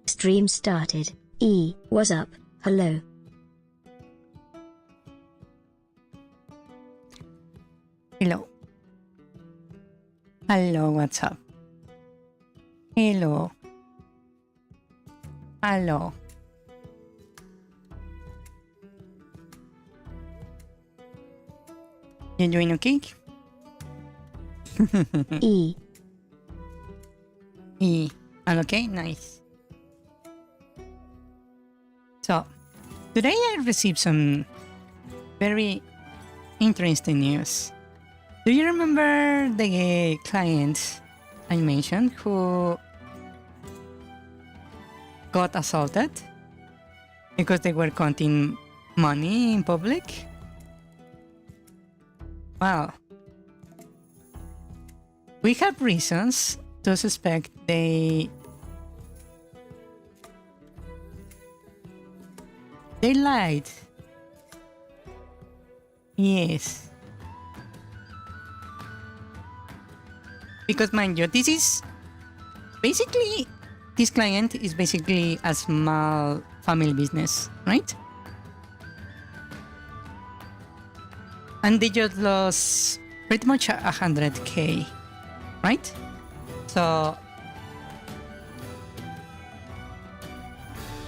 Stream started. What's up? Hello. Hello. Hello, what's up? Hello. Hello. You doing okay? I'm okay? Nice. So, today I received some very interesting news. Do you remember the client I mentioned who got assaulted because they were counting money in public? Well, we have reasons to suspect they lied. Yes. Because mind you, this client is basically a small family business, right? And they just lost pretty much 100K, right? So,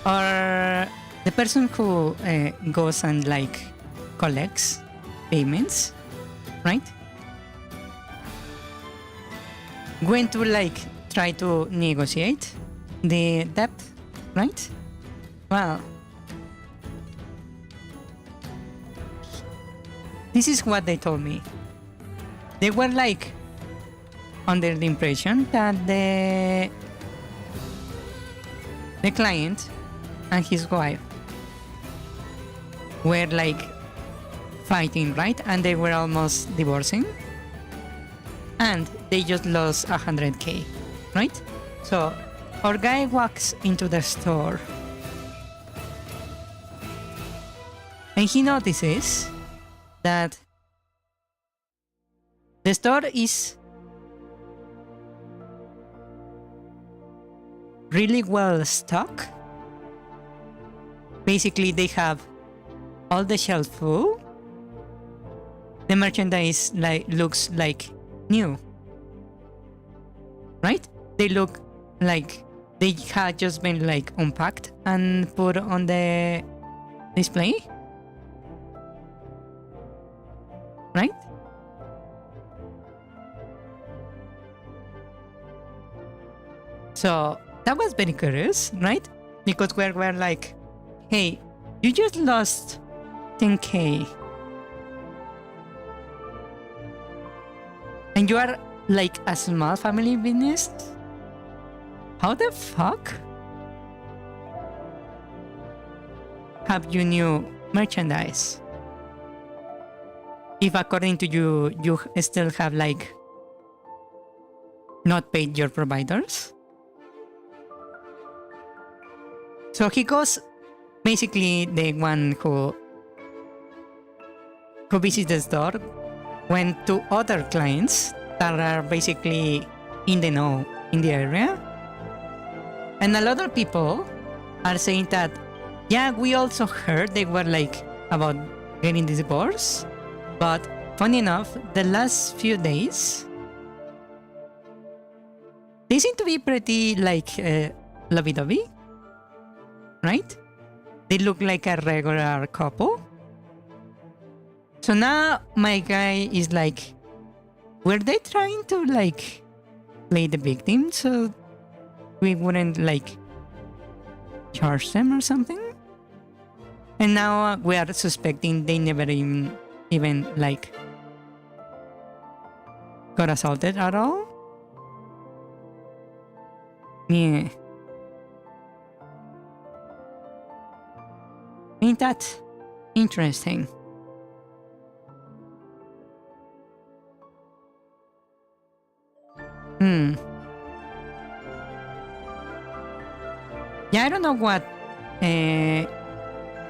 or the person who goes and like collects payments, right? Going to like try to negotiate the debt, right? Well, this is what they told me. They were like under the impression that the client and his wife were like fighting, right? And they were almost divorcing. And they just lost 100K, right? So our guy walks into the store and he notices that the store is really well stocked. Basically, they have all the shelves full. The merchandise looks like new, right? They look like they had just been like unpacked and put on the display, right? So that was very curious, right? Because we're like, hey, you just lost 10K and you are like a small family business? How the fuck have you new merchandise? If according to you, you still have like not paid your providers? So he goes, basically the one who visits the store went to other clients that are basically in the know in the area. And a lot of people are saying that, yeah, we also heard they were like about getting divorced. But funny enough, the last few days, they seem to be pretty like lovey-dovey, right? They look like a regular couple. So now my guy is like, were they trying to like play the victim so we wouldn't like charge them or something? And now we are suspecting they never even like got assaulted at all? Yeah. Ain't that interesting? Yeah, I don't know what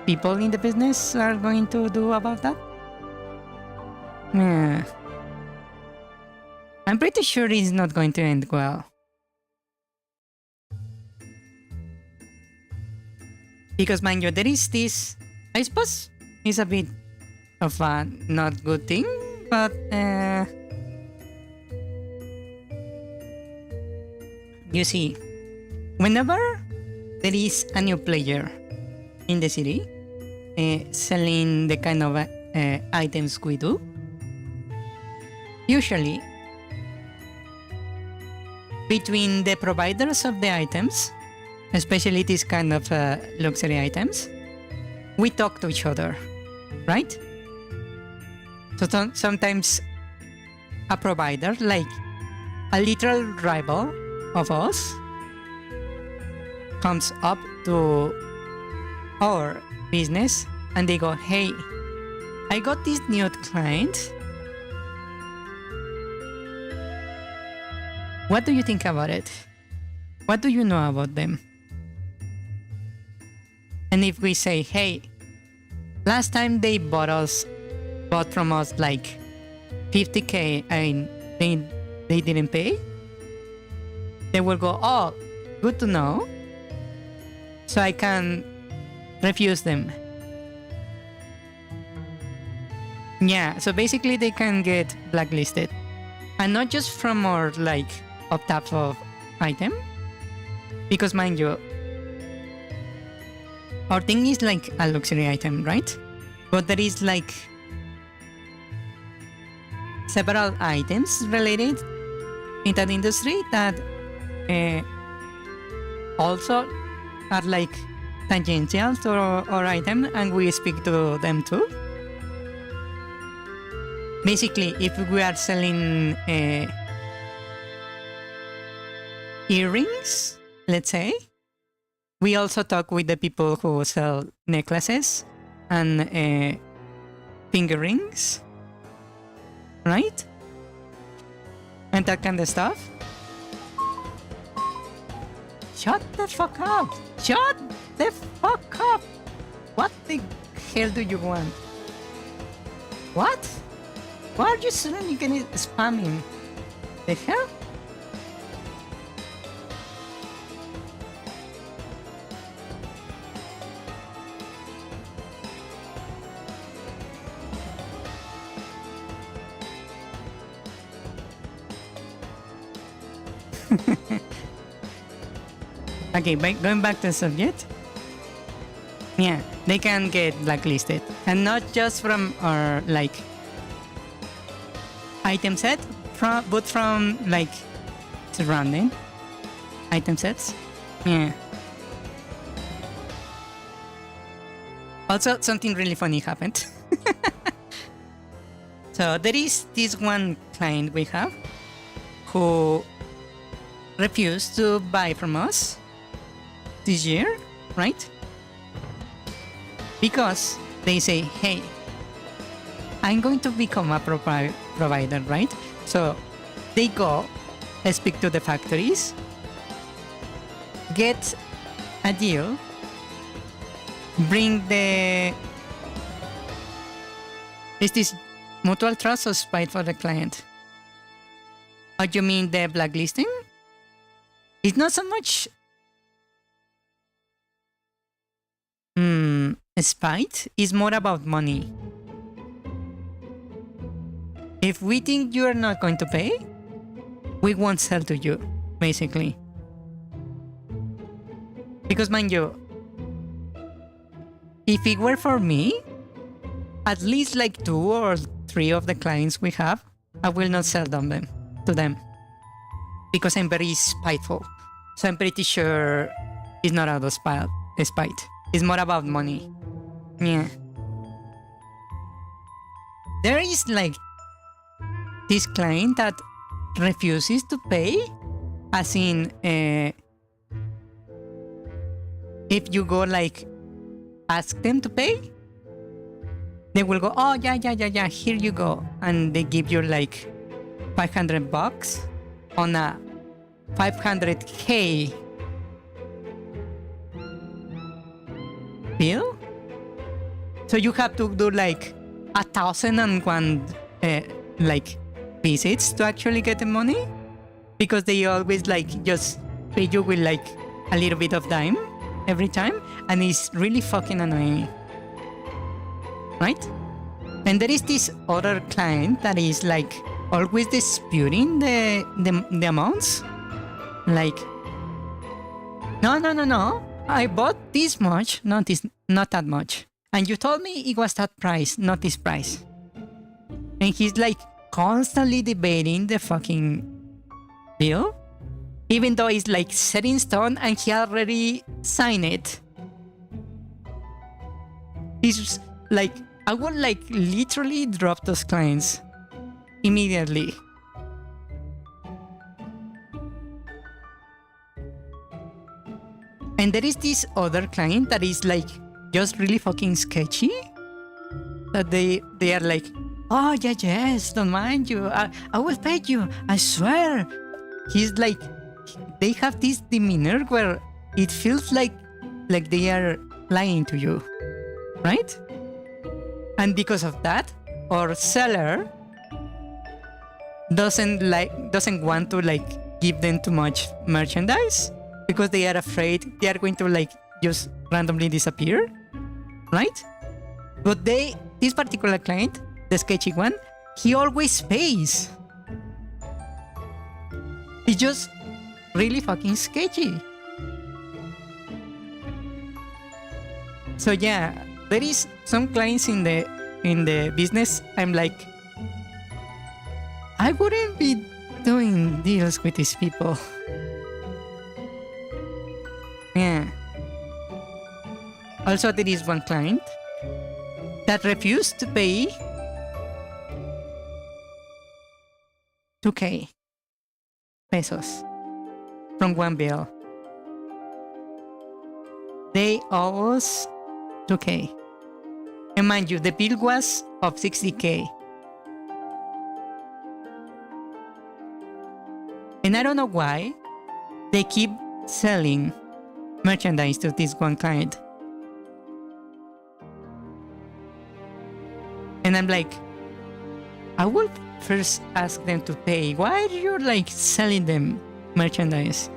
people in the business are going to do about that. Yeah. I'm pretty sure it's not going to end well. Because mind you, there is this, I suppose it's a bit of a not good thing, but you see, whenever there is a new player in the city selling the kind of items we do, usually between the providers of the items, especially these kind of luxury items, we talk to each other, right? So sometimes a provider, like a literal rival of us, comes up to our business and they go, hey, I got this new client. What do you think about it? What do you know about them? And if we say, hey, last time they bought from us like 50K and they didn't pay, they will go, oh, good to know. So I can refuse them. Yeah, so basically they can get blacklisted. And not just from our like up type of item, because mind you, our thing is like a luxury item, right? But there is like several items related in that industry that also are like tangential to our item, and we speak to them too. Basically, if we are selling earrings, let's say, we also talk with the people who sell necklaces and finger rings, right? And that kind of stuff. Shut the fuck up! Shut the fuck up! What the hell do you want? What? Why are you suddenly getting spamming? The hell? Okay, going back to the subject. Yeah, they can get blacklisted. And not just from our, like, item set, but from, like, surrounding item sets. Yeah. Also, something really funny happened. So, there is this one client we have who refused to buy from us this year, right? Because they say, hey, I'm going to become a provider, right? So they go speak to the factories, get a deal, bring the... Is this mutual trust or spite for the client? What you mean the blacklisting? It's not so much spite, it's more about money. If we think you are not going to pay, we won't sell to you, basically. Because mind you, if it were for me, at least like 2 or 3 of the clients we have, I will not sell them to them. Because I'm very spiteful. So I'm pretty sure it's not out of spite. It's more about money. Yeah. There is like this client that refuses to pay, as in if you go like ask them to pay, they will go, oh yeah, here you go, and they give you like $500 on a 500K bill. So you have to do like 1,001 like visits to actually get the money, because they always like just pay you with like a little bit of dime. every time, and it's really fucking annoying, right? And there is this other client that is like always disputing the amounts. Like, no. I bought this much, not that much. And you told me it was that price, not this price. And he's like constantly debating the fucking bill, even though it's like set in stone and he already signed it. He's like, I would like literally drop those clients immediately. And there is this other client that is like just really fucking sketchy. That they are like, oh yeah, yes, don't mind you. I will pay you, I swear. He's like, they have this demeanor where it feels like they are lying to you, right? And because of that, our seller doesn't want to like give them too much merchandise because they are afraid they are going to like just randomly disappear, right? But this particular client, the sketchy one, he always pays. It's just really fucking sketchy. So yeah, there is some clients in the business. I'm like, I wouldn't be doing deals with these people. Yeah. Also, there is one client that refused to pay 2K pesos from one bill. They owe us 2K. And mind you, the bill was of 60K. And I don't know why they keep selling merchandise to this one client. And I'm like, I will first ask them to pay. Why are you like selling them merchandise?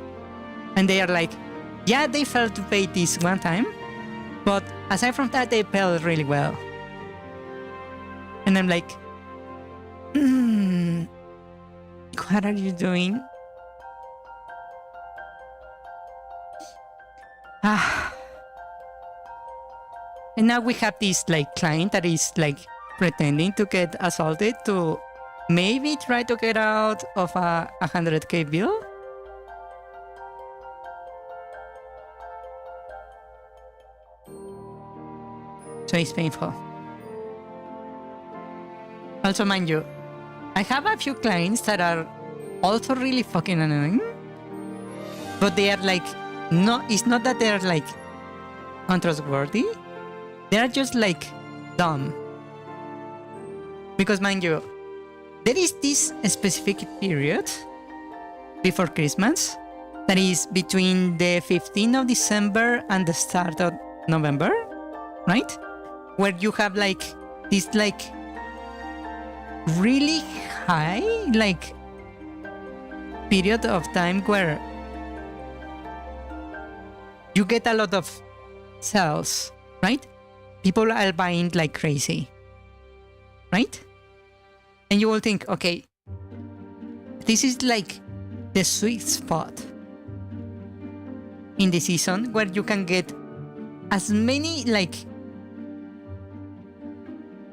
And they are like, yeah, they failed to pay this one time, but aside from that, they paid really well. And I'm like, what are you doing? And now we have this like client that is like pretending to get assaulted to maybe try to get out of a 100K bill. So it's painful. Also, mind you, I have a few clients that are also really fucking annoying, but they are like, no, it's not that they're like untrustworthy. They're just like dumb. Because mind you, there is this specific period before Christmas that is between the 15th of December and the start of November, right? Where you have like this like really high like period of time where you get a lot of sales, right? People are buying like crazy, right? And you will think, okay, this is like the sweet spot in the season where you can get as many like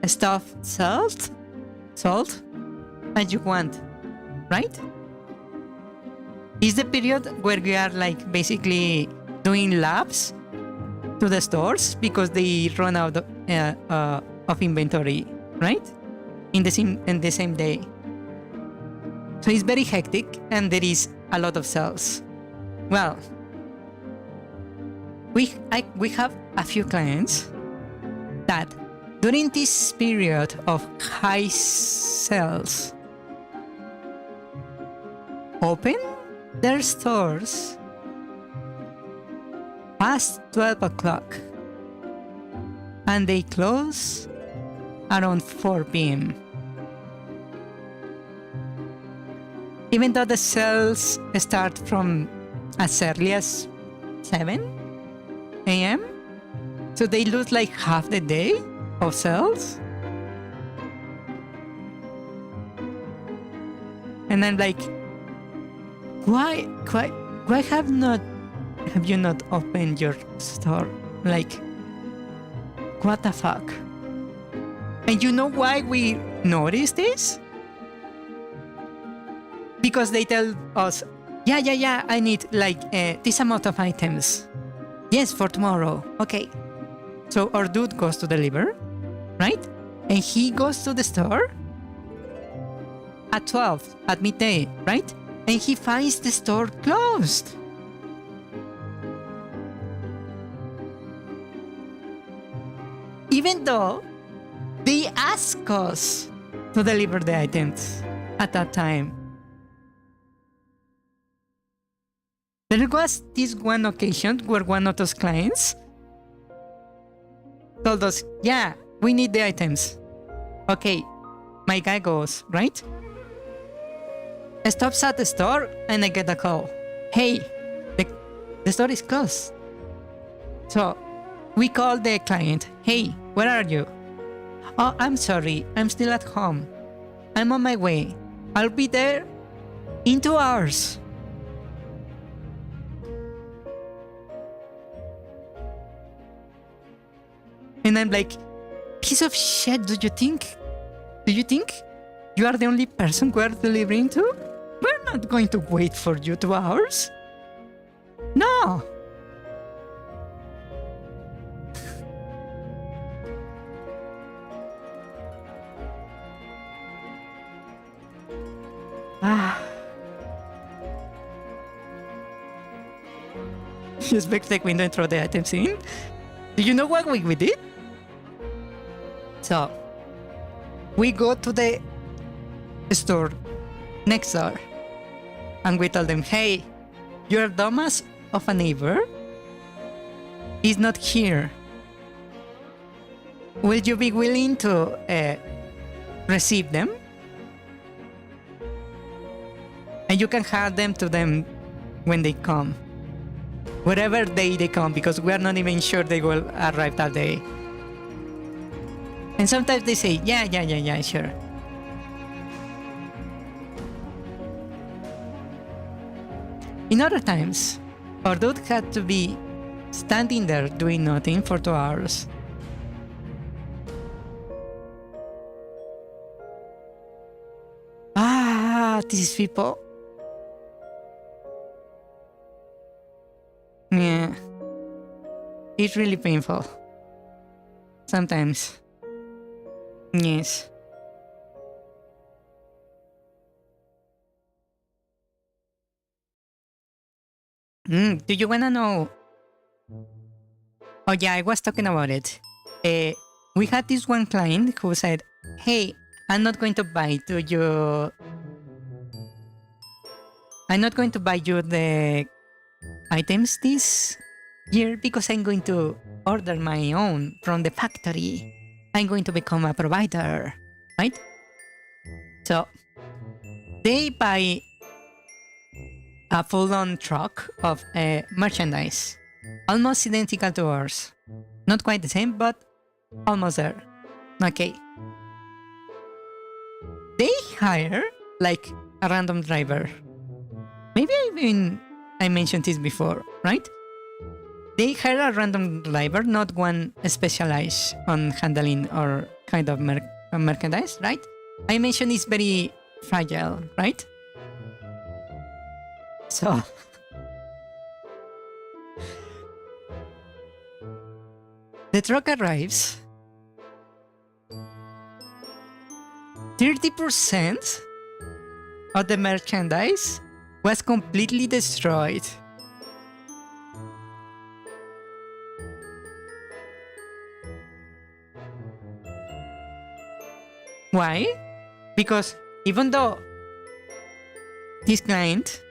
stuff sold as you want, right? It's the period where you are like basically doing laps to the stores because they run out of inventory, right? In the same day. So it's very hectic and there is a lot of sales. Well, we have a few clients that during this period of high sales open their stores past 12 o'clock and they close around 4 p.m. Even though the sales start from as early as 7, a.m. So they lose like half the day of sales. And I'm like, why have you not opened your store? Like, what the fuck? And you know why we notice this? Because they tell us, yeah, I need like this amount of items. Yes, for tomorrow. Okay. So our dude goes to deliver, right? And he goes to the store at 12, at midday, right? And he finds the store closed. Even though they ask us to deliver the items at that time. There was this one occasion where one of those clients told us, yeah, we need the items. Okay, my guy goes, right? Stops at the store and I get a call. Hey, the store is closed. So we call the client. Hey, where are you? Oh, I'm sorry. I'm still at home. I'm on my way. I'll be there in 2 hours. And I'm like, piece of shit, do you think you are the only person we are delivering to? We're not going to wait for you 2 hours. No. Just break the window and throw the items in. Do you know what we did? So, we go to the store next door and we tell them, hey, your dumbass of a neighbor is not here. Will you be willing to receive them? And you can hand them to them when they come. Whatever day they come, because we are not even sure they will arrive that day. And sometimes they say, yeah, sure. In other times, our dude had to be standing there doing nothing for 2 hours. These people. Yeah. It's really painful. Sometimes. Yes. Do you wanna know? Oh yeah, I was talking about it. We had this one client who said, hey, I'm not going to buy you the items this year because I'm going to order my own from the factory. I'm going to become a provider, right? So they buy a full-on truck of merchandise, almost identical to ours. Not quite the same, but almost there. Okay. They hire like a random driver. Maybe I mentioned this before, right? They hire a random driver, not one specialized on handling or kind of merchandise, right? I mentioned it's very fragile, right? So the truck arrives. 30% of the merchandise was completely destroyed. Why? Because even though this client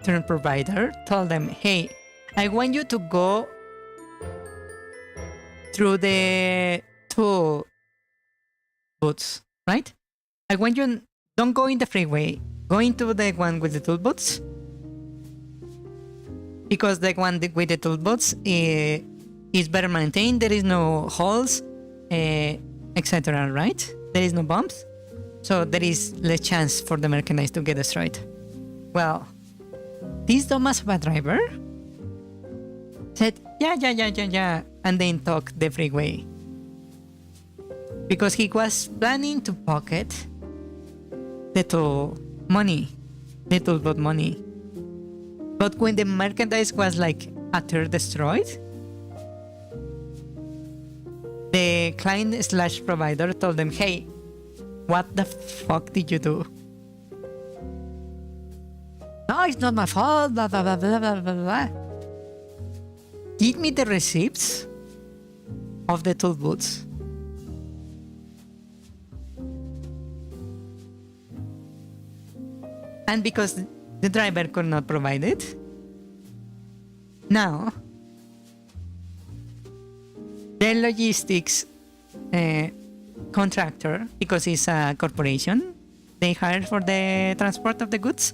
turned provider told them, hey, I want you to go through the tool booths, right? I want you, don't go in the freeway, go into the one with the tool booths. Because the one with the tool booths It's better maintained. There is no holes, etc. Right? There is no bumps, so there is less chance for the merchandise to get destroyed. Well, this Domazova driver said, yeah, and then took the freeway. Because he was planning to pocket the tool boat money. But when the merchandise was like utterly destroyed, the client slash provider told them, hey, what the fuck did you do? No, it's not my fault, blah, blah, blah, blah, blah, blah, blah. Give me the receipts of the tool boots. And because the driver could not provide it, now the logistics contractor, because it's a corporation they hired for the transport of the goods,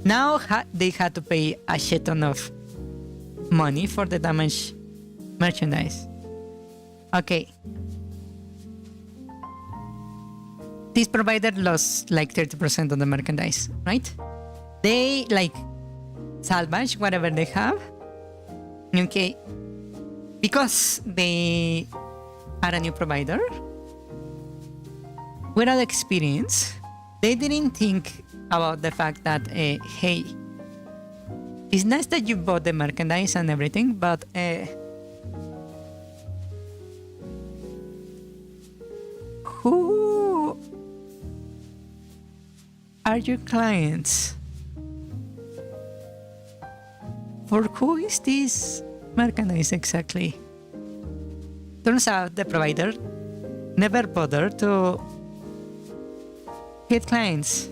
now they had to pay a shit ton of money for the damaged merchandise. Okay. This provider lost like 30% of the merchandise, right? They like salvage whatever they have. Okay. Because they are a new provider, without experience, they didn't think about the fact that, hey, it's nice that you bought the merchandise and everything, but who are your clients? For who is this merchandise exactly? Turns out the provider never bothered to get clients.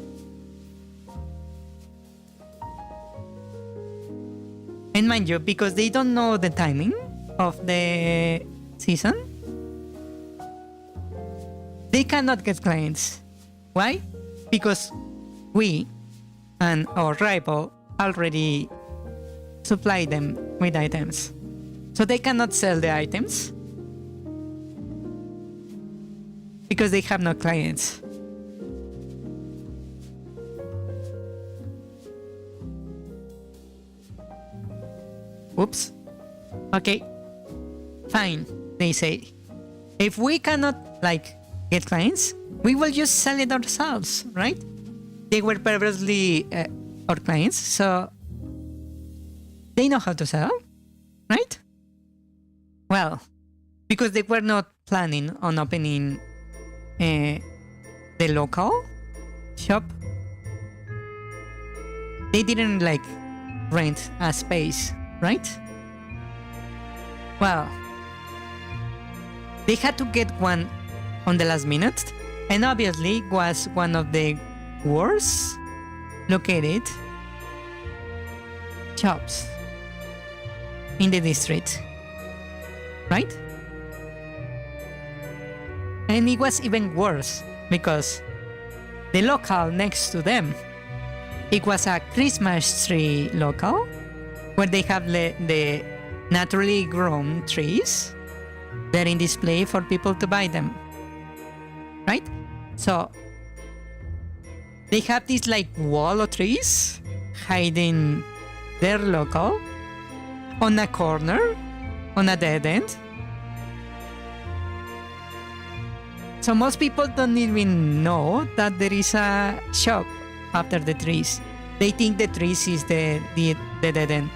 And mind you, because they don't know the timing of the season, they cannot get clients. Why? Because we and our rival already supply them with items. So they cannot sell the items because they have no clients. Oops. Okay. Fine, they say. If we cannot get clients, we will just sell it ourselves, right? They were previously our clients, so they know how to sell, right? Well, because they were not planning on opening the local shop, they didn't rent a space, right? Well, they had to get one on the last minute, and obviously was one of the worst located shops in the district, right? And it was even worse because the local next to them, it was a Christmas tree local where they have the naturally grown trees. They're in display for people to buy them, right? So they have this wall of trees hiding their local on a corner, on a dead end. So most people don't even know that there is a shop after the trees. They think the trees is the dead end.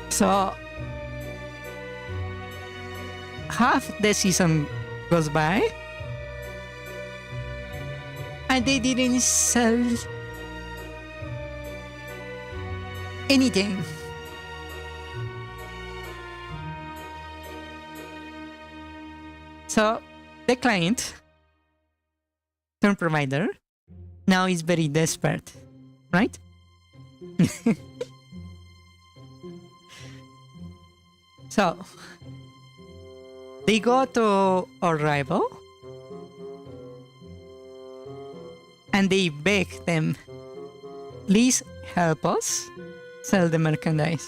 So half the season goes by and they didn't sell anything. So the client, turn provider, now is very desperate, right? So they go to our rival and they beg them, please help us sell the merchandise.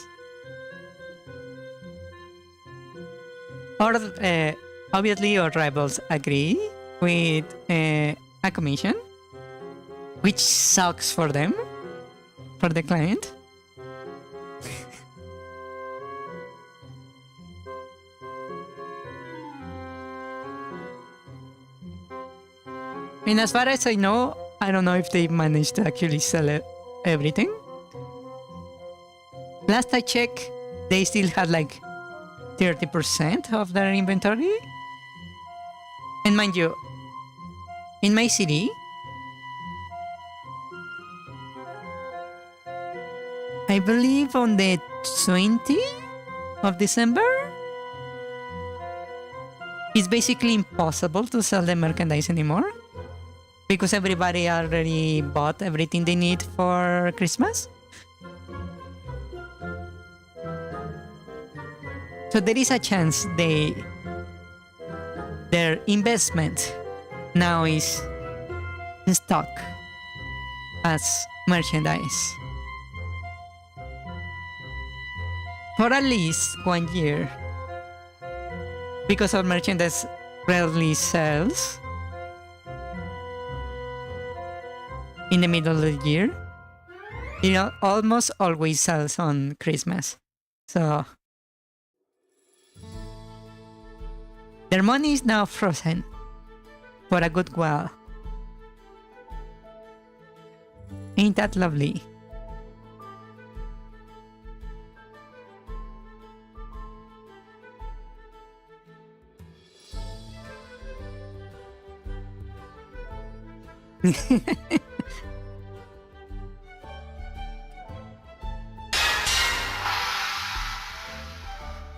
Or obviously our rivals agree with a commission, which sucks for them, for the client. And as far as I know, I don't know if they managed to actually sell everything. Last I checked, they still had like 30% of their inventory. And mind you, in my city, I believe on the 20th of December, it's basically impossible to sell the merchandise anymore because everybody already bought everything they need for Christmas. So there is a chance their investment now is in stock as merchandise for at least 1 year, because our merchandise rarely sells in the middle of the year. It almost always sells on Christmas. So their money is now frozen for a good while. Ain't that lovely?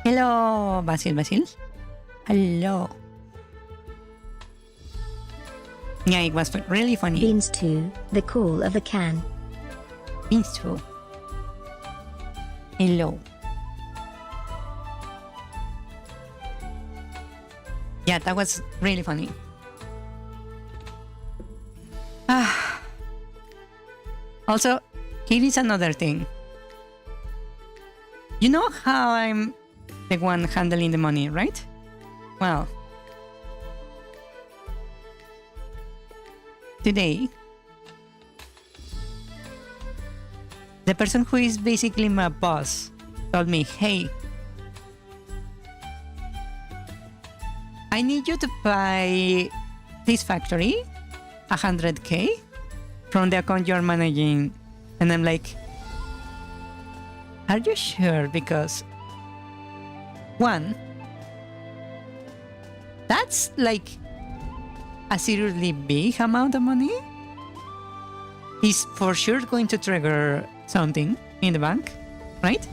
Hello, Basil. Hello. Yeah, it was really funny. Beans 2, the call of the can. Beans 2. Hello. Yeah, that was really funny. Also, here is another thing. You know how I'm the one handling the money, right? Well, today, the person who is basically my boss told me, hey, I need you to buy this factory 100K from the account you're managing. And I'm like, are you sure? Because one, that's like a seriously big amount of money. It's for sure going to trigger something in the bank, right?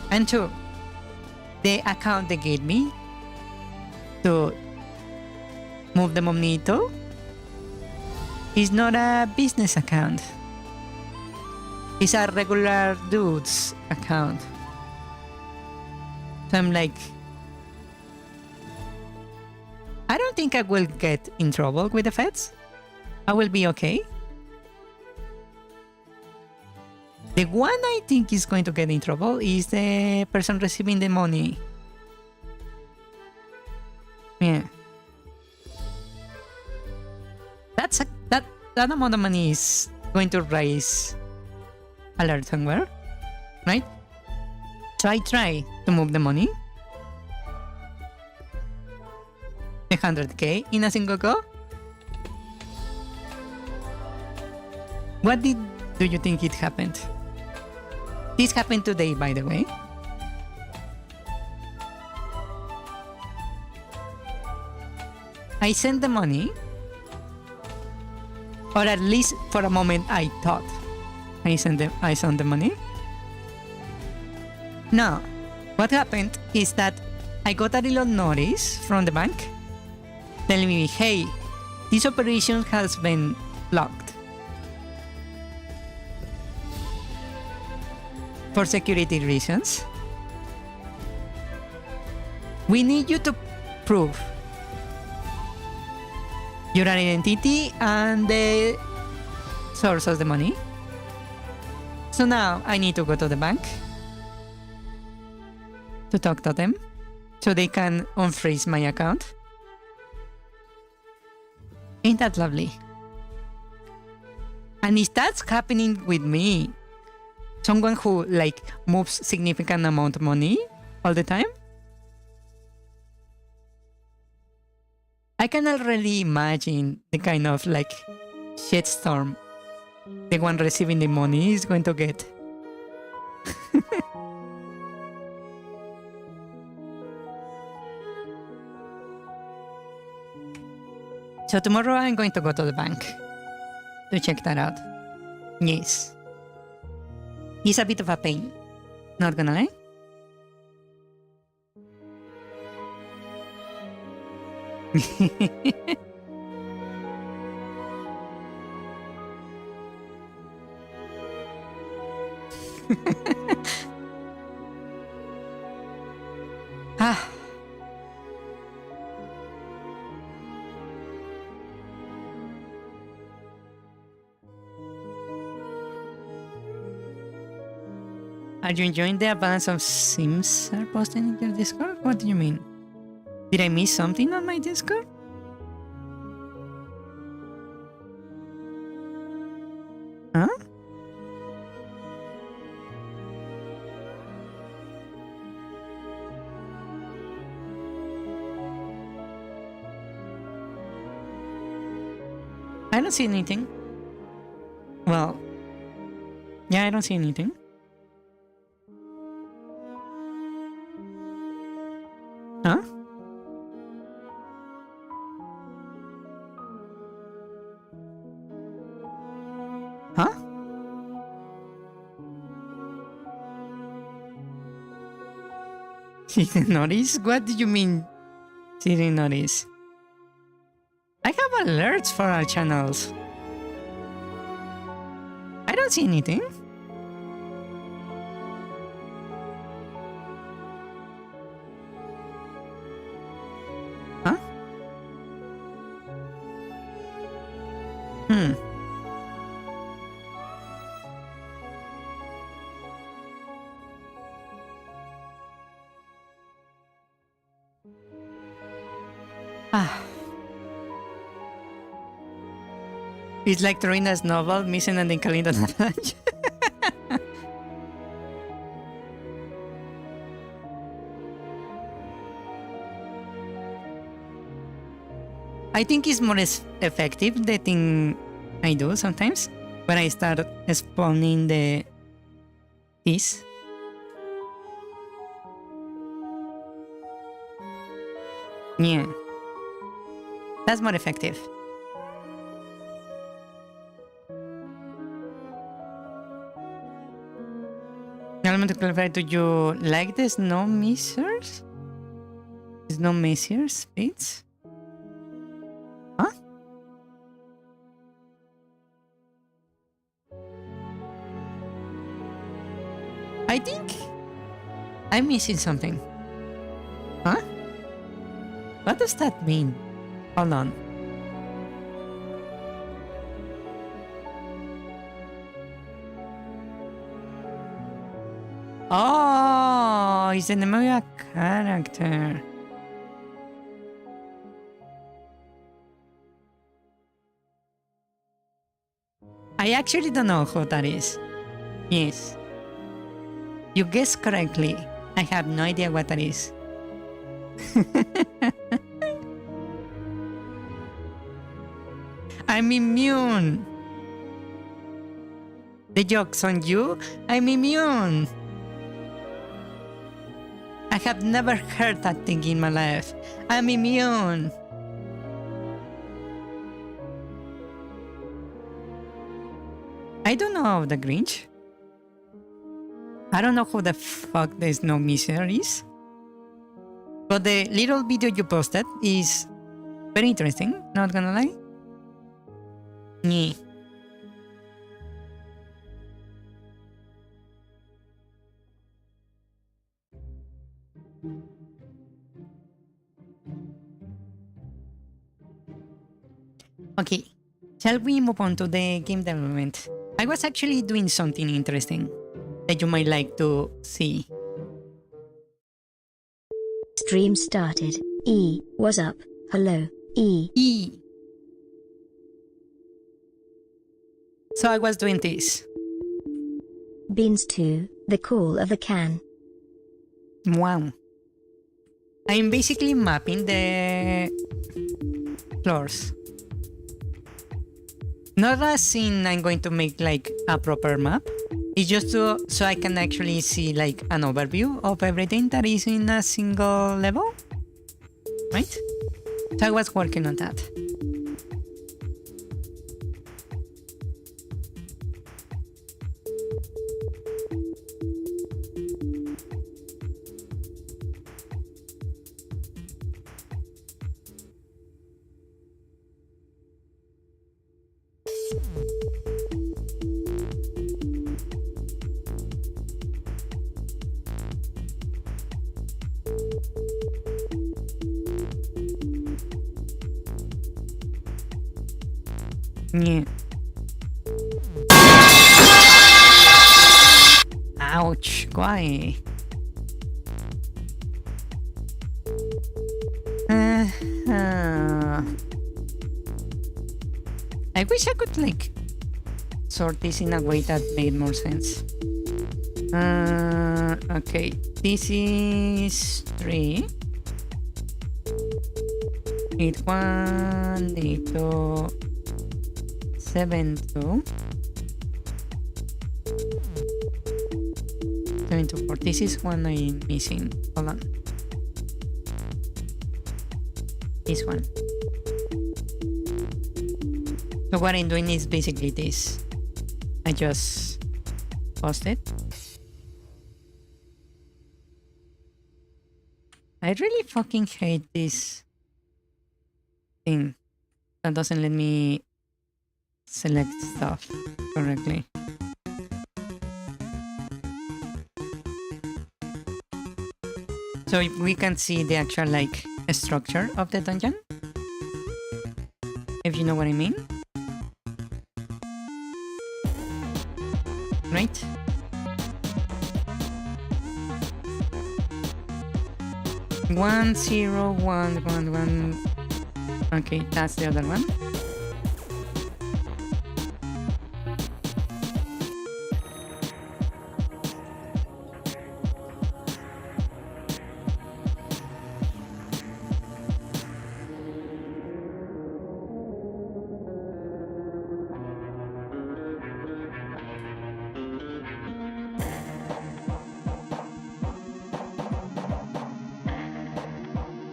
And two, the account they gave me to move the money to is not a business account. It's a regular dude's account. So I'm like, I don't think I will get in trouble with the feds. I will be okay. The one I think is going to get in trouble is the person receiving the money. Yeah. That amount of money is going to raise alert somewhere, right? So I try to move the money, the 100K in a single go. What do you think it happened? This happened today, by the way. I sent the money, or at least for a moment I thought I sent the money. Now, what happened is that I got a little notice from the bank telling me, hey, this operation has been blocked for security reasons. We need you to prove your identity and the source of the money. So now I need to go to the bank to talk to them so they can unfreeze my account. Ain't that lovely? And if that's happening with me, someone who like moves significant amount of money all the time, I can already imagine the kind of like shitstorm the one receiving the money is going to get. So tomorrow I'm going to go to the bank to check that out. Yes. It's a bit of a pain, not gonna lie. Ah. Are you enjoying the abundance of Sims are posting in your Discord? What do you mean? Did I miss something on my Discord? Huh? I don't see anything. Well, yeah, I don't see anything. Huh? Huh? She didn't notice? What do you mean she didn't notice? I have alerts for our channels. I don't see anything. Huh? Ah. It's like throwing a snowball, missing and then calling the avalanche. I think it's more effective the thing I do sometimes when I start spawning this. Yeah, that's more effective. I want to clarify, do you like the snow measures? Snow measures speeds? Huh? I think I'm missing something. Huh? What does that mean? Hold on. Oh, it's the name of a character. I actually don't know who that is. Yes. You guessed correctly. I have no idea what that is. I'm immune. The joke's on you. I'm immune. I have never heard that thing in my life. I'm immune. I don't know the Grinch. I don't know who the fuck the Snow Miser is. But the little video you posted is very interesting, not gonna lie. Yeah. Okay, shall we move on to the game development? I was actually doing something interesting that you might like to see. Stream started. E, what's up? Hello, E. E. So I was doing this. Beans 2, the call of the can. Wow. I'm basically mapping the floors. Not as in I'm going to make like a proper map. It's just so I can actually see like an overview of everything that is in a single level. Right? So I was working on that. Yeah. Ouch, why? I wish I could like sort this in a way that made more sense. Okay, this is 3. 8 1, 8 2, 7 2, 7 2 4. This is one I'm missing. Hold on. This one. So what I'm doing is basically this. I just post it. I really fucking hate this thing that doesn't let me select stuff correctly. So if we can see the actual like structure of the dungeon, if you know what I mean. Right? One, 0, 1, 1, 1. Okay, that's the other one.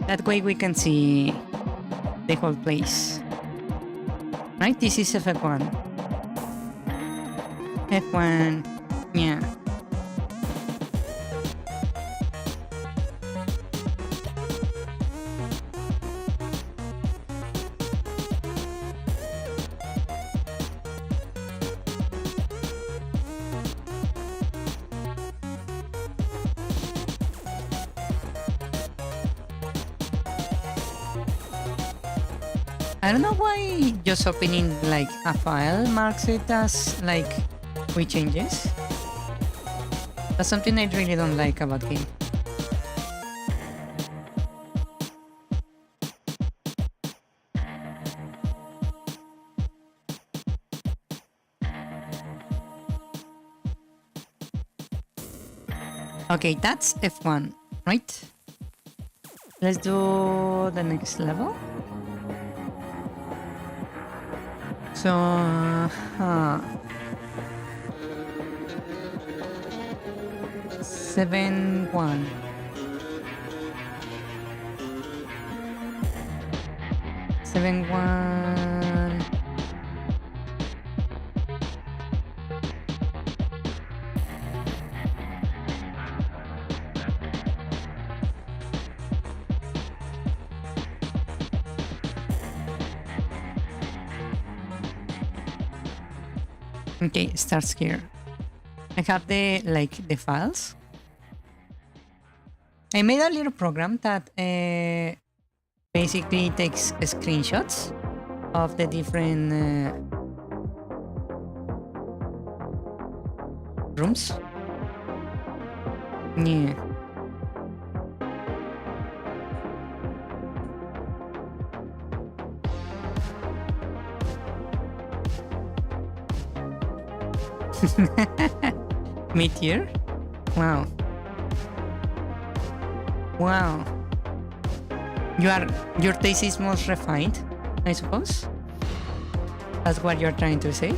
That way we can see the whole place. Right? This is F1. F1. Yeah. I don't know why just opening like a file marks it as like quick changes. That's something I really don't like about game. Okay, that's F1, right? Let's do the next level. So, 7 1. Seven 1. Okay, starts here. I have the files. I made a little program that basically takes screenshots of the different rooms. Yeah. Meteor? Wow. Wow. Your taste is most refined, I suppose? That's what you're trying to say?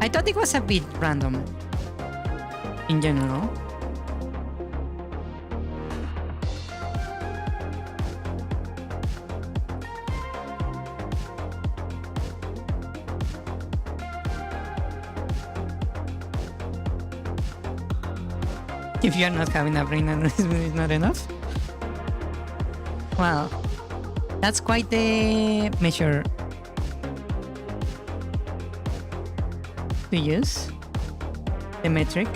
I thought it was a bit random in general. If you're not having a brain aneurysm, it's not enough. Wow, that's quite the measure to use, the metric.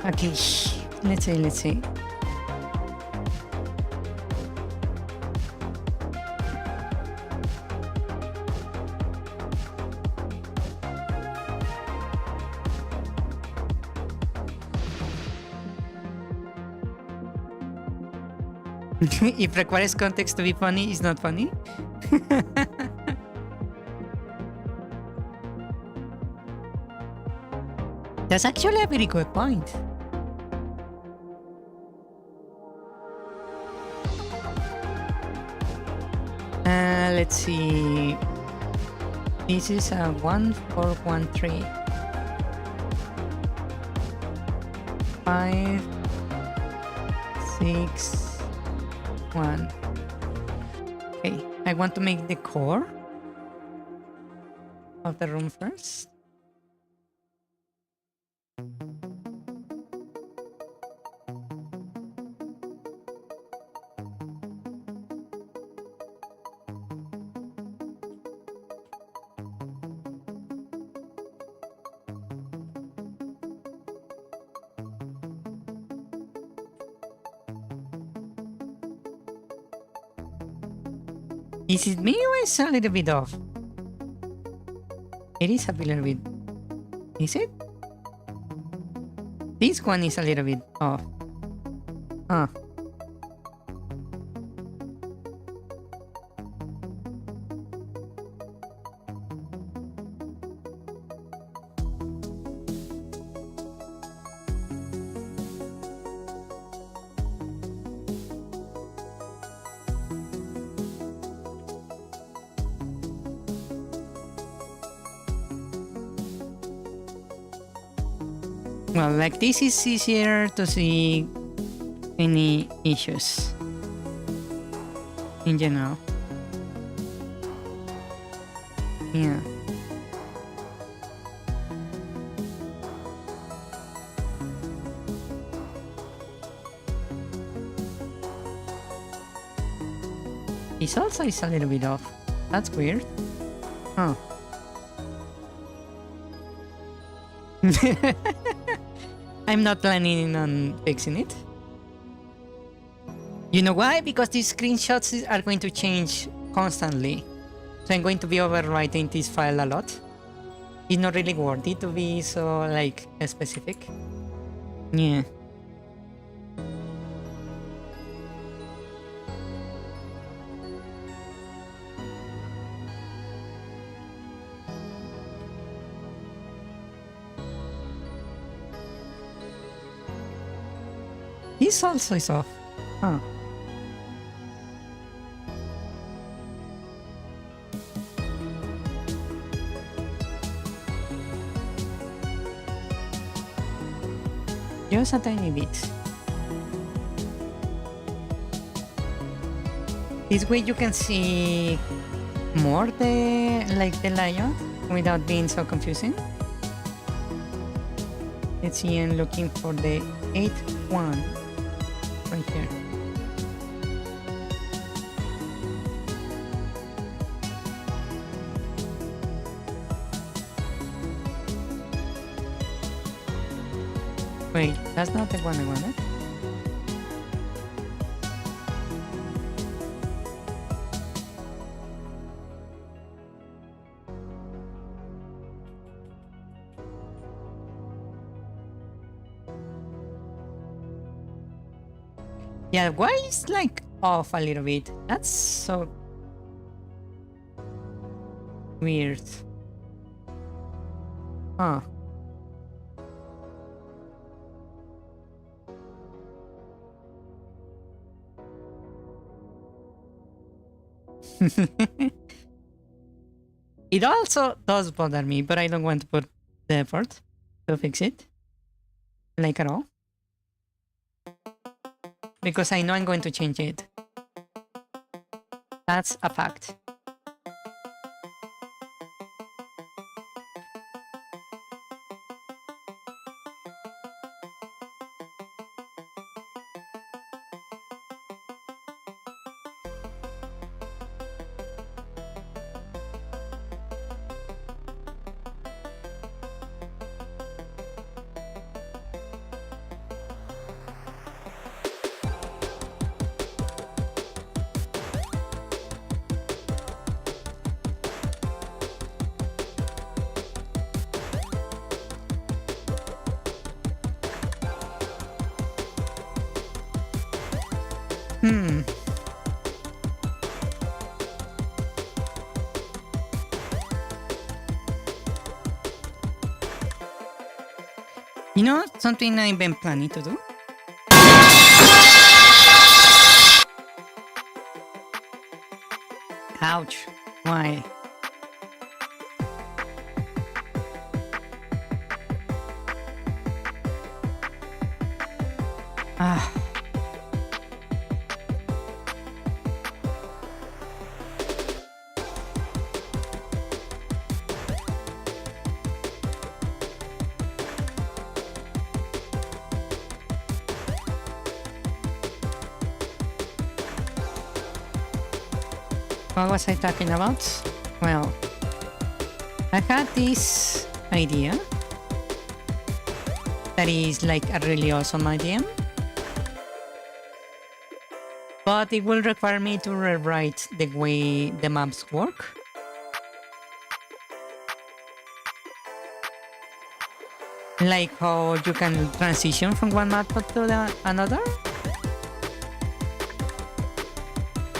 Okay, let's see. If requires context to be funny, it's not funny. That's actually a very good point. Let's see. This is a 1413. 5, 6, 1. Okay, I want to make the core of the room first. Is it me or is it a little bit off? It is a little bit. Is it? This one is a little bit off. Ah. Well, like this is easier to see any issues in general. Yeah. This also is a little bit off. That's weird. Huh. I'm not planning on fixing it. You know why? Because these screenshots are going to change constantly. So I'm going to be overwriting this file a lot. It's not really worth it to be so like specific. Yeah. This also is off. Huh. Just a tiny bit. This way you can see more the lion without being so confusing. Let's see, I'm looking for the 8th one right here. Wait, that's not the one I wanted. Yeah, why is like off a little bit? That's so weird. Huh. It also does bother me, but I don't want to put the effort to fix it. Like at all. Because I know I'm going to change it. That's a fact. You know something I've been planning to do? Ouch. Why? Ah. What was I talking about? Well, I had this idea that is like a really awesome idea, but it will require me to rewrite the way the maps work. Like how you can transition from one map to another.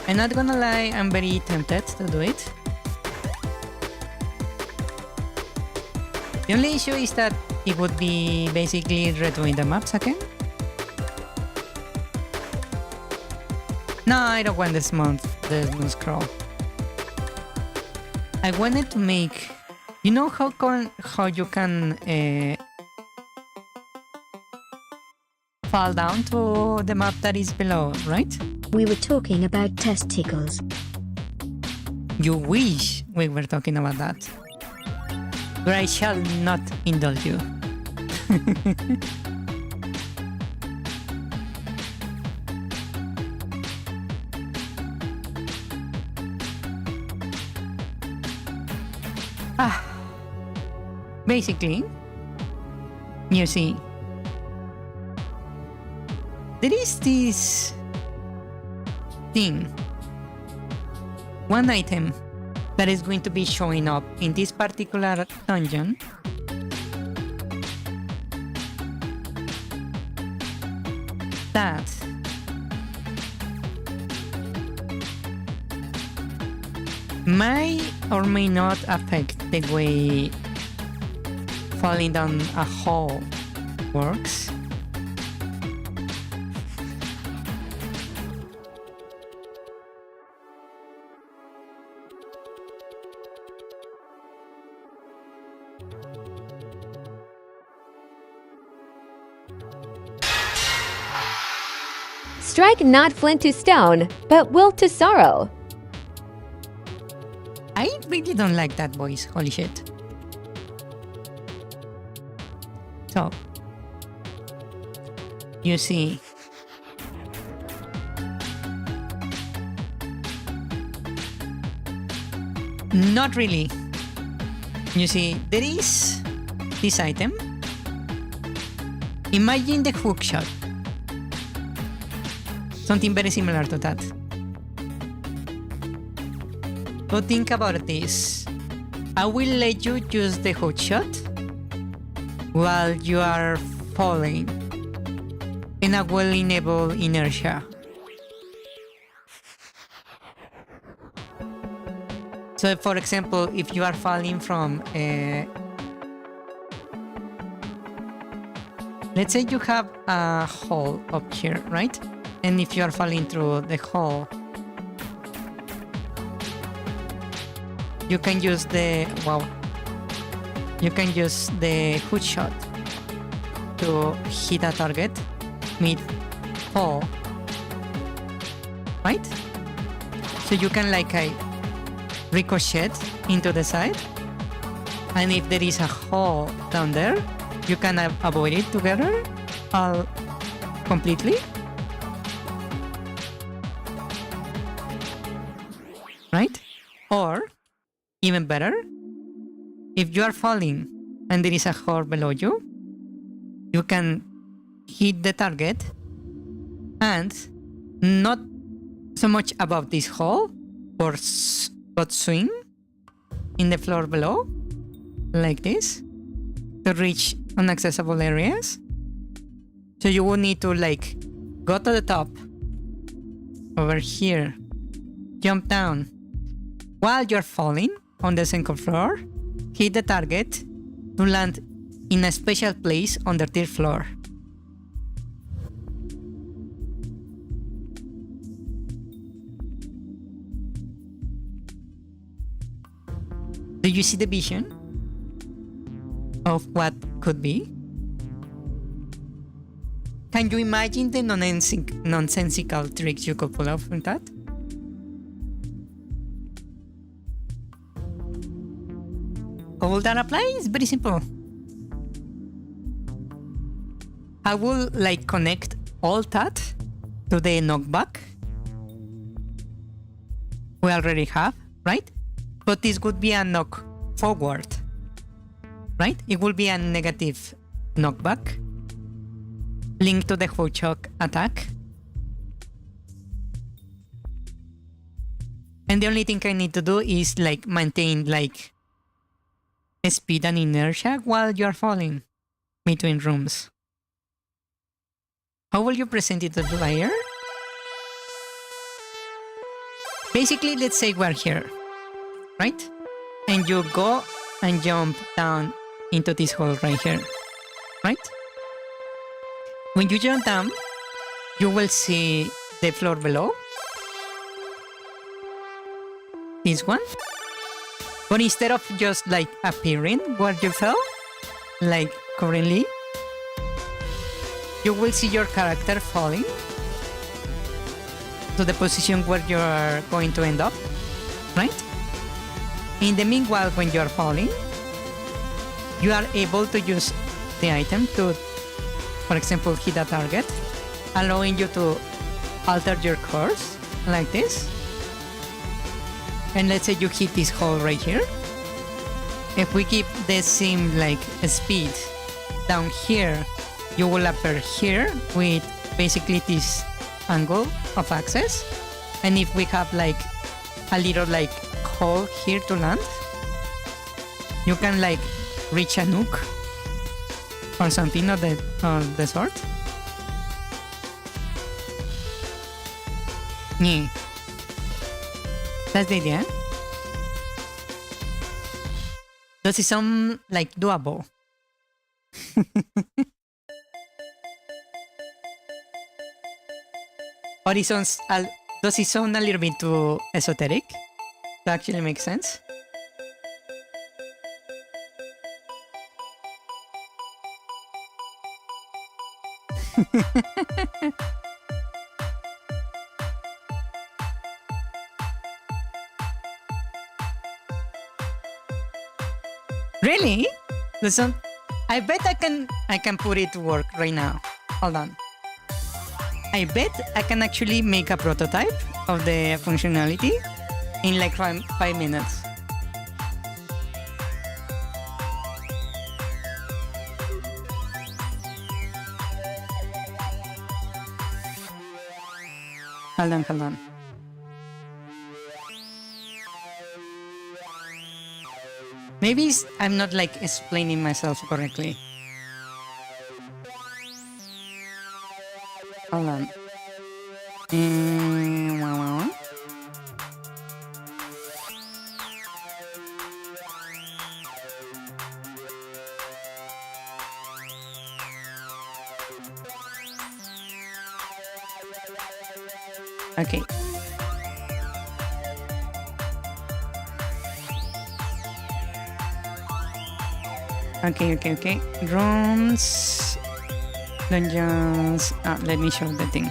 I'm not gonna lie, I'm very tempted to do it. The only issue is that it would be basically redoing the maps again. No, I don't want the smooth scroll. I wanted to make... You know how you can fall down to the map that is below, right? We were talking about testicles. You wish we were talking about that. But I shall not indulge you. Basically, you see, there is this thing, one item that is going to be showing up in this particular dungeon that may or may not affect the way falling down a hole works. Strike not flint to stone, but will to sorrow. I really don't like that voice. Holy shit. So, you see, not really. You see, there is this item. Imagine the hook shot. Something very similar to that. But think about this. I will let you use the hook shot while you are falling in a well-enabled inertia. So, for example, if you are falling from let's say you have a hole up here, right? And if you are falling through the hole, you can use the you can use the hook shot to hit a target mid-fall, right? So you can like ricochet into the side, and if there is a hole down there, you can avoid it together completely, right? Or even better, if you are falling and there is a hole below you, you can hit the target and not so much above this hole, but swing in the floor below, like this, to reach inaccessible areas. So you will need to like go to the top over here, jump down while you're falling on the second floor, hit the target to land in a special place on the third floor. Do you see the vision of what could be? Can you imagine the nonsensical tricks you could pull off from that? How will that apply? It's very simple. I will like connect all that to the knockback we already have, right? But this would be a knock forward, right? It will be a negative knockback linked to the hook shot attack. And the only thing I need to do is like maintain like speed and inertia while you're falling between rooms. How will you present it to the player? Basically, let's say we're here, right? And you go and jump down into this hole right here, right? When you jump down, you will see the floor below. This one. But instead of just like appearing where you fell, like currently, you will see your character falling to the position where you are going to end up, right? In the meanwhile, when you are falling, you are able to use the item to, for example, hit a target, allowing you to alter your course like this. And let's say you hit this hole right here. If we keep the same like speed down here, you will appear here with basically this angle of access. And if we have like a little like hole here to land, you can like reach a nuke or something of the sort. Yeah. That's the idea. Does it sound like doable? Or does it sound a little bit too esoteric to actually make sense? Really? Listen, I bet I can put it to work right now. Hold on. I bet I can actually make a prototype of the functionality in like 5 minutes. Hold on. Maybe I'm not like explaining myself correctly. Hold on. Okay. Okay. Rooms, dungeons. Let me show the thing.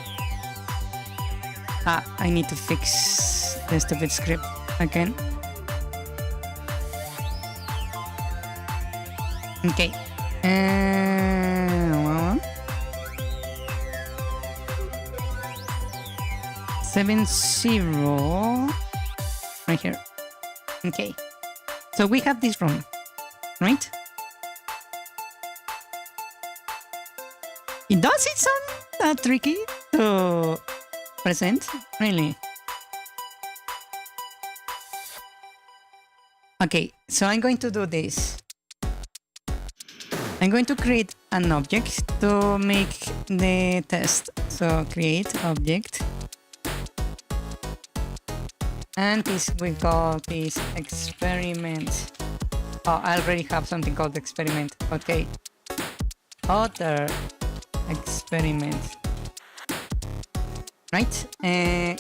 I need to fix the stupid script again. Okay. 7-0 right here. Okay. So we have this room, right? Does it sound that tricky to present? Really? Okay, so I'm going to do this. I'm going to create an object to make the test. So create object. And this we call this experiment. Oh, I already have something called experiment. Okay. Other experiment. Right? And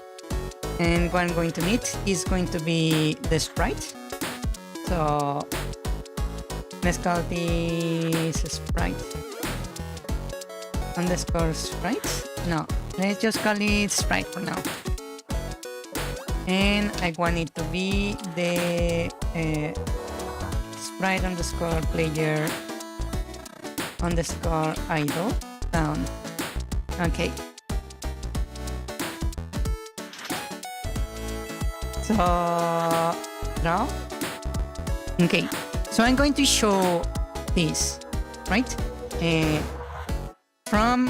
what I'm going to need is going to be the sprite. So let's call this sprite. Underscore sprite? No, let's just call it sprite for now. And I want it to be the sprite underscore player underscore idle down. Okay. So draw. Okay. So I'm going to show this, right? From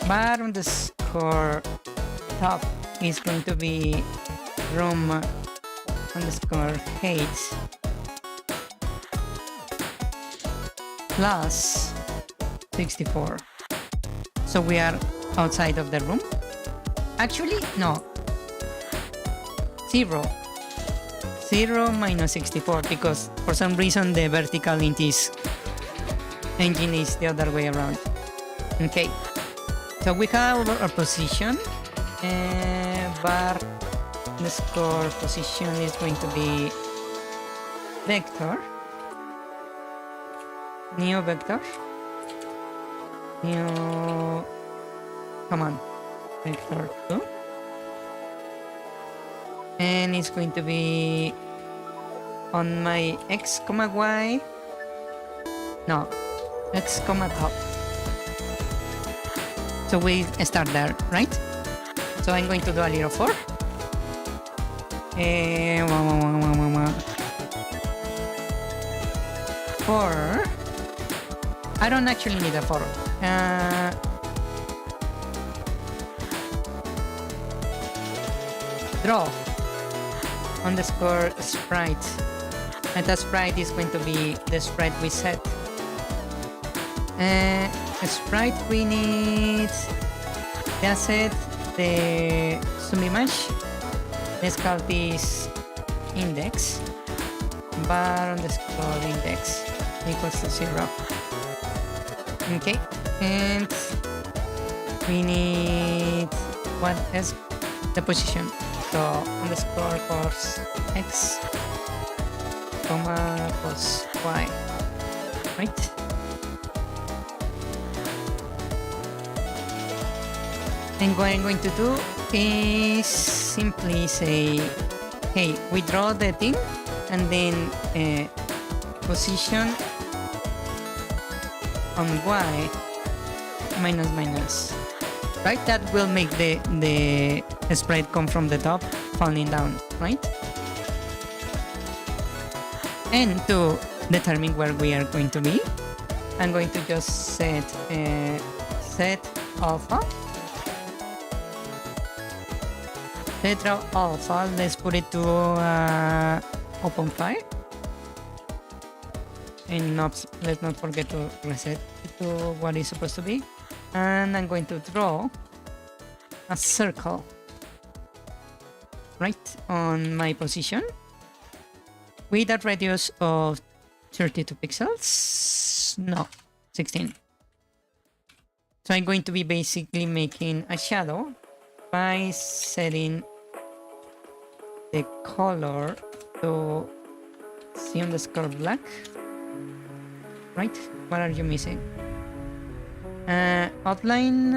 bar underscore top is going to be room underscore height plus 64. So we are outside of the room. Actually, no. 0 minus 64 because for some reason the vertical int is engine is the other way around. Okay. So we have our position. Bar underscore position is going to be vector. New vector. New. Come on. Vector 2. And it's going to be on my x comma y. No, x comma top. So we start there, right? So I'm going to do a little for. For. I don't actually need a for. Draw underscore sprite, and the sprite is going to be the sprite we set. A sprite we need the asset, the subimage. Let's call this index. Bar underscore index equals to 0. Okay, and we need what is the position. So underscore cos x comma cos y, right? And what I'm going to do is simply say hey, we draw the thing and then position on Y minus minus. Right? That will make the sprite come from the top, falling down, right? And to determine where we are going to be, I'm going to just set alpha. Set alpha, let's put it to open file. And let's not forget to reset it to what it's supposed to be. And I'm going to draw a circle right on my position with a radius of 32 pixels. No, 16. So I'm going to be basically making a shadow by setting the color to C_black. Right? What are you missing? Outline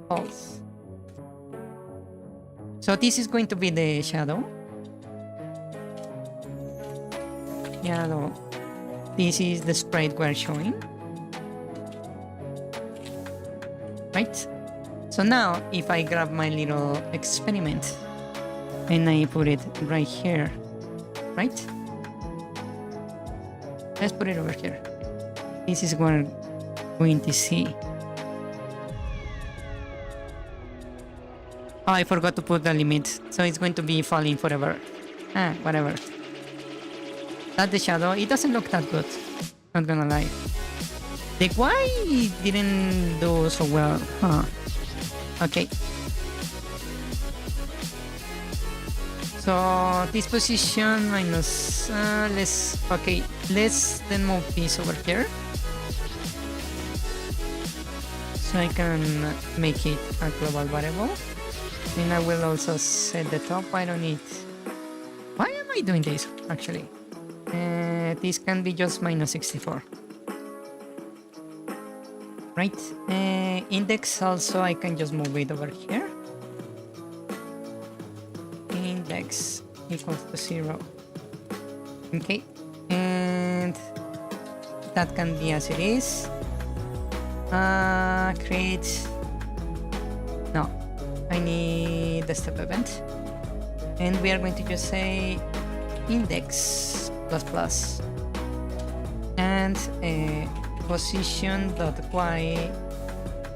false. So this is going to be the shadow. Shadow. This is the sprite we're showing. Right? So now if I grab my little experiment and I put it right here, right? Let's put it over here. This is what we're going to see. Oh, I forgot to put the limit, so it's going to be falling forever. Whatever. That's the shadow. It doesn't look that good, not gonna lie. The Y didn't do so well, huh? Okay. So this position minus let's then move this over here so I can make it a global variable, and I will also set the top. I don't need. Why am I doing this actually? This can be just minus 64, right? Index also I can just move it over here. Index equals to 0. Okay, and that can be as it is. Create. No, I need the step event, and we are going to just say index plus plus and position dot y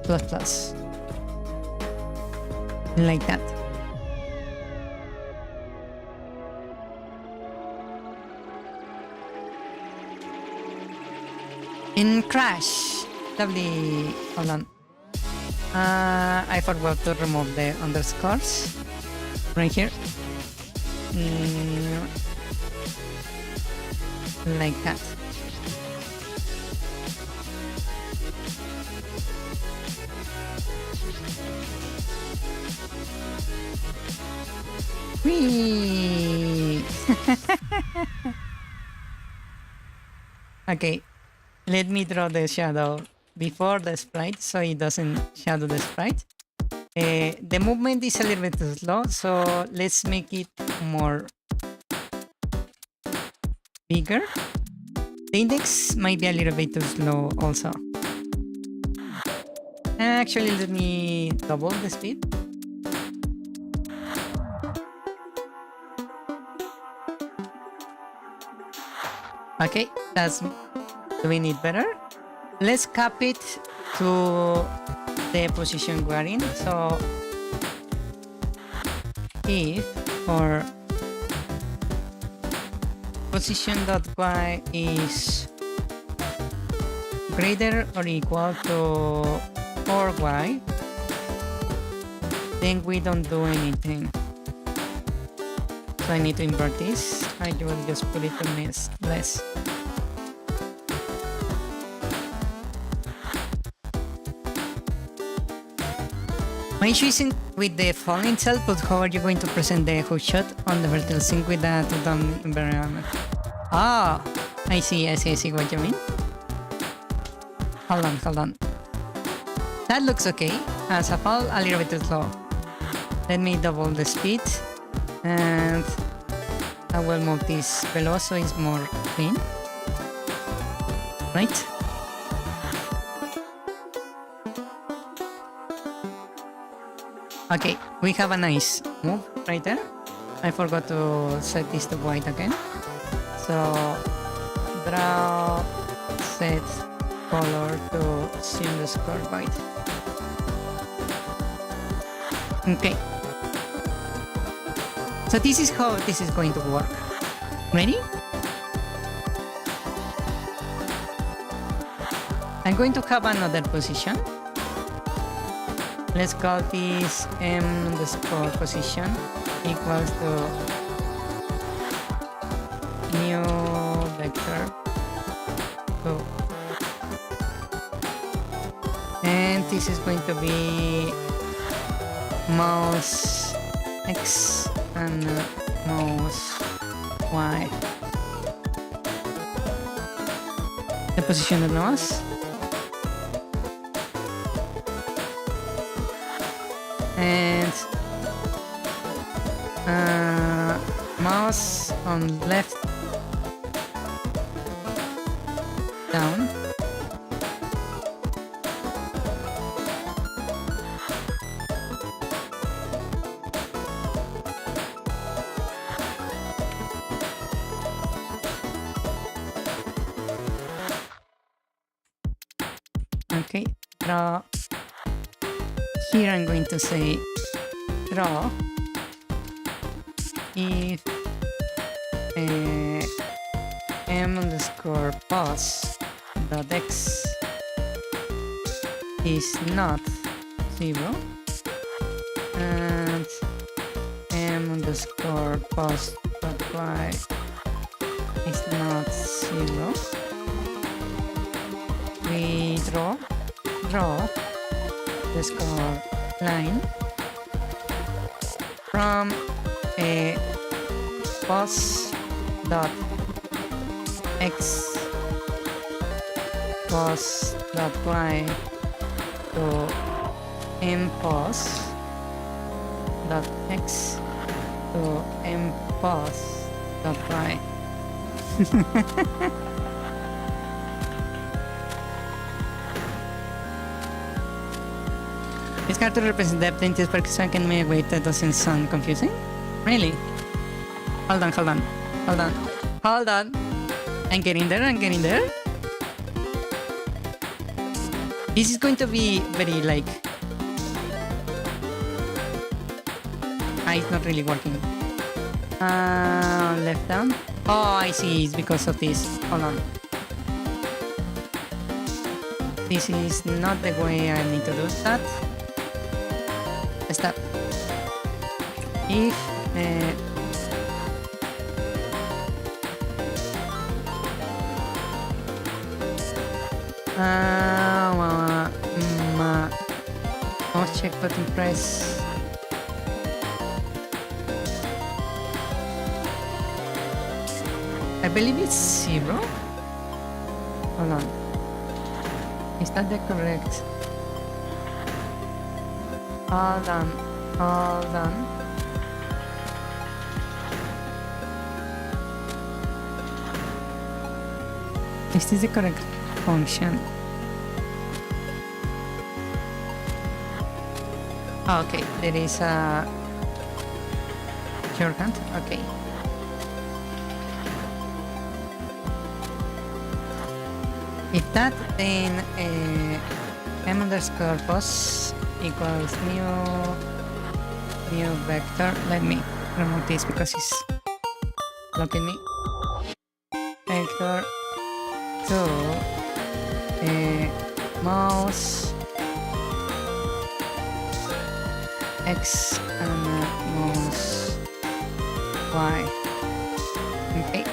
plus plus, like that. In Crash, lovely. Hold on. I forgot to remove the underscores right here. Like that. Whee! Okay. Let me draw the shadow before the sprite so it doesn't shadow the sprite. The movement is a little bit too slow, so let's make it more bigger. The index might be a little bit too slow also. Actually, let me double the speed. Okay, that's doing it better. Let's cap it to the position we're in. So if or position.y is greater or equal to 4y, then we don't do anything. So I need to invert this. I will just put it to less. My issue isn't with the font itself, but how are you going to present the hookshot on the vertical sync with the two-tone environment? Ah, I see what you mean. Hold on. That looks okay. As a fall, a little bit too slow. Let me double the speed. And I will move this below so it's more clean. Right? Okay, we have a nice move right there. I forgot to set this to white again. So draw, set color to underscore white. Okay. So this is how this is going to work. Ready? I'm going to have another position. Let's call this m_position equals to new vector 2. And this is going to be mouse x and mouse y. The position of the mouse. And mouse on left down. Okay, draw. Here I'm going to say draw if m_pos.x is not 0 and m_pos.y is not 0. We draw the score line from a pos.x pos.y to mpos.x to mpos.y. It's hard to represent the depth per second in a way that doesn't sound confusing. Really? Hold on. I'm getting there. This is going to be very like... it's not really working. Left down. Oh, I see. It's because of this. Hold on. This is not the way I need to do that. Stop. If mouse check button press. I believe it's 0. Hold on. Is that the correct? Hold on. Is this the correct function? Okay, there is a shorthand. Okay. If that, then m_pos equals new vector. Let me remove this because it's blocking me. Vector to mouse x and mouse y. Okay.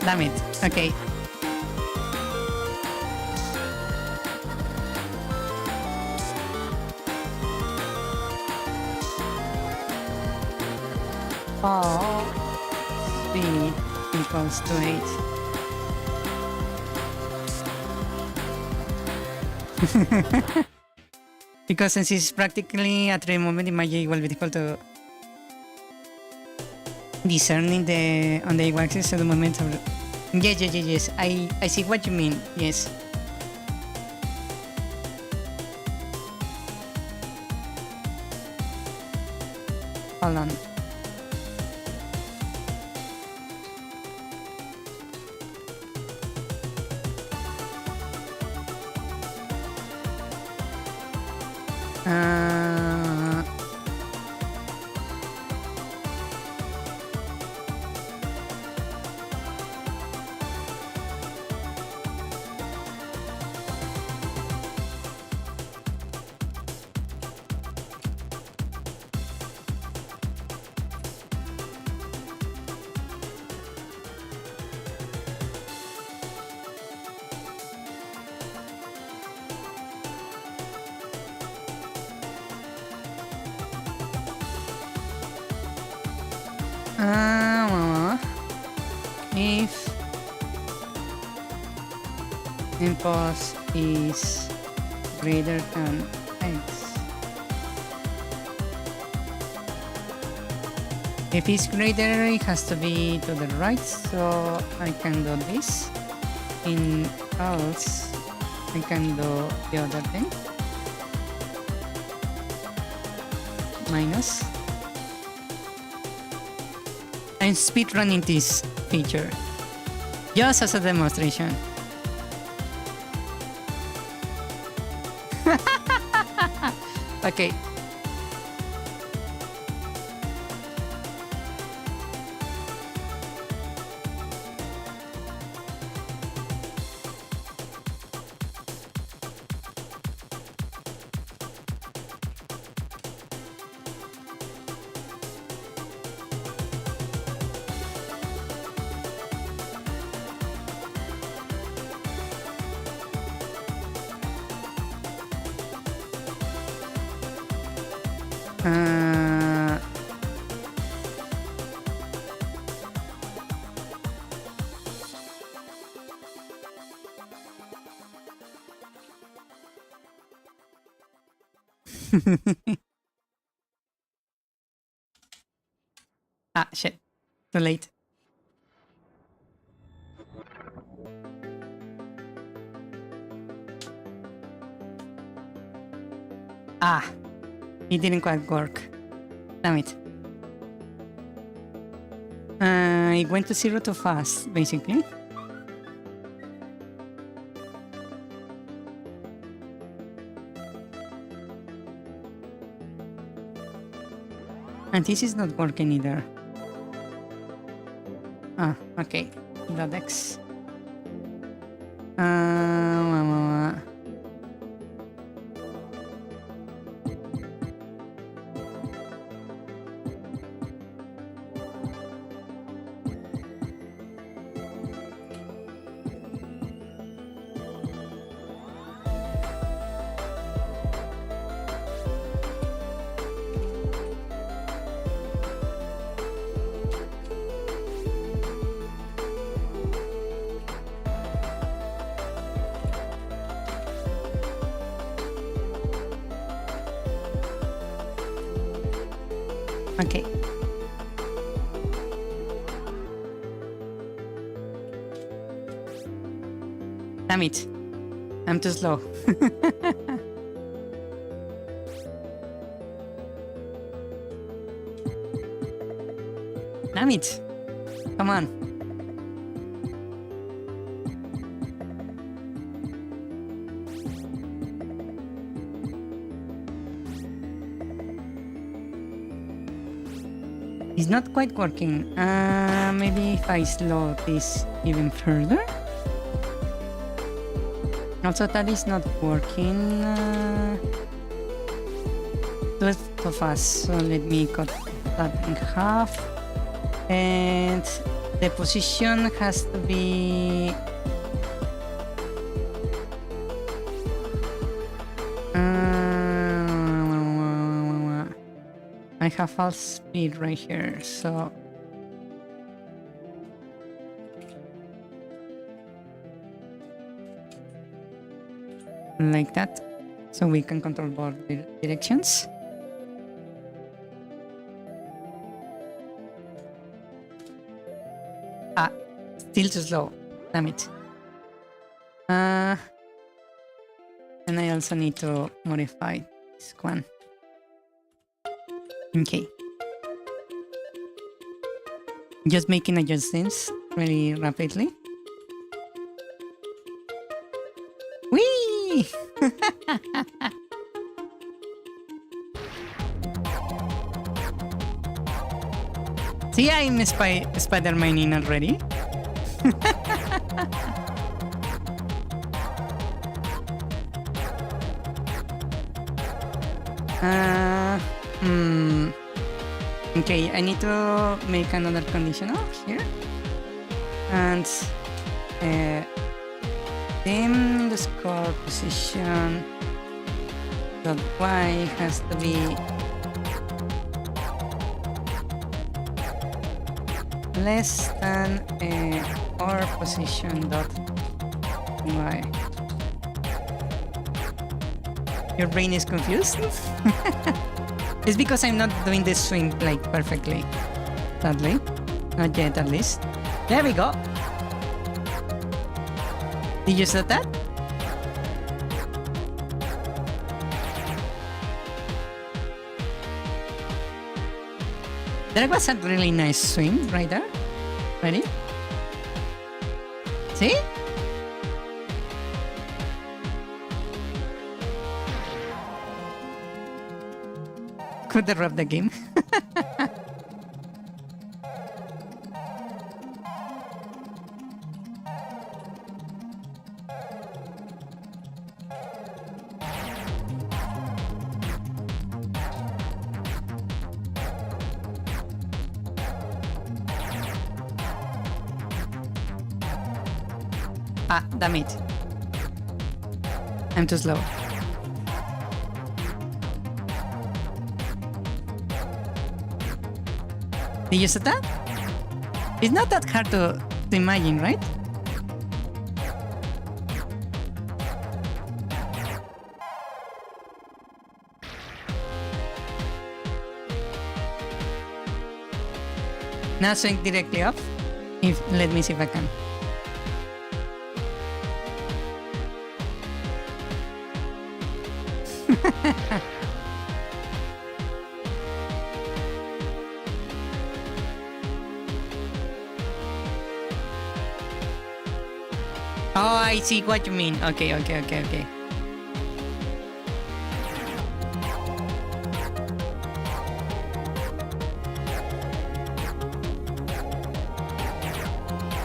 Damn it. Okay. Oh, speed. equals to 8. Because since it's practically at the moment, imagine it will be difficult to discerning the on the y-axis at the moment of yes. I see what you mean. Yes. Hold on. If impulse is greater than x, if it's greater, it has to be to the right, so I can do this. In else, I can do the other thing. Minus. I'm speedrunning this feature just as a demonstration. Okay. Ah, shit. Too late. Ah, it didn't quite work. Damn it. It went to 0 too fast, basically. And this is not working either. Ah, okay. .x. Okay. Damn it. I'm too slow. Damn it. Come on. It's not quite working. Maybe if I slow this even further. Also, that is not working. Too fast. So let me cut that in half. And the position has to be. I have full speed right here, so like that, so we can control both directions. Ah, still too slow. Damn it. And I also need to modify this one. Okay. Just making adjustments really rapidly. Whee! See, I'm Spider-Maning already. Okay, I need to make another conditional here. And then the score position dot y has to be less than or position dot y. Your brain is confused? It's because I'm not doing this swing like perfectly. Sadly. Not yet, at least. There we go. Did you see that? That was a really nice swing right there. Ready? See? Could have robbed the game. Ah, damn it. I'm too slow. Did you see that? It's not that hard to imagine, right? Now swing directly off. Let me see if I can. Oh, I see what you mean. Okay.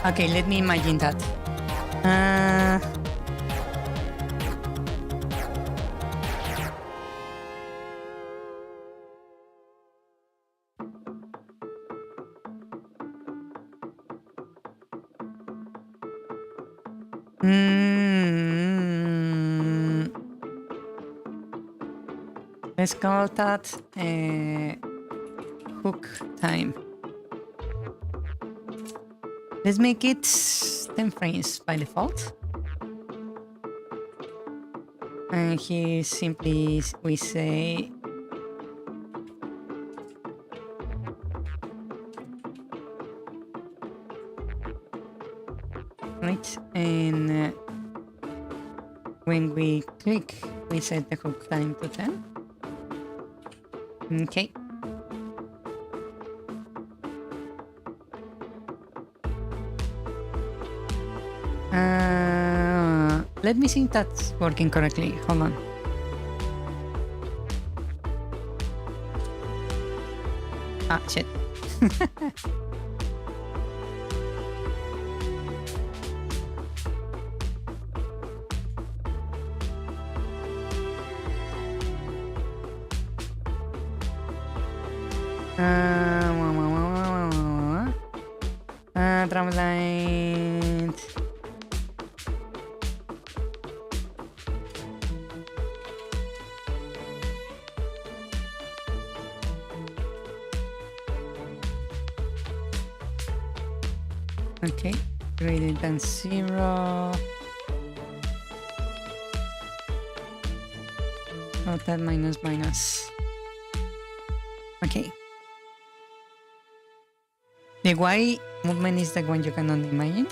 Okay, let me imagine that. Let's call that hook time. Let's make it 10 frames by default. And here simply we say right, and when we click we set the hook time to 10. Okay. Let me see if that's working correctly. Hold on. Ah, shit. Drumline. Okay, greater than 0. So that minus minus. Okay. The Y movement is the one you cannot imagine.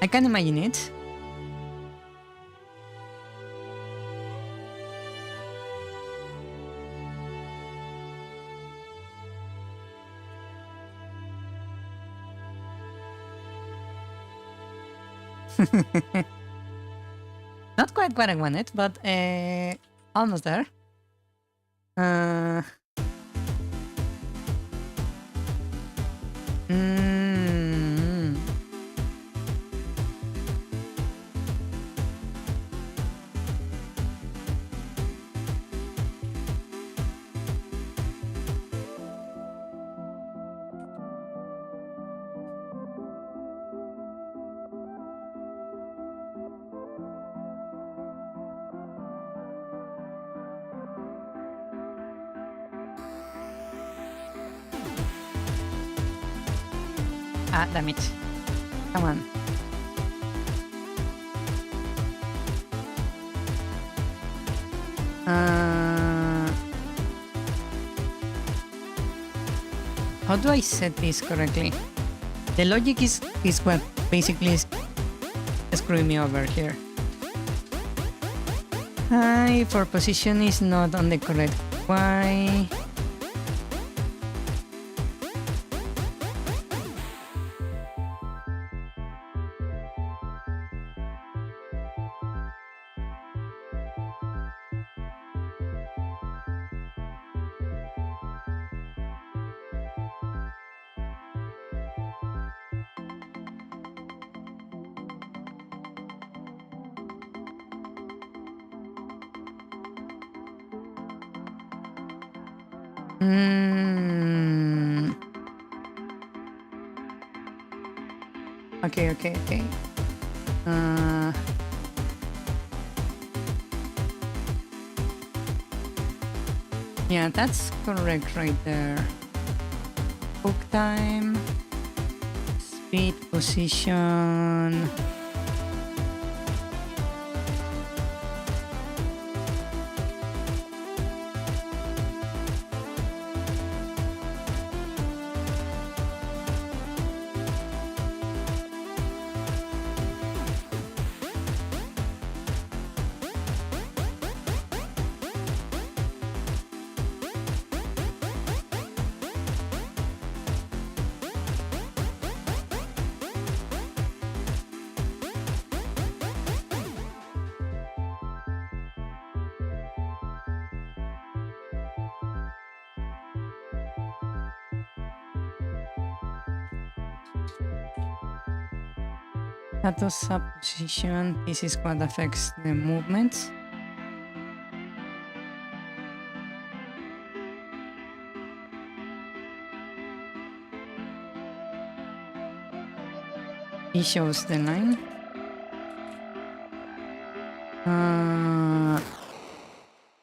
I can imagine it. Not quite what I wanted, but almost there. Mm. Ah, damn it. Come on. How do I set this correctly? The logic is what basically is screwing me over here. Hi, for position is not on the correct Y. Okay. Yeah, that's correct right there. Hook time, speed, position. Status subposition, this is what affects the movements. He shows the line.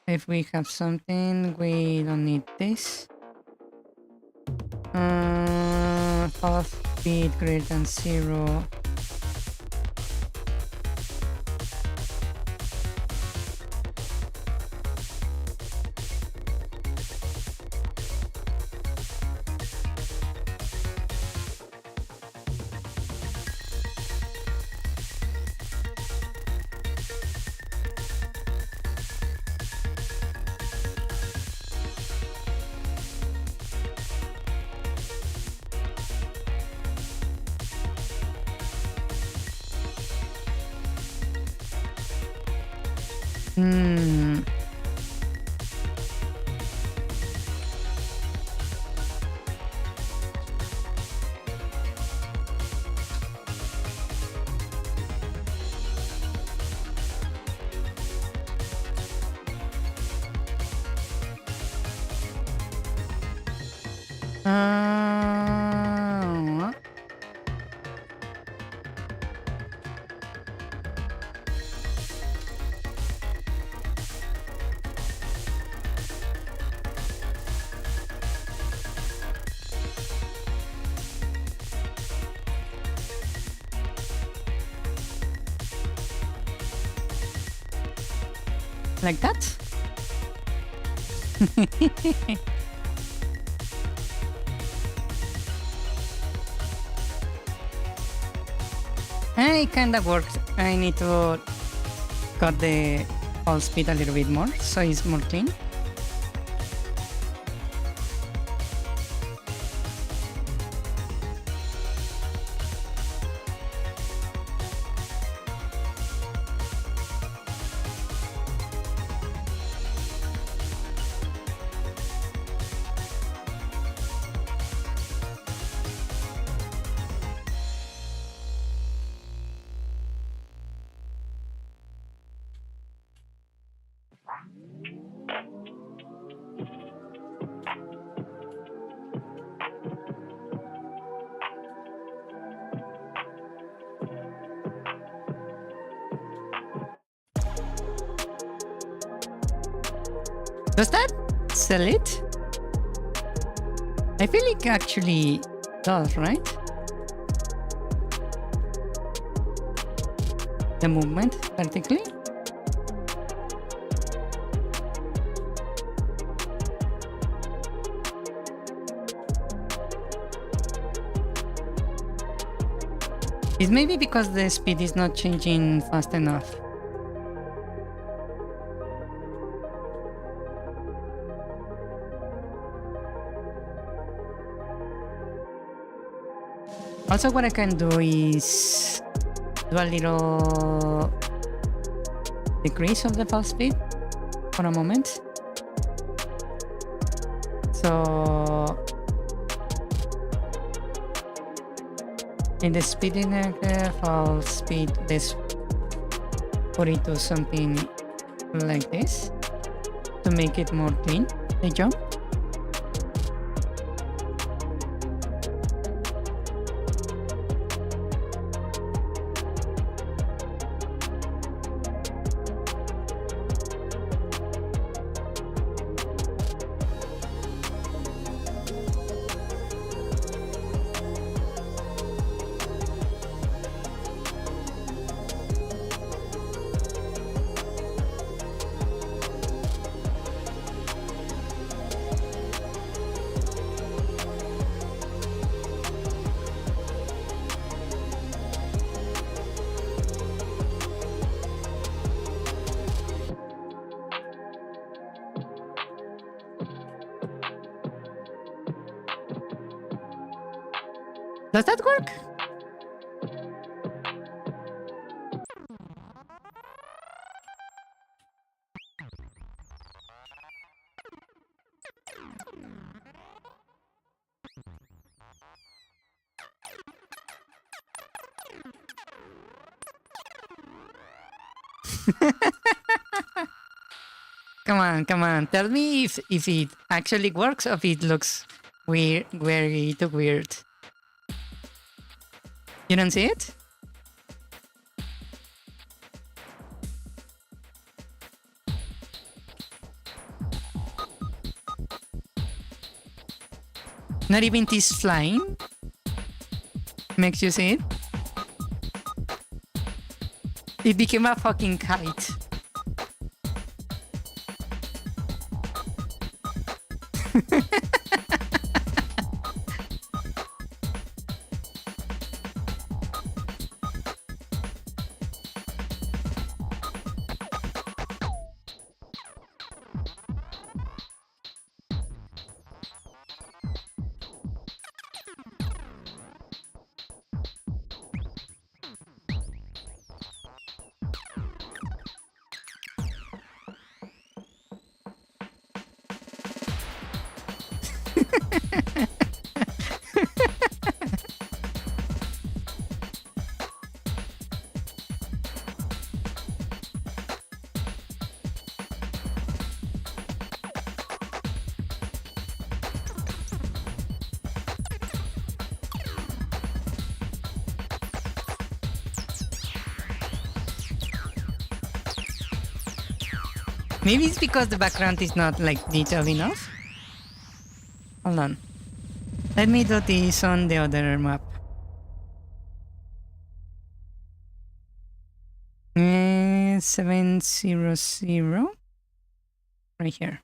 If we have something, we don't need this. Half speed greater than 0. Like that? It kinda worked. I need to cut the fall speed a little bit more so it's more clean. Does that sell it? I feel like actually does, right? The movement, particularly. It's maybe because the speed is not changing fast enough. Also, what I can do is do a little decrease of the pulse speed for a moment. So in the speeding pulse speed, let's put it to something like this to make it more clean, the jump. Does that work? Come on. Tell me if it actually works or if it looks weird, very too weird. You don't see it? Not even this flying makes you see it? It became a fucking kite. Maybe it's because the background is not like detailed enough. Hold on. Let me do this on the other map. 700 right here.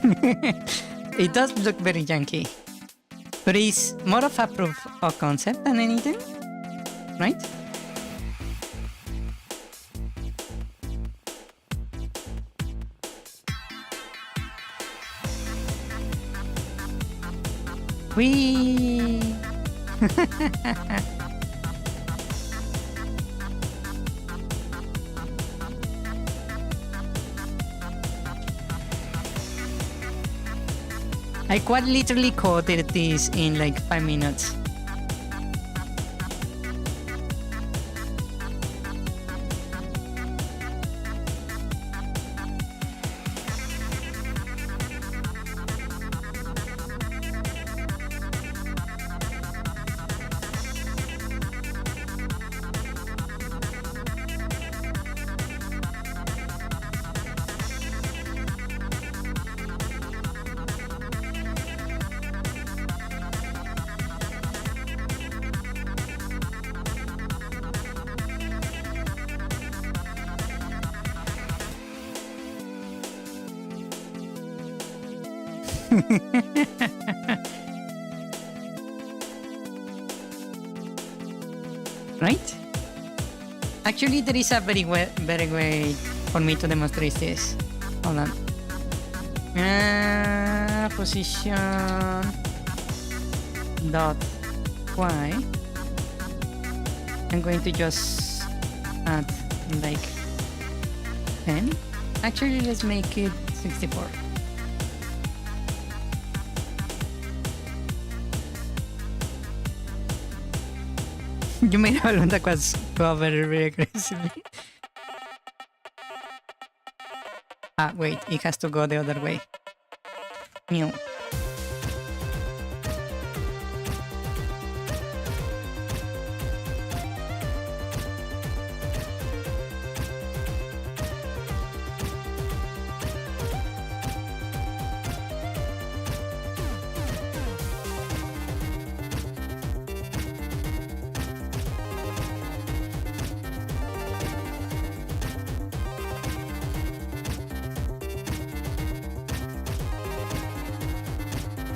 It does look very junky. But it's more of a proof of concept than anything, right? Whee! I quite literally coded this in like 5 minutes. Right? Actually, there is a very way for me to demonstrate this. Hold on. Position dot y. I'm going to just add like 10. Actually, let's make it 64. You made a balloon that was go very aggressively. Ah, wait, it has to go the other way. Meow.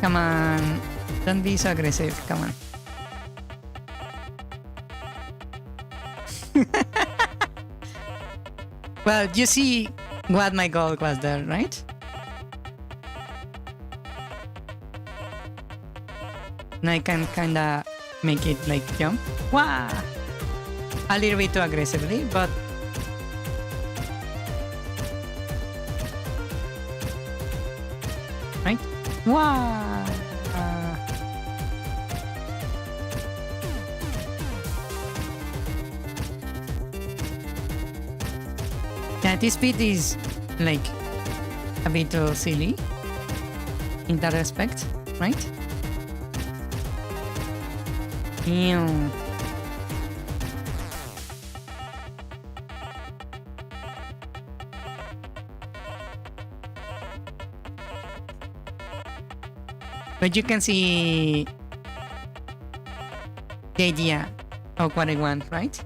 Come on, don't be so aggressive, come on. Well, you see what my goal was there, right? And I can kinda make it like jump. Wow! A little bit too aggressively, but right? Wow! Yeah, this speed is like a bit silly in that respect, right? Ew. But you can see the idea of what I want, right?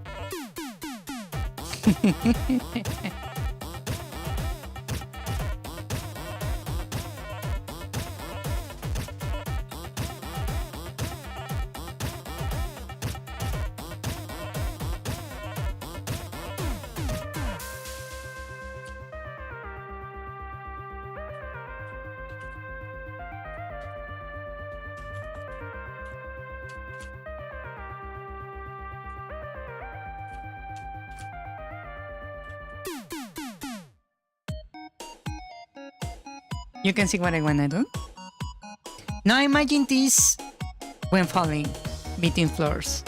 You can see what I wanna do. Now imagine this when falling between floors.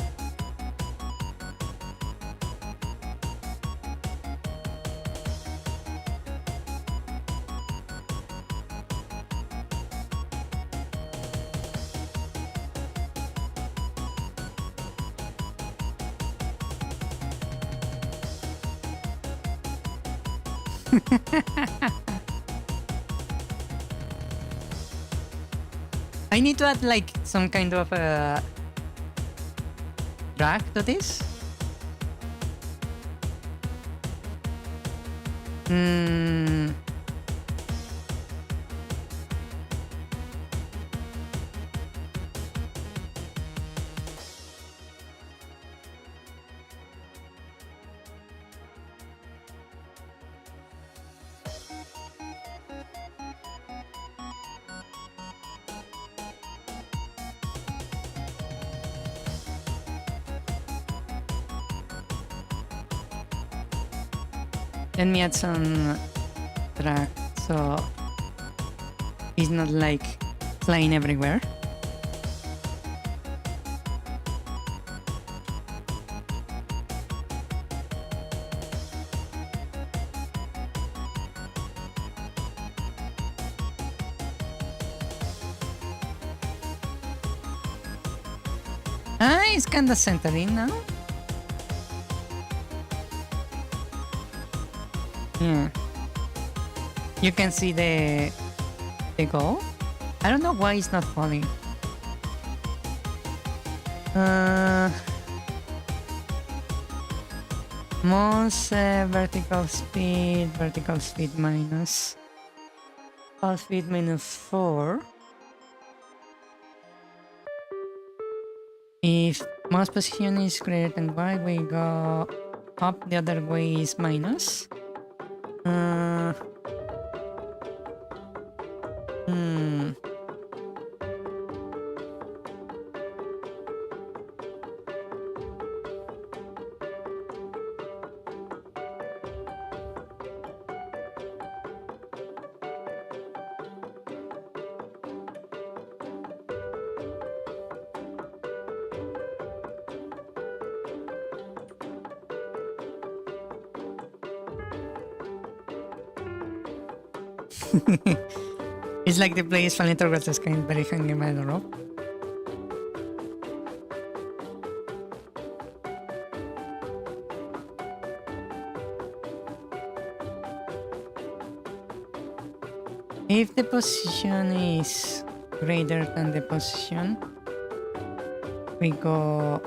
I need to add like some kind of drag to this. Let me add some track so it's not like flying everywhere. Ah, it's kind of centering now. Yeah. You can see the goal. I don't know why it's not falling. Most vertical speed minus. Fall speed minus 4. If mouse position is greater than y, we go up, the other way is minus. It's like the play is falling towards the sky, very hanging by the rope. If the position is greater than the position, we go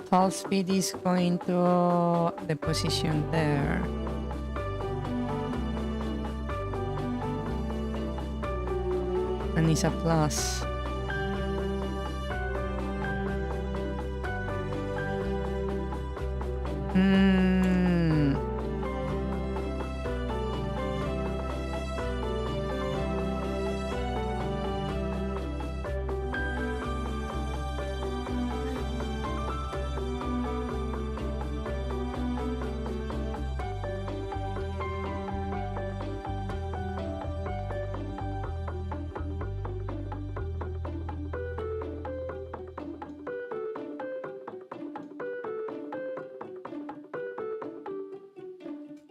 fall speed is going to the position there. And it's a plus.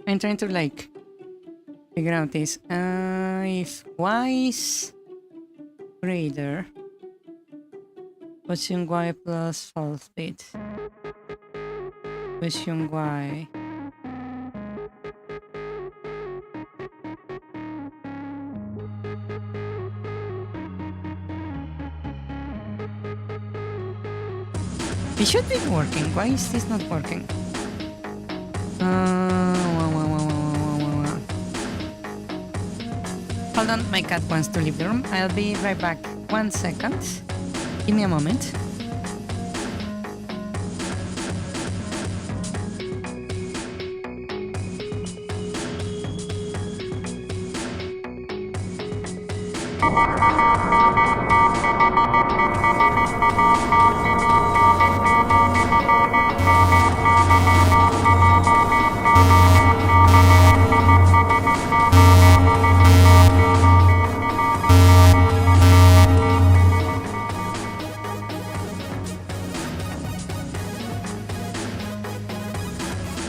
I'm trying to like figure out this. If y is greater, position y plus fall speed. Position y. It should be working. Why is this not working? Hold on, my cat wants to leave the room. I'll be right back. 1 second. Give me a moment.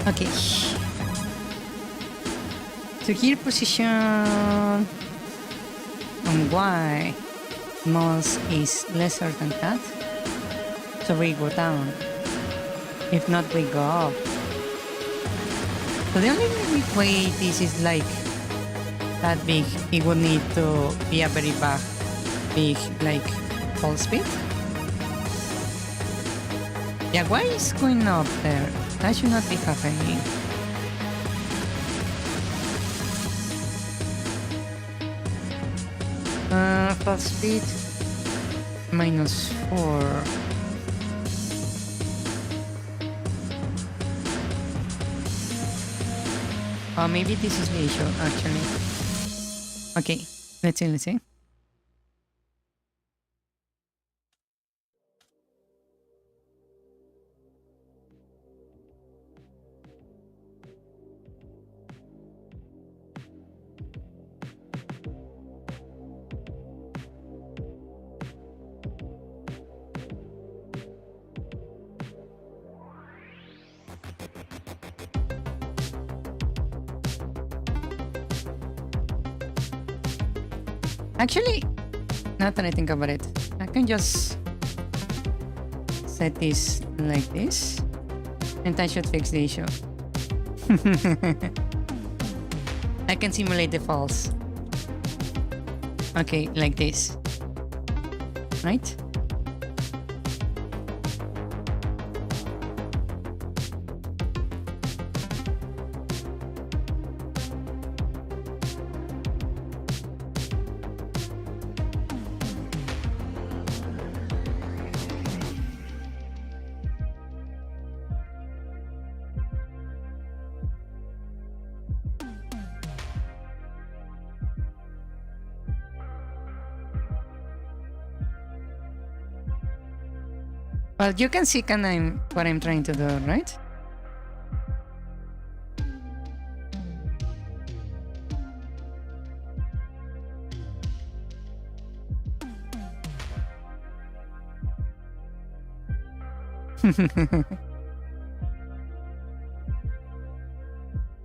Okay. So here position on Y mouse is lesser than that. So we go down. If not, we go up. So the only way this is like that big, it would need to be a very big like fall speed. Yeah, why is going up there? That should not be happening. Fall speed minus 4. Oh, maybe this is the issue actually. Okay, let's see. Actually, now that I think about it, I can just set this like this, and that should fix the issue. I can simulate the falls. Okay, like this. Right? Well, you can see what I'm trying to do, right?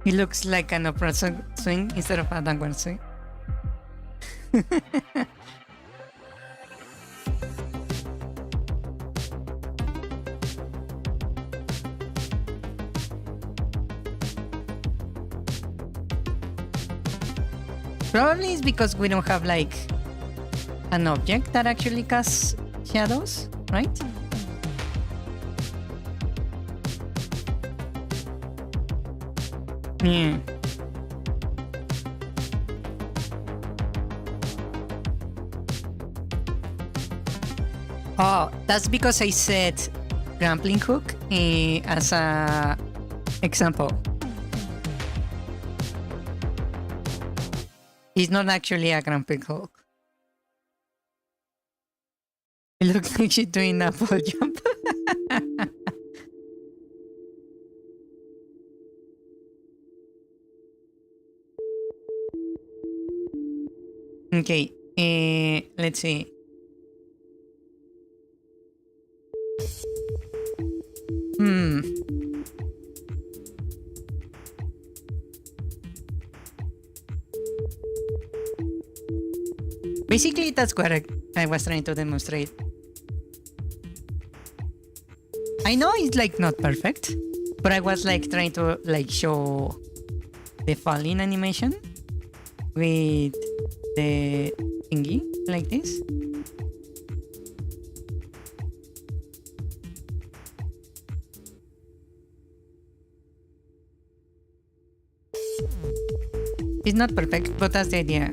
It looks like an upward swing instead of a downward swing. Probably it's because we don't have like an object that actually casts shadows, right? Yeah. Oh, that's because I said grappling hook as a example. It's not actually a grappling hook. It looks like she's doing a full jump. Okay, let's see. Basically, that's what I was trying to demonstrate. I know it's like not perfect, but I was like trying to like show the falling animation with the thingy like this. It's not perfect, but that's the idea.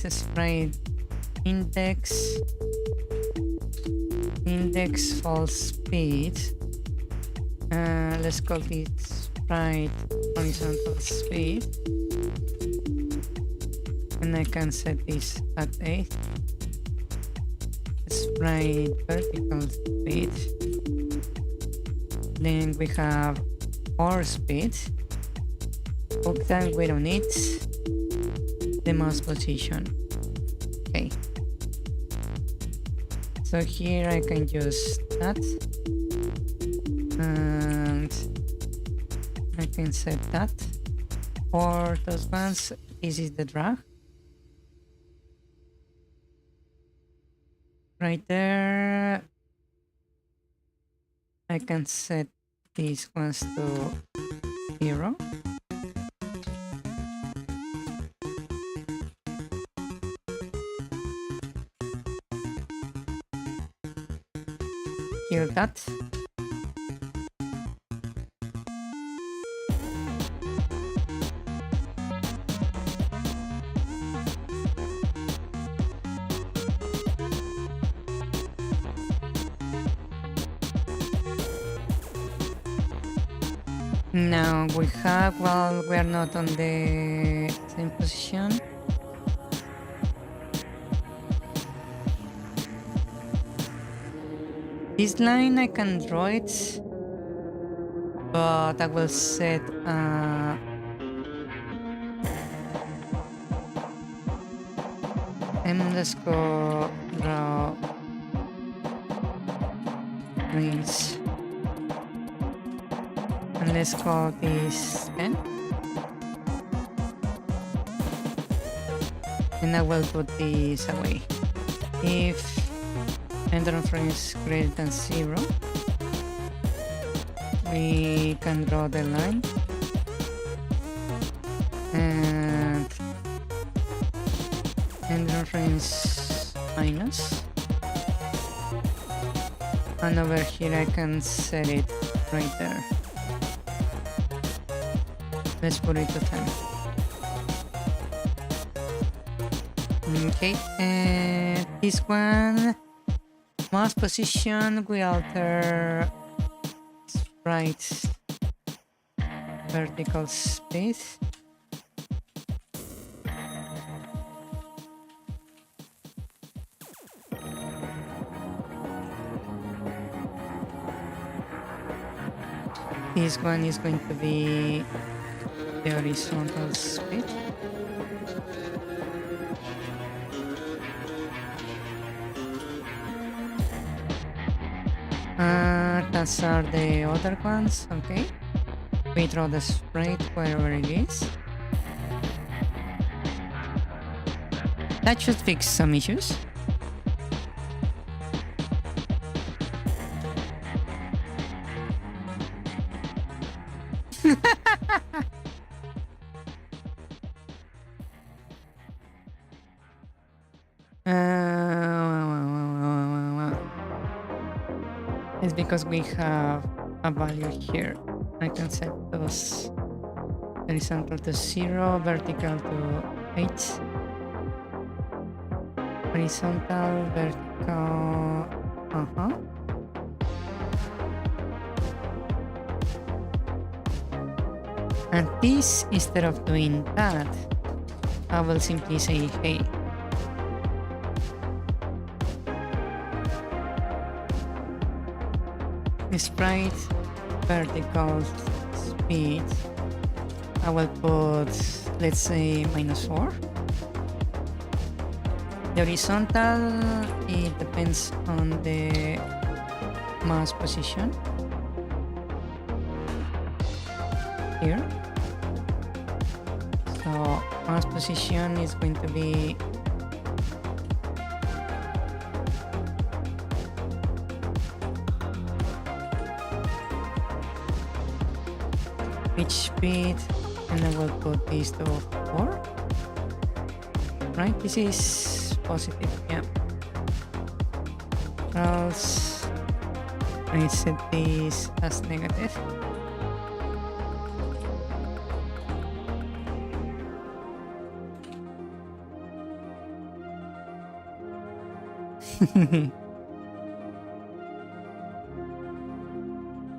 Sprite index false speed. Let's call it sprite horizontal speed, and I can set this at 8. Sprite vertical speed. Then we have our speed. Hook that we don't need. The mouse position. Okay. So here I can use that. And I can set that. For those ones, this is the drag. Right there. I can set these ones to 0. Kill that. Now we have, well, we are not on the same position. This line I can draw it, but I will set And let's go draw rings. And let's call this 10. And I will put this away. If entrance frame is greater than 0, we can draw the line. And entrance frame is minus. And over here I can set it right there. Let's put it to 10. Okay, and this one, mouse position, we alter sprite vertical space. This one is going to be the horizontal space. Those are the other ones, okay. We draw the sprite wherever it is. That should fix some issues. It's because we have a value here. I can set those horizontal to 0, vertical to 8. Horizontal, vertical, And this, instead of doing that, I will simply say, hey, sprite vertical speed, I will put, let's say, -4. The horizontal, it depends on the mouse position here. So mouse position is going to be pitch speed, and I will put this to 4. Right, this is positive, yeah. Else I set this as negative.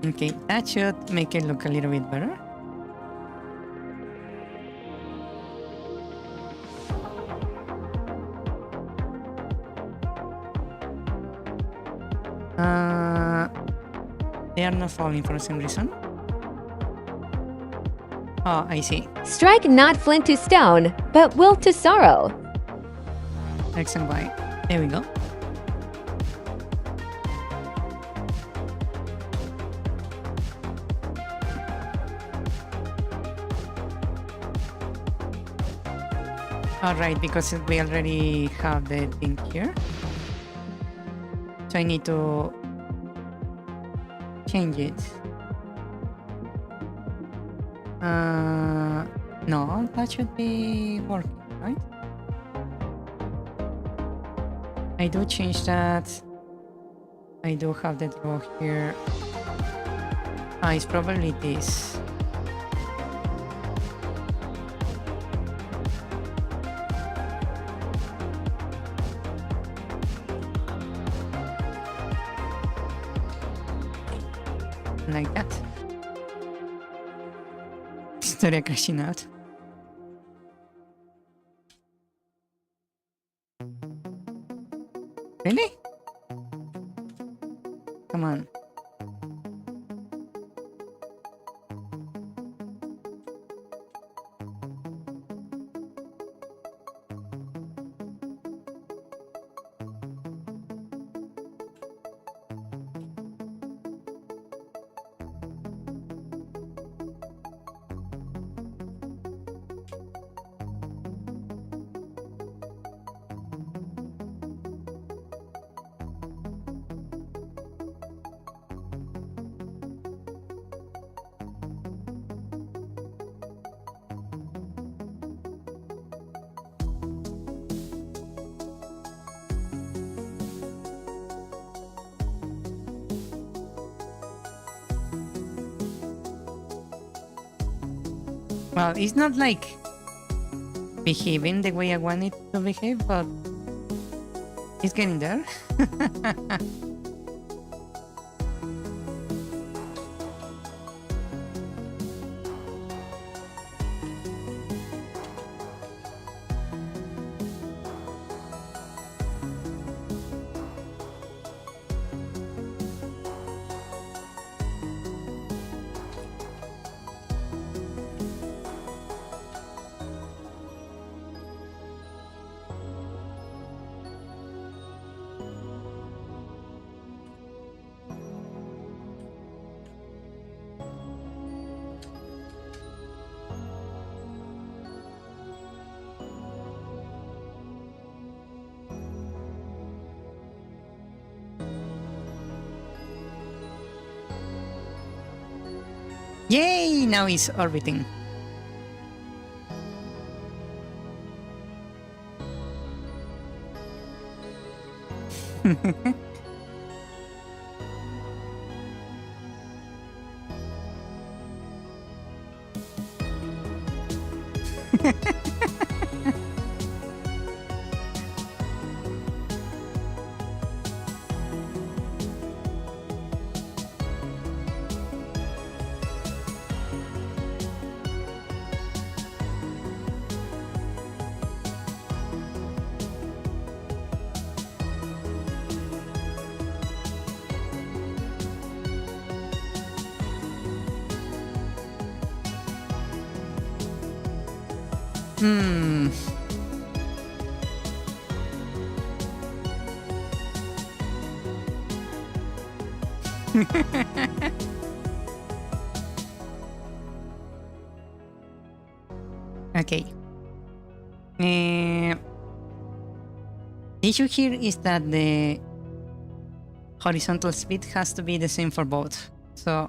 Okay, that should make it look a little bit better. They are not falling for some reason. Oh, I see. Strike not flint to stone, but will to sorrow. X and Y. There we go. Alright, because we already have the thing here. So I need to change it. No, that should be working, right? I do change that. I do have the draw here. It's probably this. Like that. Estaría crashing out. Really? Come on. Well, it's not like behaving the way I want it to behave, but it's getting there. Yay! Now he's orbiting. Hmm. Okay. The issue here is that the horizontal speed has to be the same for both. So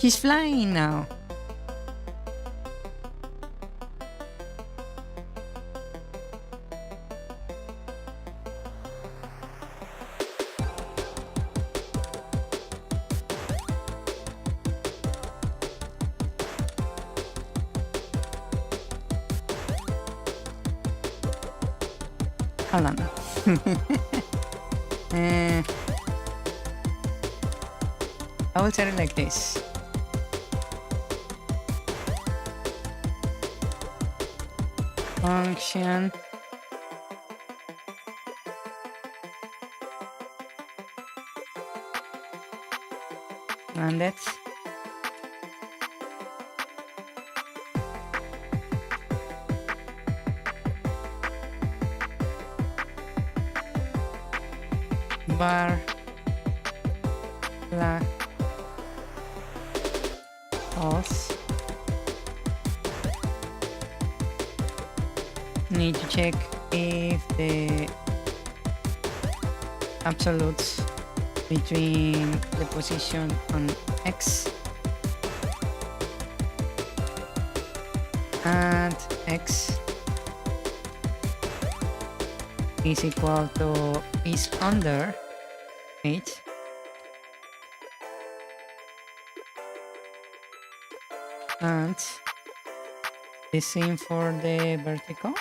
he's flying now. Hold on. I will set it like this. Function. And that's bar black false. Need to check if the absolutes between the position on X and X is equal to is under 8. And the same for the vertical.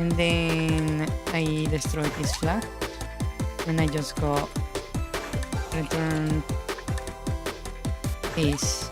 And then I destroy this flag and I just go return this.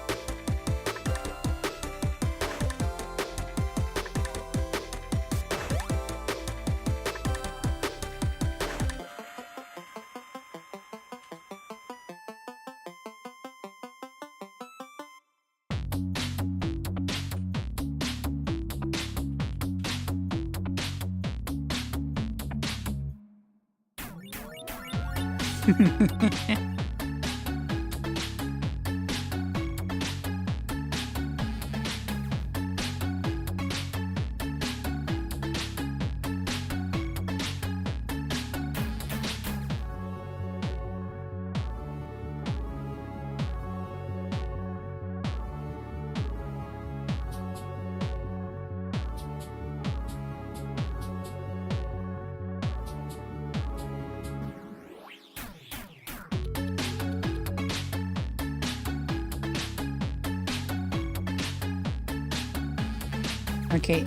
Okay.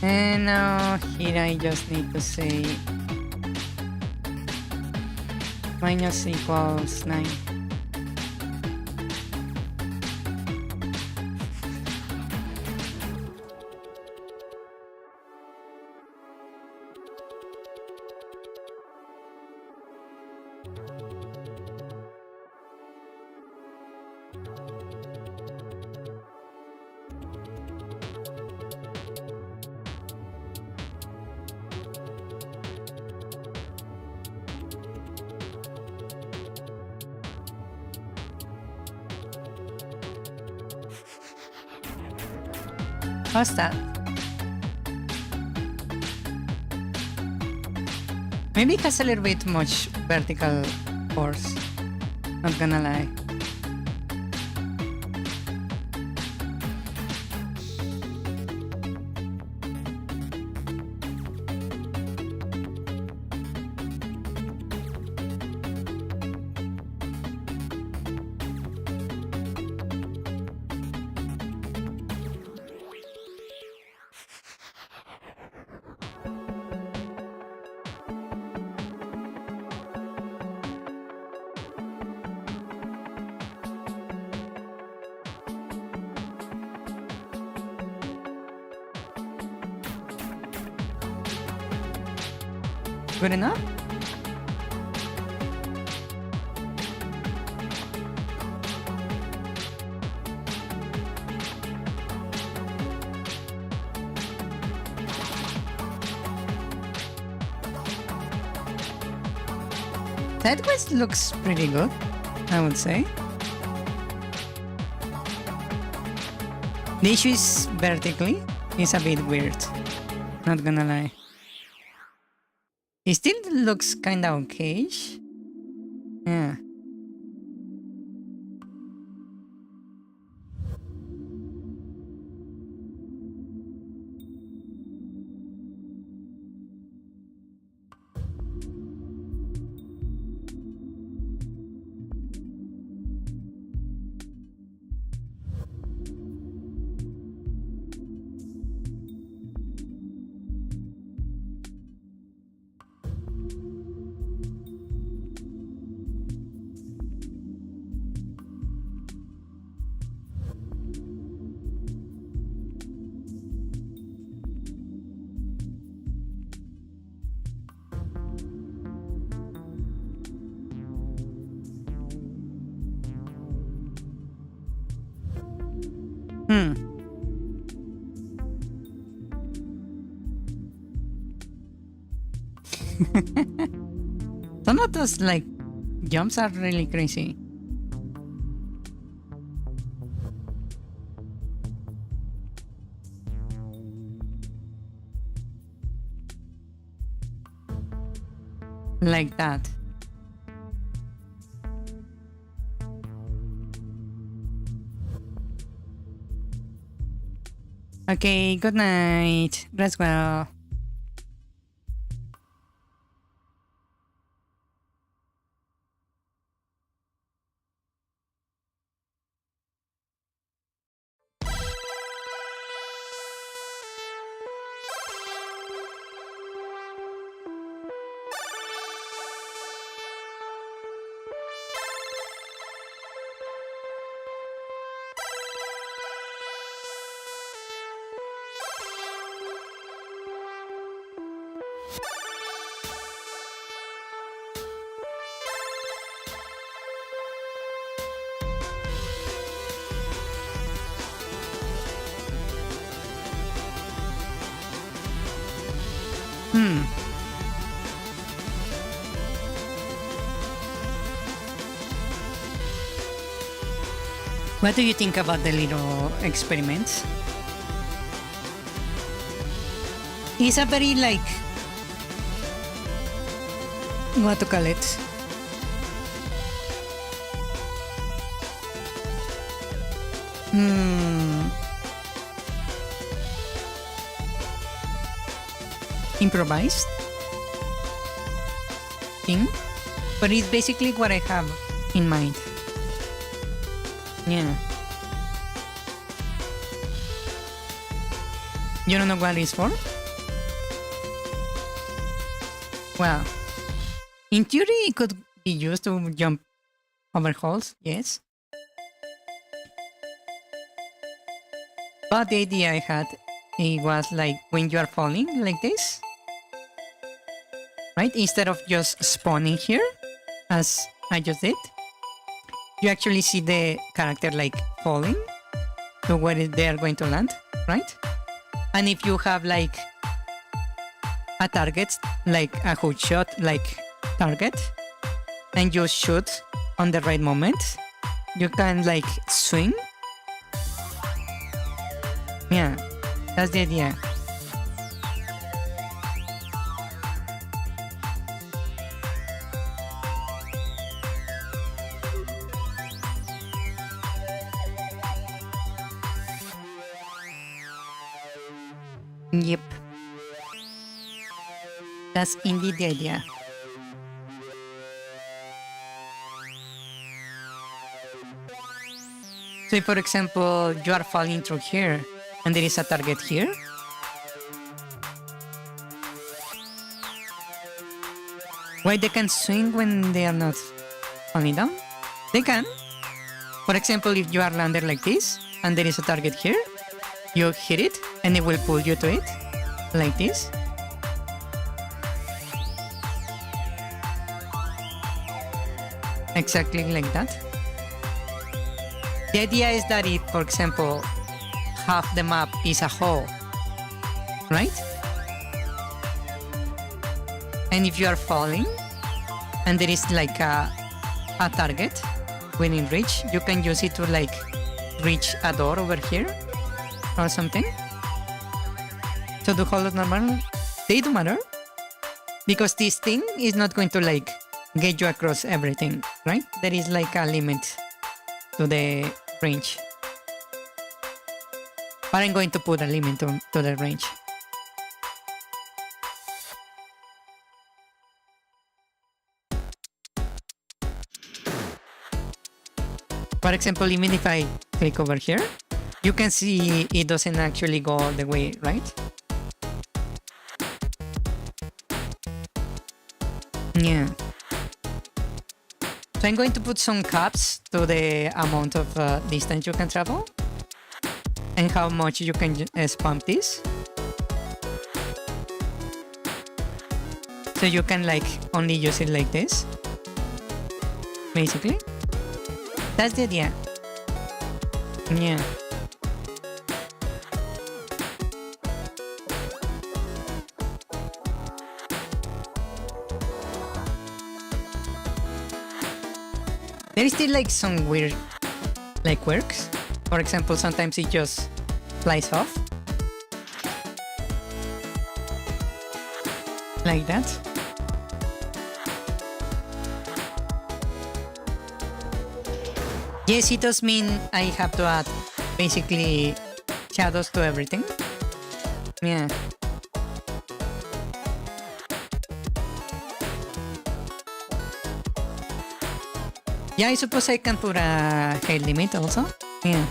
And now here I just need to say minus equals 9. How's that? Maybe it has a little bit much vertical force. Not gonna lie. Good enough? That quest looks pretty good, I would say. The issue is vertically. It's a bit weird. Not gonna lie. It still looks kinda okay-ish. Yeah. Some of those like jumps are really crazy. Like that. Okay, good night. Rest well. What do you think about the little experiments? It's a very like, what to call it? Improvised thing, but it's basically what I have in mind. Yeah. You don't know what it's for? Well, in theory, it could be used to jump over holes, yes. But the idea I had, it was like when you are falling like this, right? Instead of just spawning here, as I just did, you actually see the character like falling to where they are going to land, right? And if you have like a target, like a hook shot, like target, and you shoot on the right moment, you can like swing. Yeah, that's the idea. Yep. That's indeed the idea. So if, for example, you are falling through here and there is a target here, why they can swing when they are not falling down? They can. For example, if you are landed like this and there is a target here, you hit it and it will pull you to it, like this. Exactly like that. The idea is that if, for example, half the map is a hole, right? And if you are falling and there is like a target within reach, you can use it to like reach a door over here or something. So the holes normal, they do matter because this thing is not going to like get you across everything, right? There is like a limit to the range. But I'm going to put a limit to the range. For example, even if I click over here, you can see it doesn't actually go all the way, right? Yeah. So I'm going to put some caps to the amount of distance you can travel and how much you can spam this. So you can like only use it like this, basically. That's the idea. Yeah. There is still like some weird like quirks. For example, sometimes it just flies off. Like that. Yes, it does mean I have to add basically shadows to everything. Yeah. Yeah, I suppose I can put a height limit also. Yeah.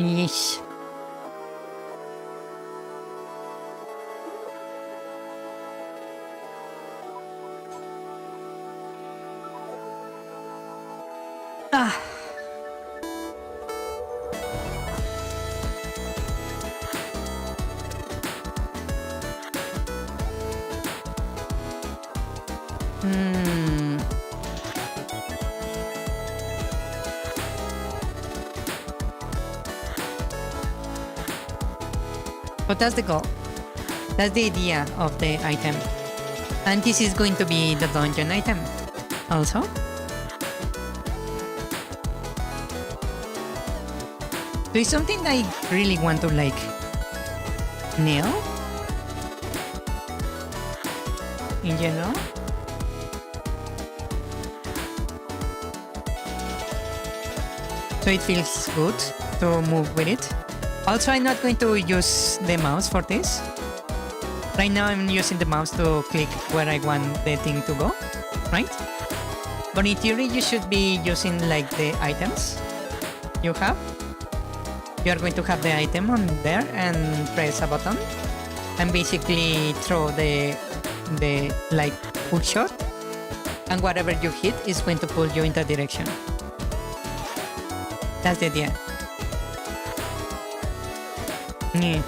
Yes. Ah. But that's the goal. That's the idea of the item. And this is going to be the dungeon item also. So it's something I really want to like nail in general. So it feels good to move with it. Also, I'm not going to use the mouse for this. Right now I'm using the mouse to click where I want the thing to go, right? But in theory you should be using like the items you have. You are going to have the item on there and press a button and basically throw the like pull shot, and whatever you hit is going to pull you in that direction. That's the idea. Yeah.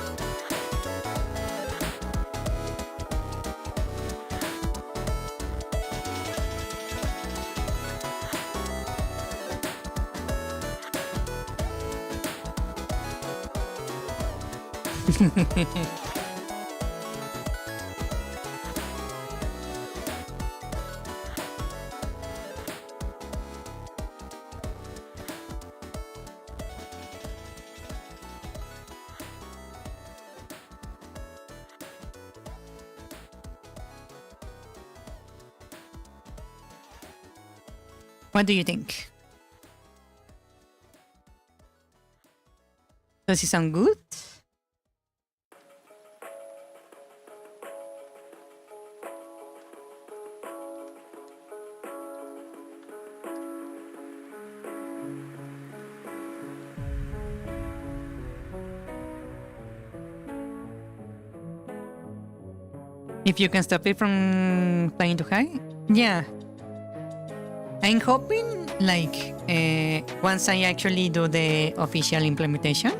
What do you think? Does it sound good? If you can stop it from flying too high? Yeah. I'm hoping like once I actually do the official implementation,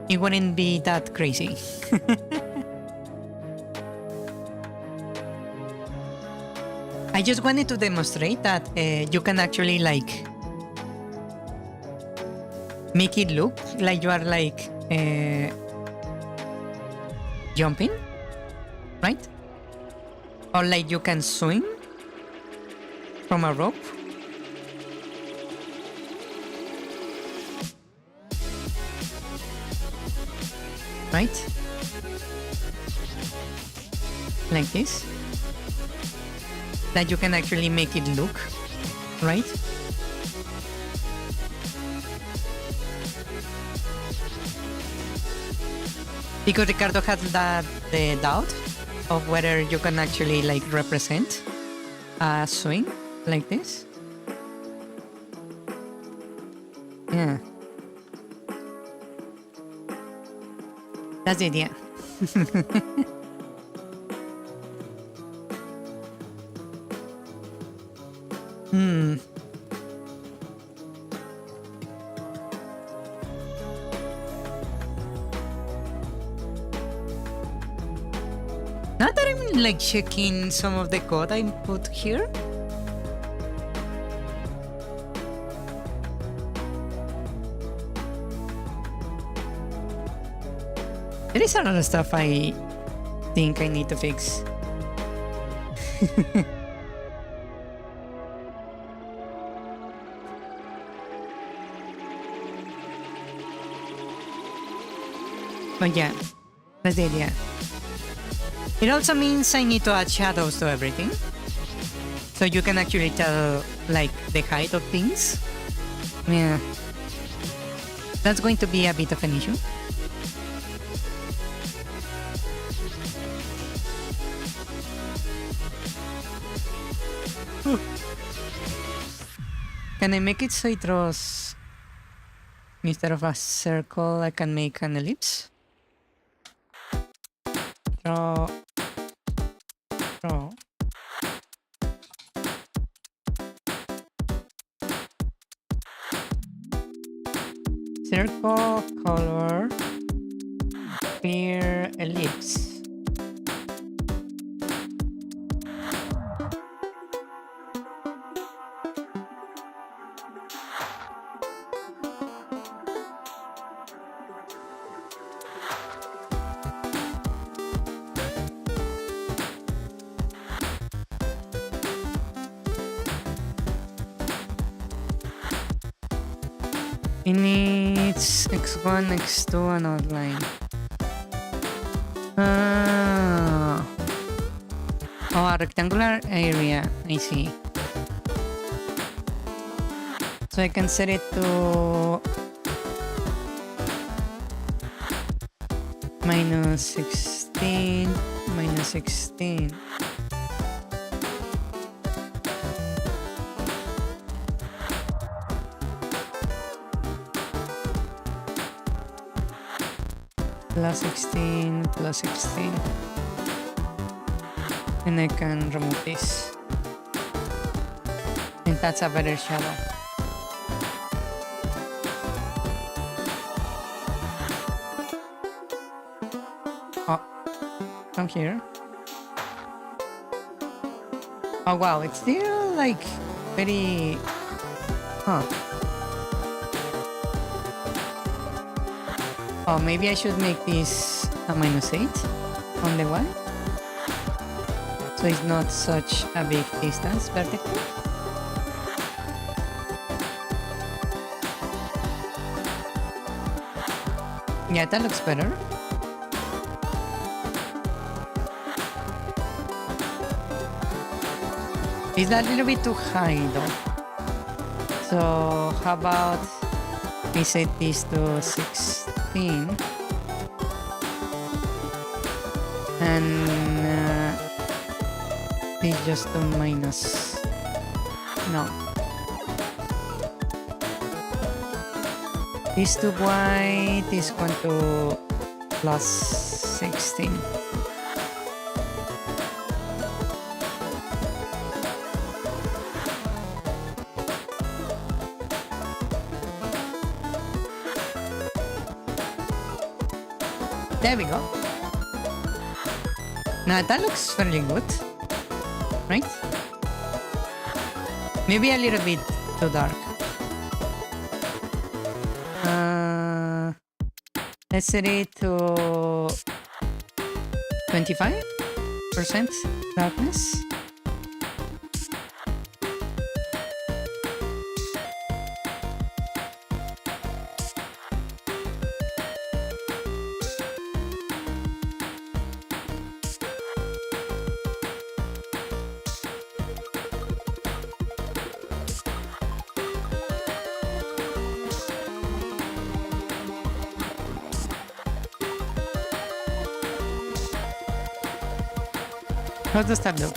it wouldn't be that crazy. I just wanted to demonstrate that you can actually like make it look like you are like jumping, right? Or like you can swing from a rope. Right? Like this. That you can actually make it look, right? Because Ricardo has the doubt of whether you can actually like represent a swing like this. Yeah. That's the idea. Now that I'm like checking some of the code I put here. There is a lot of stuff I think I need to fix. But yeah, that's the idea. It also means I need to add shadows to everything. So you can actually tell like the height of things. Yeah. That's going to be a bit of an issue. Can I make it so it draws, instead of a circle, I can make an ellipse? Draw. Circle, color, clear, ellipse. It needs x1, x2, and outline. Oh, a rectangular area. I see. So I can set it to -16, -16. +16, +16. And I can remove this. And that's a better shadow. Oh, from here. Oh wow, it's still like very... Huh. Oh, maybe I should make this a -8 on the Y. So it's not such a big distance vertically. Yeah, that looks better. It's a little bit too high though. So how about we set this to 16 and it's just to minus. No. This to white is going to +16. There we go. Now that looks fairly good, right? Maybe a little bit too dark. Let's set it to 25% darkness. How does that look?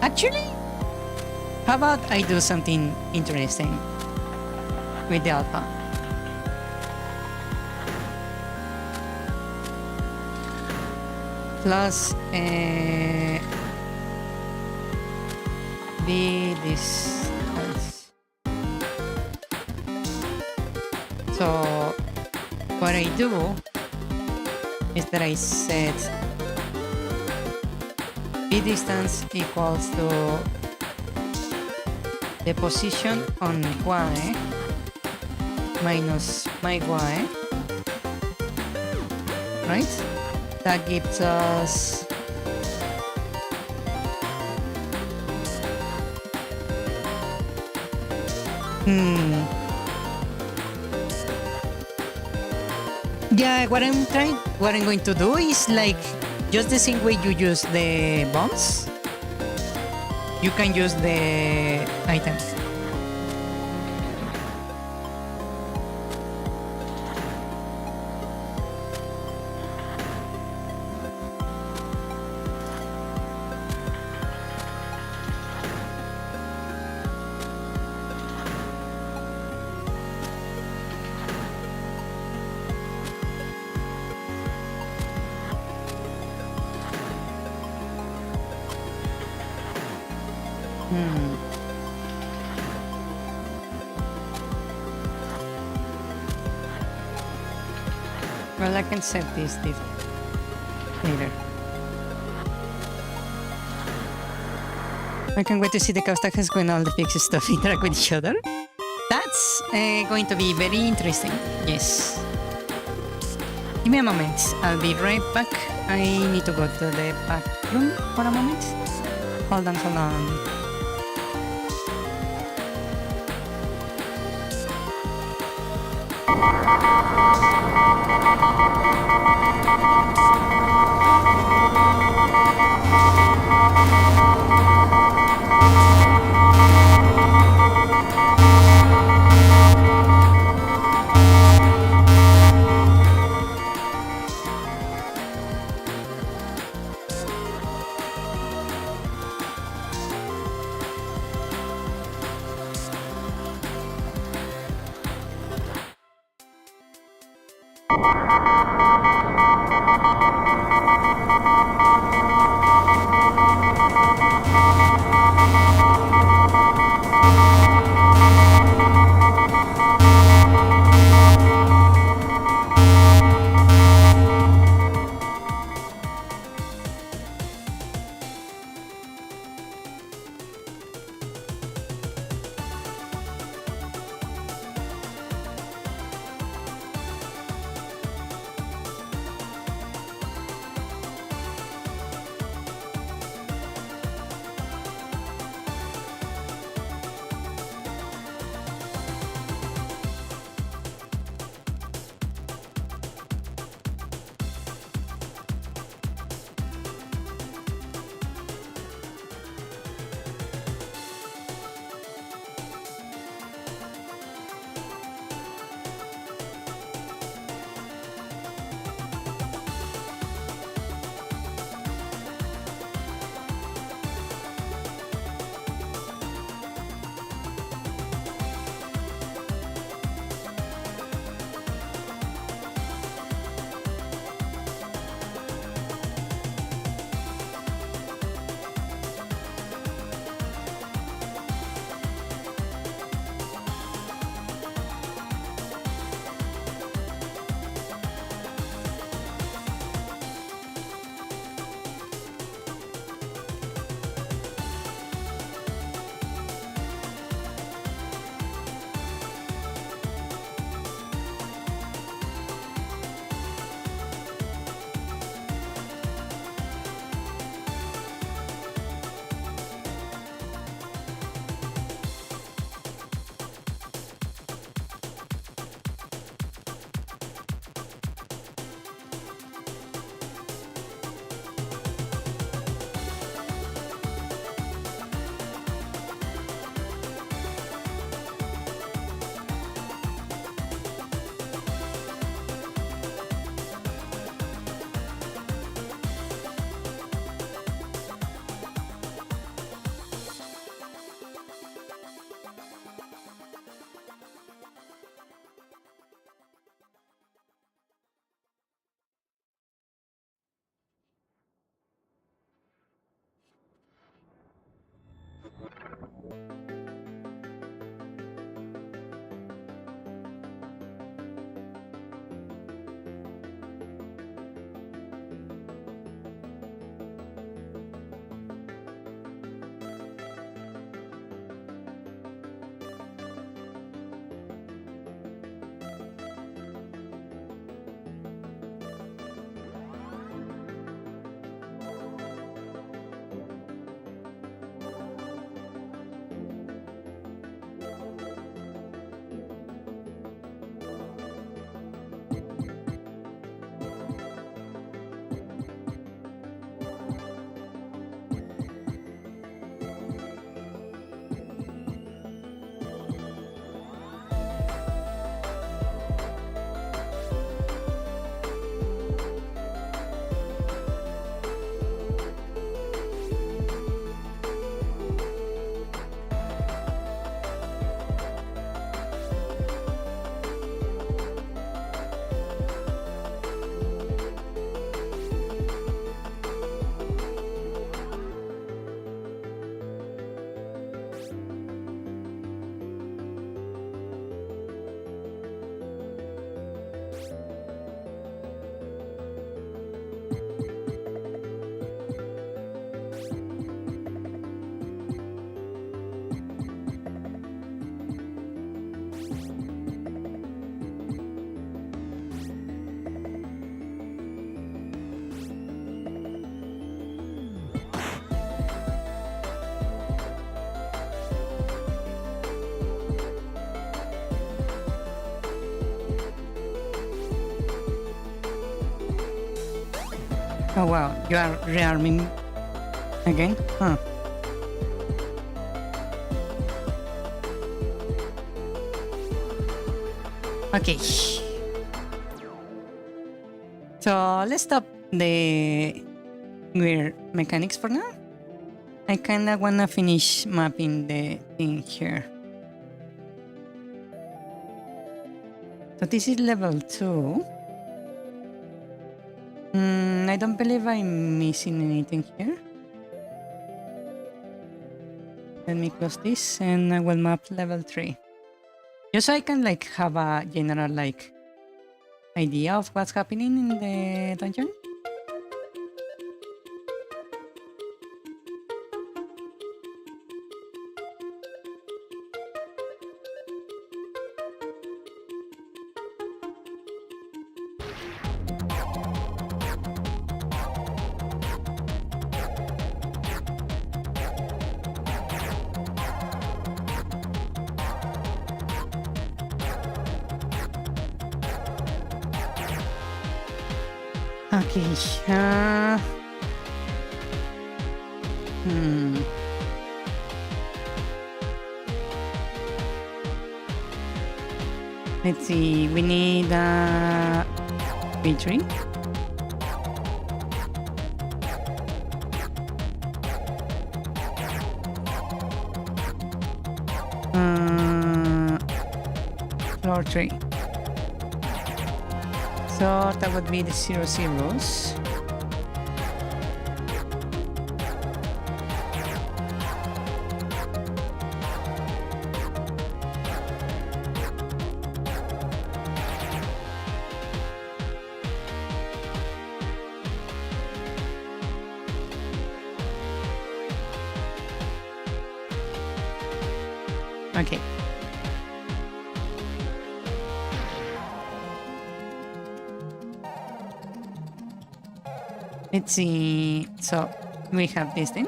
Actually, how about I do something interesting with the alpha? Plus the distance. So what I do is that I set b distance equals to the position on y minus my y, right? That gives us yeah, what I'm going to do is like just the same way you use the bombs, you can use the items. Well, I can set this later. I can't wait to see the Kaustachas when all the pixie stuff interact with each other. That's going to be very interesting. Yes. Give me a moment. I'll be right back. I need to go to the back room for a moment. Hold on, hold on. Oh wow, you are rearming again? Huh. Okay. So let's stop the weird mechanics for now. I kinda wanna finish mapping the thing here. So this is level 2. I don't believe I'm missing anything here. Let me close this and I will map level 3. Just so I can like have a general like idea of what's happening in the dungeon. Okay. Let's see. We need a tree. Floor 3. So that would be the 0 zeros. Okay. Let's see. So we have this thing.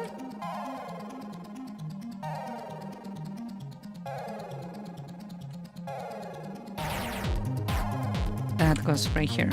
That goes right here.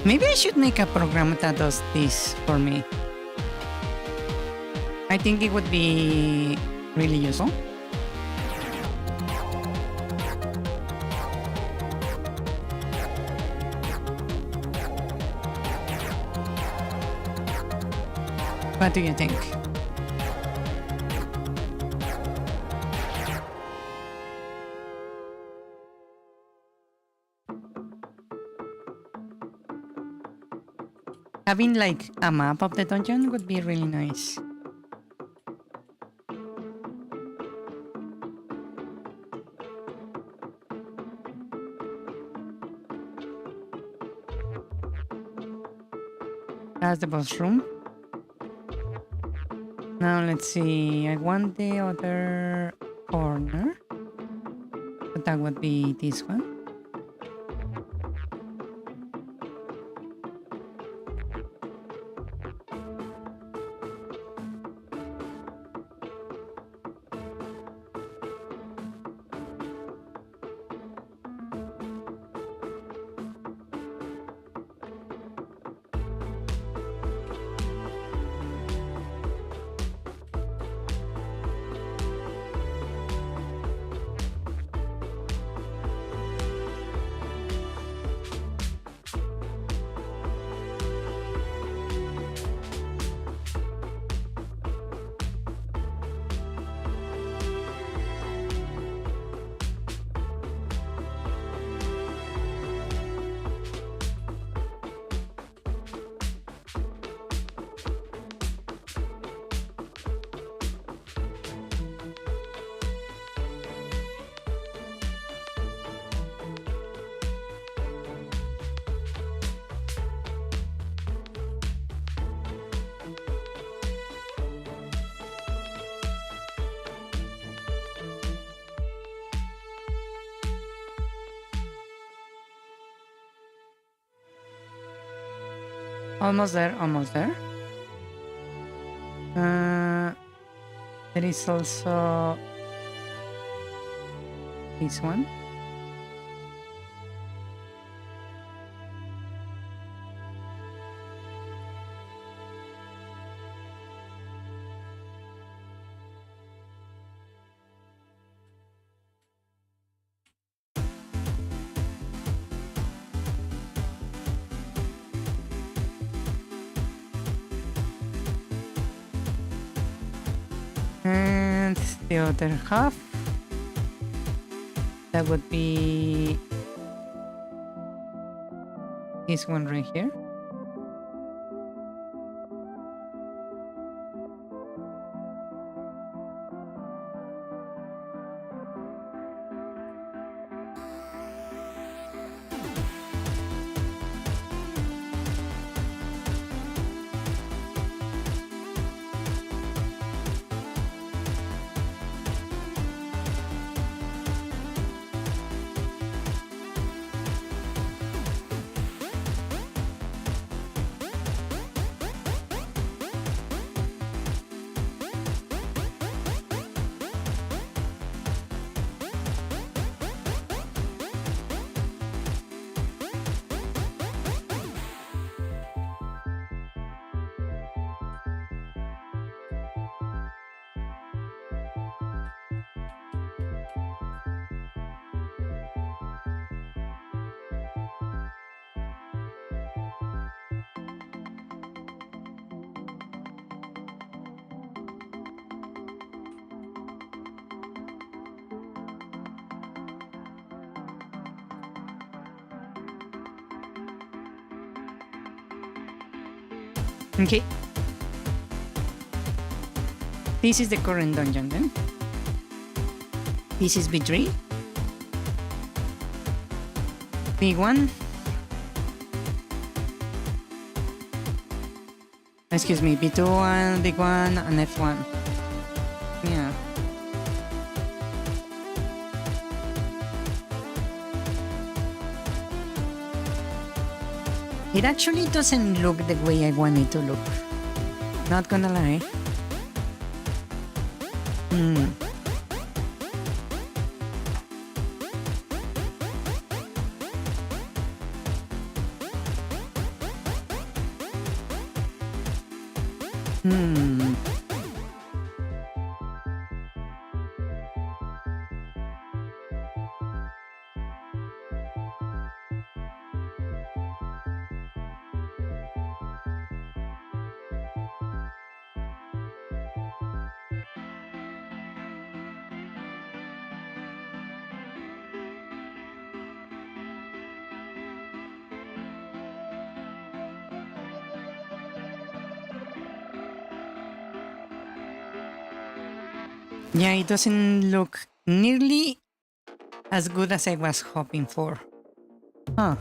Maybe I should make a program that does this for me. I think it would be really useful. What do you think? Having like a map of the dungeon would be really nice. That's the boss room. Now let's see, I want the other corner. But that would be this one. Almost there, almost there. There is also this one. And the other half, that would be this one right here. Okay. This is the current dungeon then. This is B3. B1. Excuse me, B2, big one, and F1. Yeah. It actually doesn't look the way I want it to look. Not gonna lie. Yeah, it doesn't look nearly as good as I was hoping for. Huh.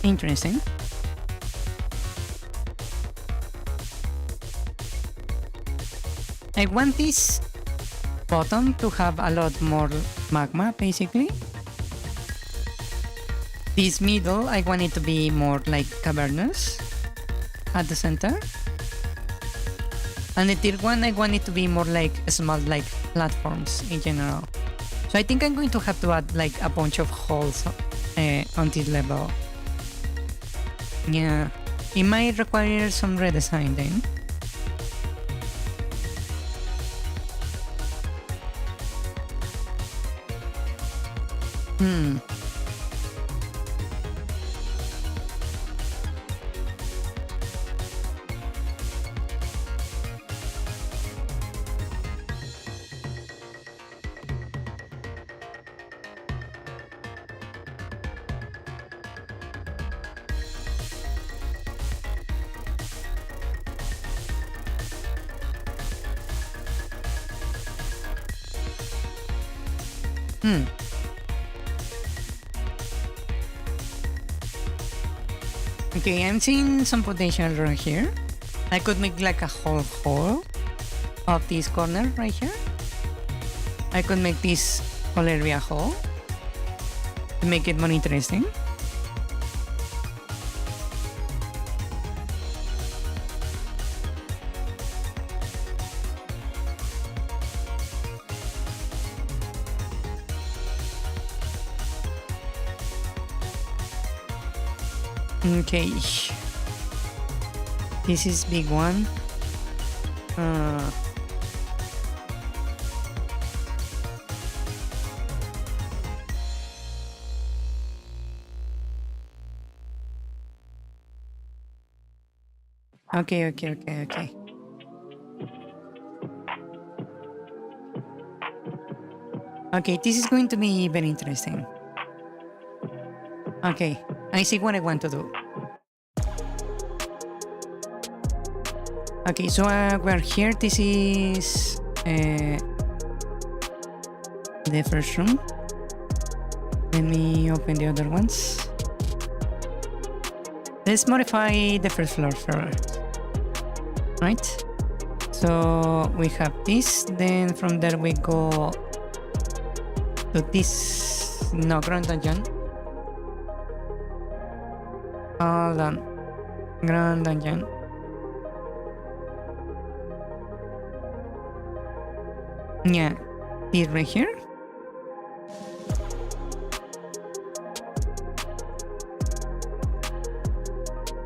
Interesting. I want this bottom to have a lot more magma, basically. This middle, I want it to be more like cavernous at the center. And the third one, I want it to be more like small, like platforms in general. So I think I'm going to have to add like a bunch of holes on this level. Yeah, it might require some redesign then. Okay, I'm seeing some potential right here. I could make like a whole hole of this corner right here. I could make this whole area whole. to make it more interesting. Okay, this is big one. Okay. Okay, this is going to be very interesting. Okay, I see what I want to do. Okay, so we're here. This is the first room. Let me open the other ones. Let's modify the first floor first. Right? So we have this, then from there we go to this Grand Dungeon. Hold on. Grand Dungeon. Yeah, this right here.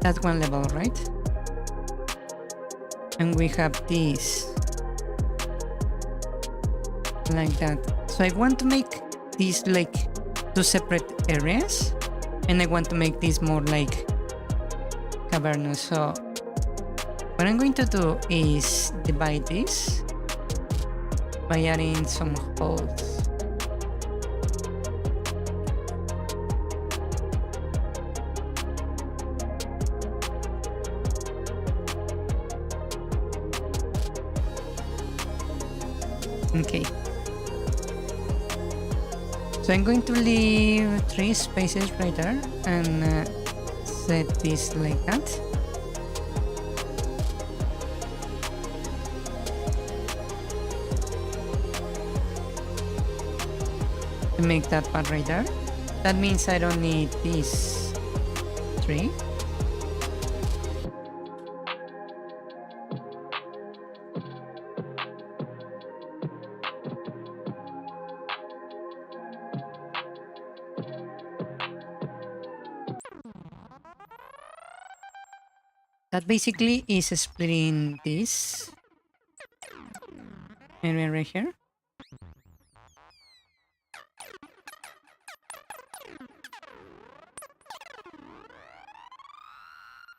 That's one level, right? And we have this like that. So I want to make these like two separate areas, and I want to make this more like cavernous. So what I'm going to do is divide this by adding some holes. Okay. So I'm going to leave 3 spaces right there and set this like that. To make that part right there. That means I don't need these 3. That basically is splitting this area right here.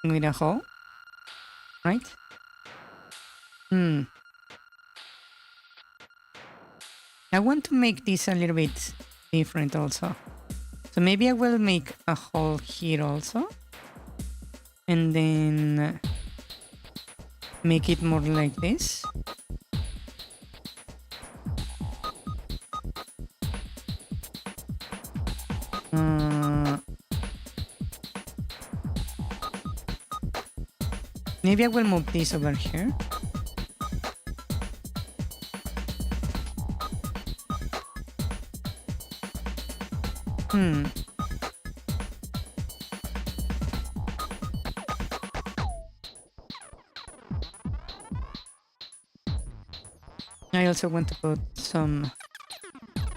With a hole, right? I want to make this a little bit different also. So maybe I will make a hole here also. And then make it more like this. Maybe I will move this over here. I also want to put some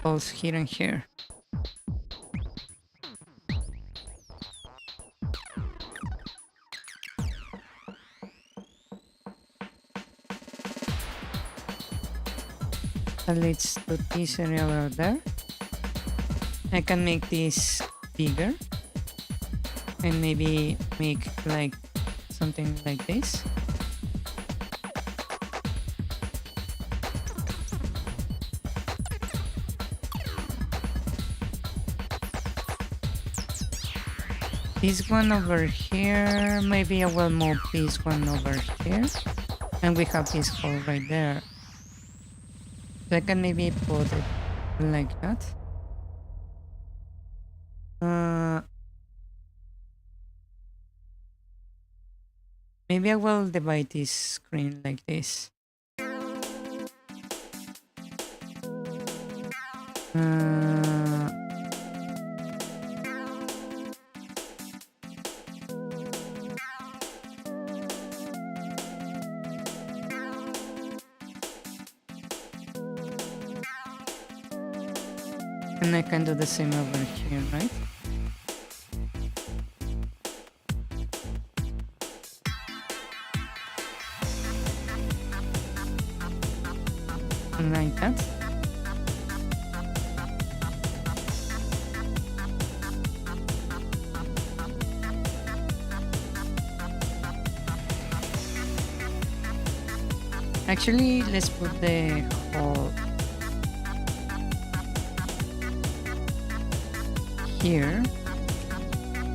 holes here and here. So let's put this area over there. I can make this bigger and maybe make like something like this. This one over here, maybe I will move this one over here. And we have this hole right there. So I can maybe put it like that. Maybe I will divide this screen like this. And I can do the same over here, right? Like that. Actually, let's put the hole here.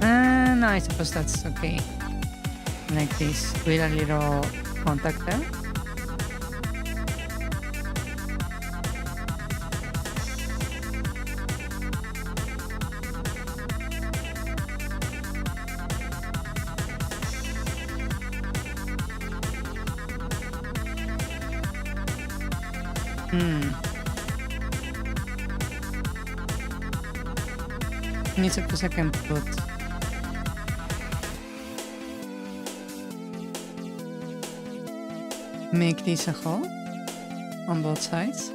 And I suppose that's okay. Like this, with a little contact there. I suppose I can put make this a hole on both sides.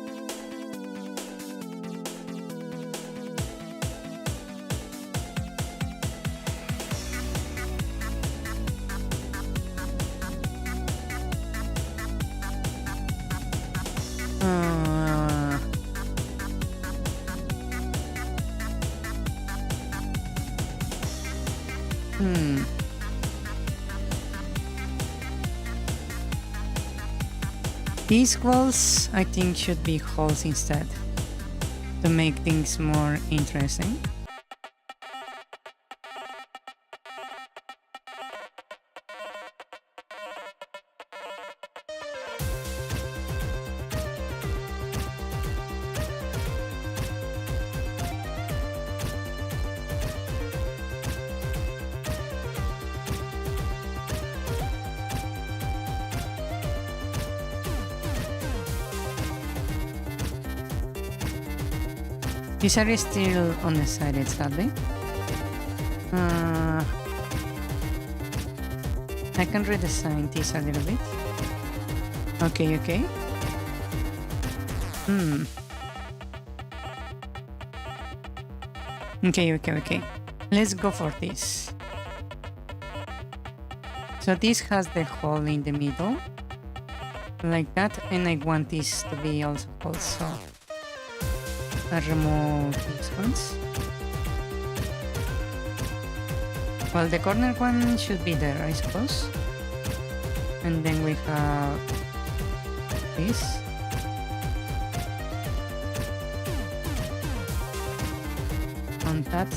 These walls, I think, should be holes instead to make things more interesting. These are still undecided, sadly. I can redesign this a little bit. Okay, okay. Okay. Let's go for this. So this has the hole in the middle, like that, and I want this to be also I remove these ones. Well, the corner one should be there, I suppose. And then we have this. On that.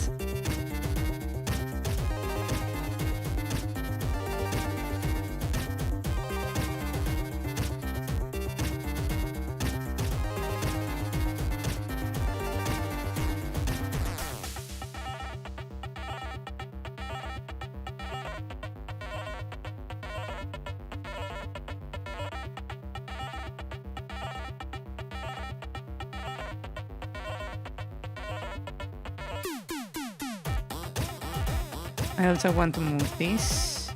I also want to move this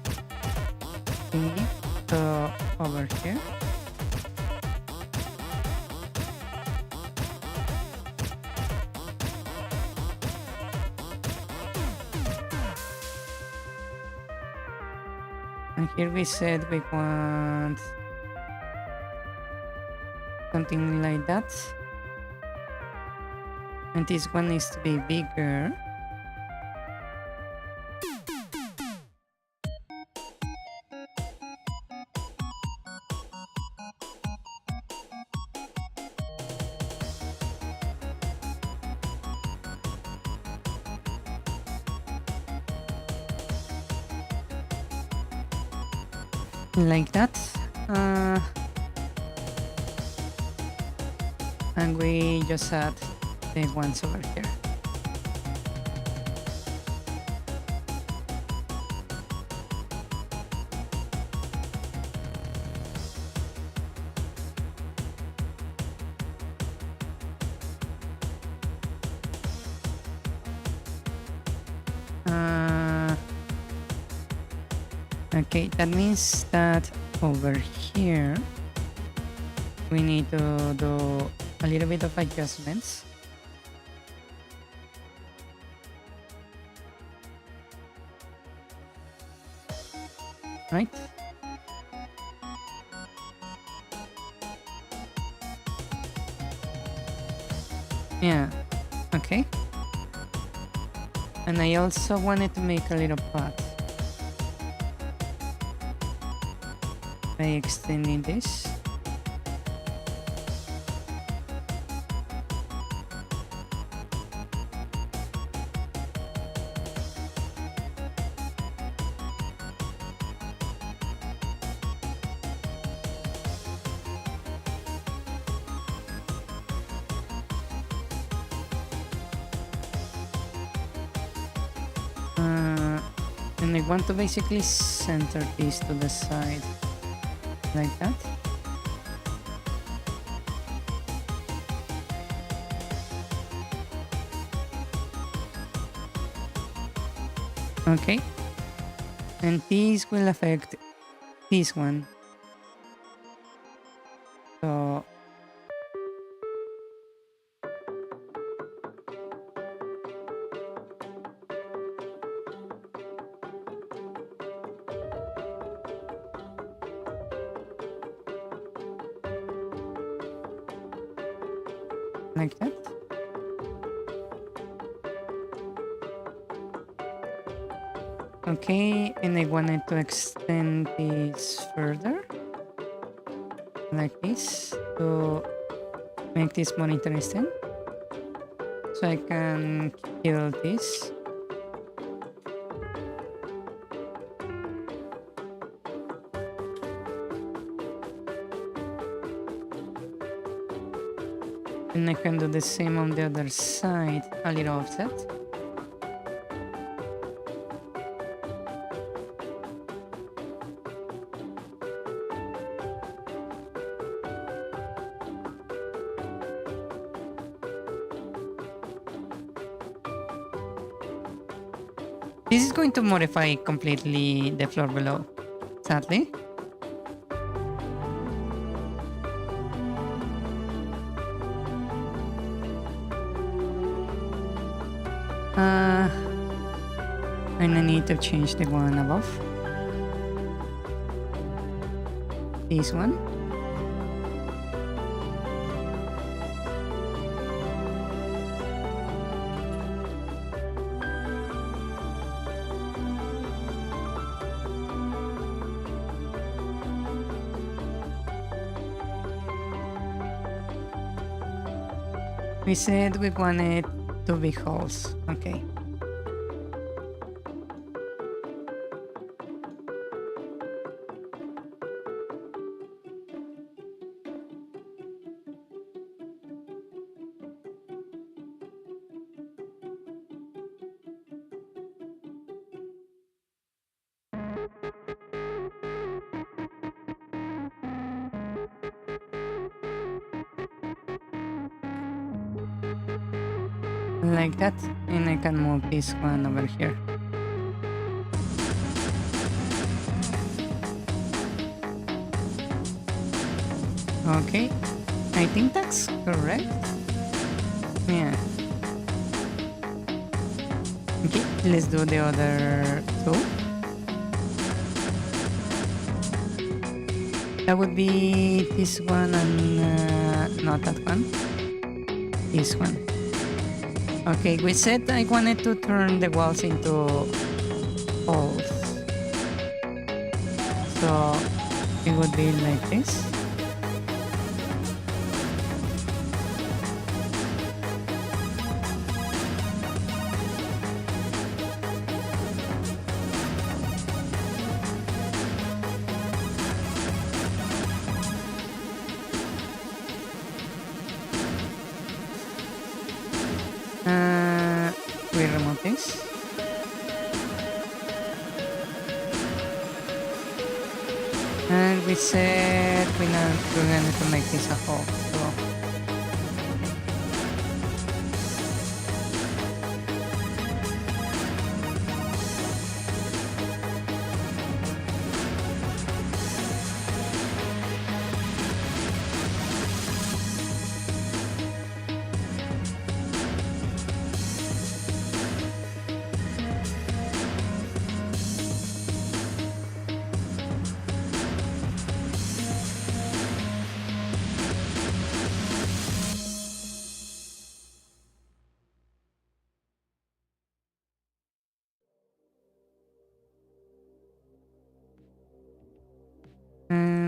thingy to over here. And here we said we want something like that. And this one needs to be bigger. Like that, and we just add the ones over here. Okay, that means that over here we need to do a little bit of adjustments. right? Yeah, okay. And I also wanted to make a little path by extending this. And I want to basically center this to the side like that. Okay, and this will affect this one. So like that. Okay, and I wanted to extend this further like this to make this more interesting. So I can kill this. And I can do the same on the other side, a little offset. This is going to modify completely the floor below, sadly. And I need to change the one above. This one. We said we wanted 2 big holes. Okay. Like that, and I can move this one over here. Okay, I think that's correct. Yeah. Okay, let's do the other 2. That would be this one and not that one. This one. Okay, we said I wanted to turn the walls into holes. So it would be like this. We remove this. And we said we're going to make this a hole. So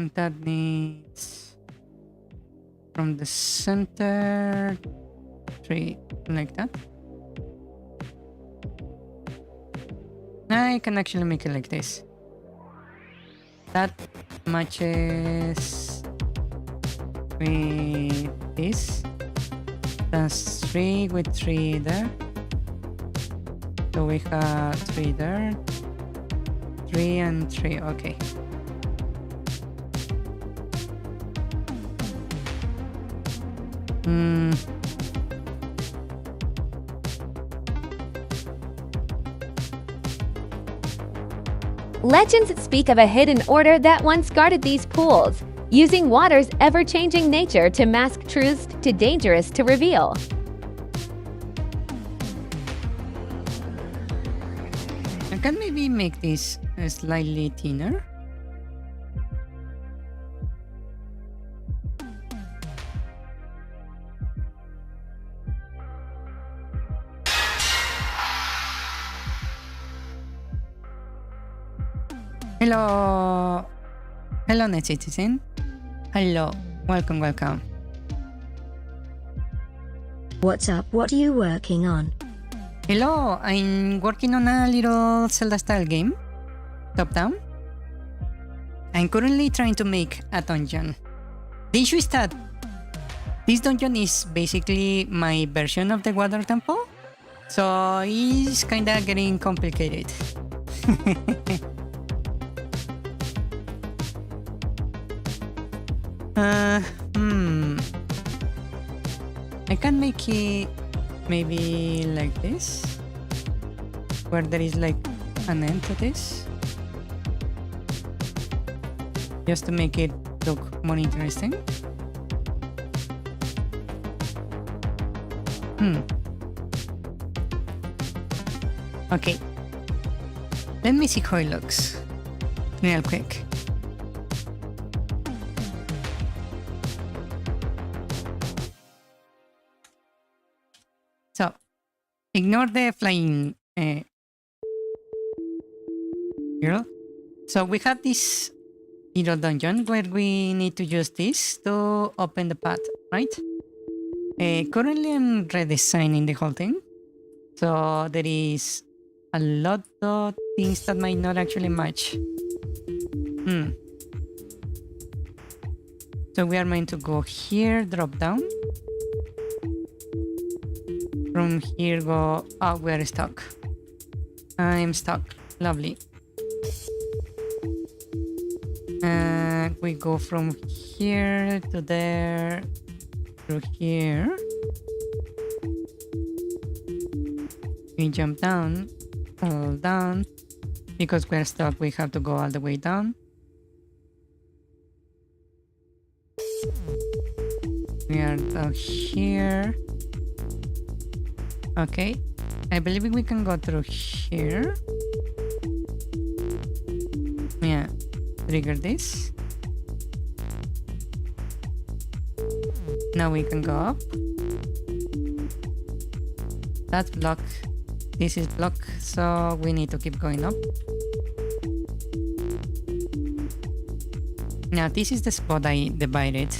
And that needs from the center 3 like that. I can actually make it like this. That matches with this. That's 3 with 3 there. So we have 3 there. 3 and 3, okay. Legends speak of a hidden order that once guarded these pools, using water's ever-changing nature to mask truths too dangerous to reveal. I can maybe make this slightly thinner. Hello, hello, net citizen. Hello, welcome. What's up? What are you working on? Hello, I'm working on a little Zelda-style game, top-down. I'm currently trying to make a dungeon. The issue is that this dungeon is basically my version of the water temple, so it's kinda getting complicated. I can make it maybe like this, where there is like an end to this, just to make it look more interesting. Okay, let me see how it looks real quick. So, ignore the flying girl. So we have this little dungeon where we need to use this to open the path, right? Currently I'm redesigning the whole thing. So there is a lot of things that might not actually match. So we are meant to go here, drop down. From here go... Oh, we are stuck. I'm stuck. Lovely. We go from here to there, through here. We jump down, all down. Because we're stuck, we have to go all the way down. We are down here. Okay, I believe we can go through here. Yeah, trigger this. Now we can go up. That's block. This is block, so we need to keep going up. Now this is the spot I divided.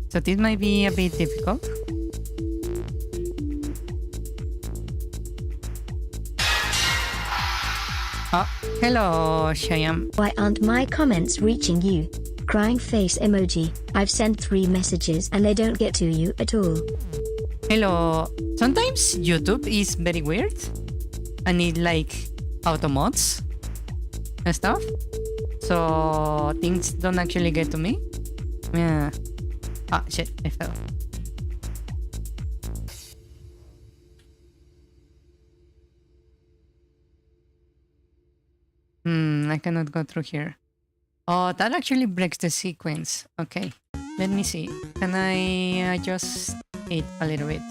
So this might be a bit difficult. Oh, hello, Shyam. Why aren't my comments reaching you? Crying face emoji. I've sent 3 messages and they don't get to you at all. Hello. Sometimes YouTube is very weird. I need like auto mods and stuff. So things don't actually get to me. Yeah. Ah, shit, I fell. I cannot go through here. Oh, that actually breaks the sequence. Okay, let me see. Can I adjust it a little bit?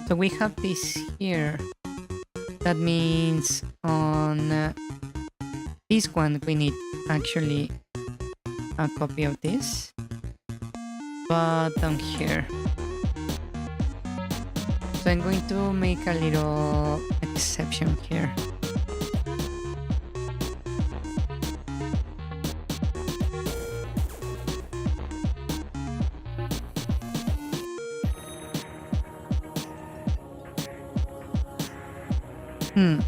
So we have this here. That means on this one we need actually a copy of this. But down here. So I'm going to make a little exception here. Hmm.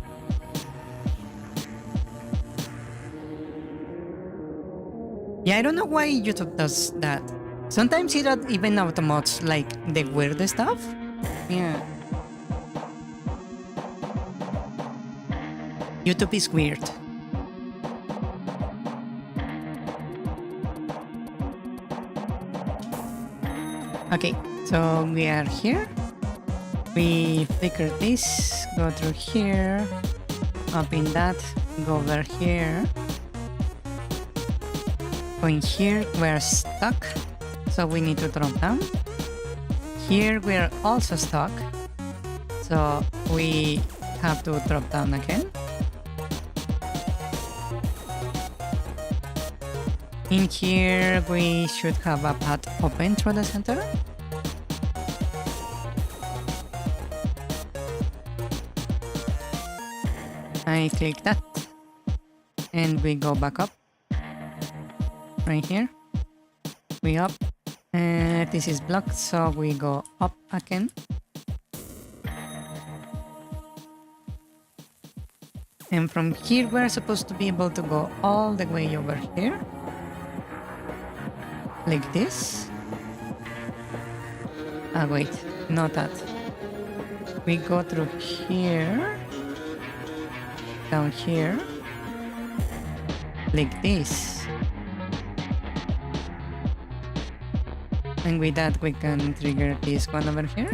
Yeah, I don't know why YouTube does that. Sometimes it even automates like the weird stuff. Yeah. YouTube is weird. Okay, so we are here. We flicker this, go through here, up in that, go over here. Going here, we're stuck, so we need to drop down. Here we're also stuck, so we have to drop down again. In here we should have a path open through the center. I click that and we go back up. Right here, we up, and this is blocked, so we go up again. And from here we're supposed to be able to go all the way over here, like this. Ah wait, not that. We go through here, down here, like this. And with that we can trigger this one over here.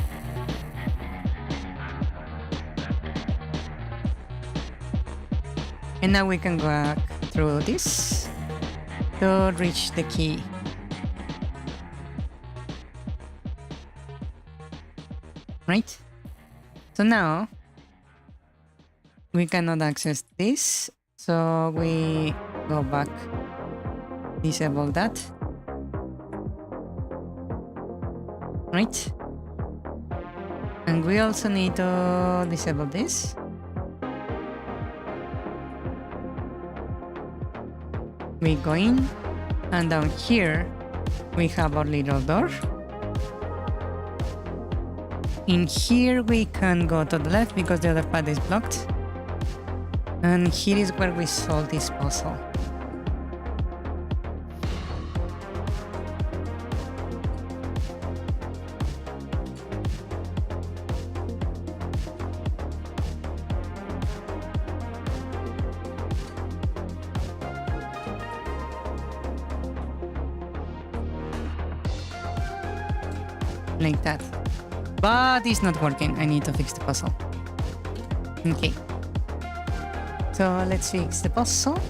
And now we can go back through this to reach the key. Right? So now we cannot access this, so we go back, disable that. Right? And we also need to disable this. We go in, and down here we have our little door. In here we can go to the left because the other path is blocked. And here is where we solve this puzzle. Like that. But it's not working. I need to fix the puzzle. Okay. So let's fix the puzzle.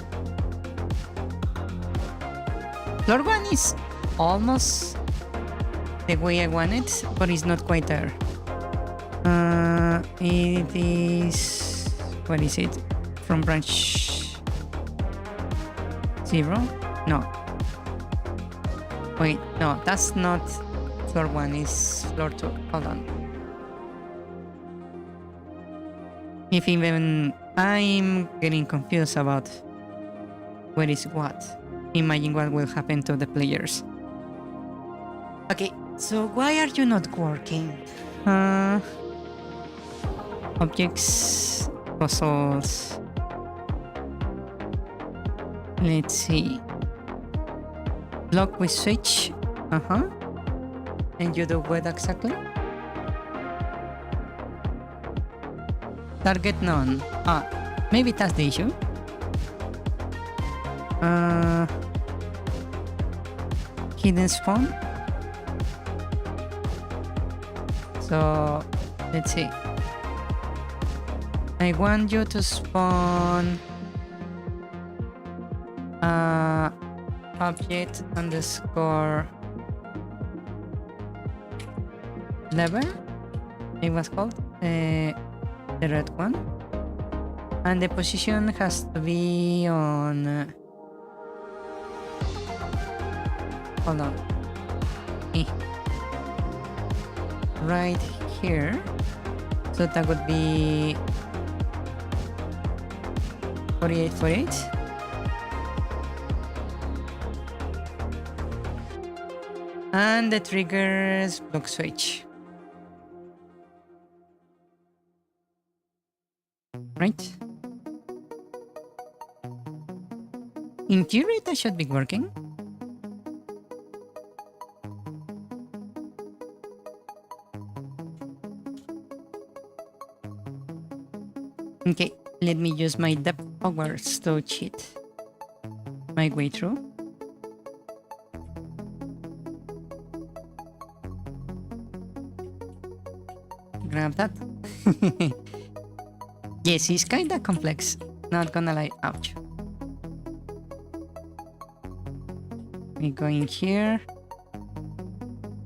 Floor 1 is almost the way I want it, but it's not quite there. It is... what is it? From branch 0? No. Wait, no, that's not... Floor 1 is floor 2. Hold on. If even I'm getting confused about where is what, imagine what will happen to the players. Okay, so why are you not working? Objects, puzzles. Let's see. Block with switch. And you do what exactly? Target none. Maybe that's the issue. Hidden spawn. So let's see. I want you to spawn object underscore level, it was called, the red one, and the position has to be on hold on, right here, so that would be 4848. And the triggers block switch. right? In theory, that should be working. Okay, let me use my depth powers to cheat my way through. Grab that. Yes, it's kinda complex. Not gonna lie. Ouch. We go in here.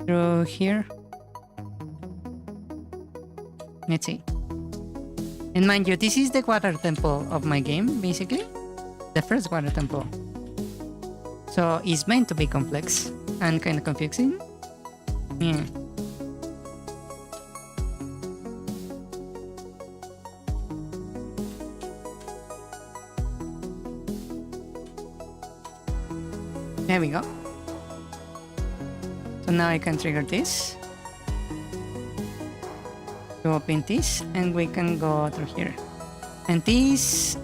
Through here. Let's see. And mind you, this is the water temple of my game, basically. The first water temple. So it's meant to be complex and kind of confusing. Yeah. There we go. So now I can trigger this to open this, and we can go through here. And this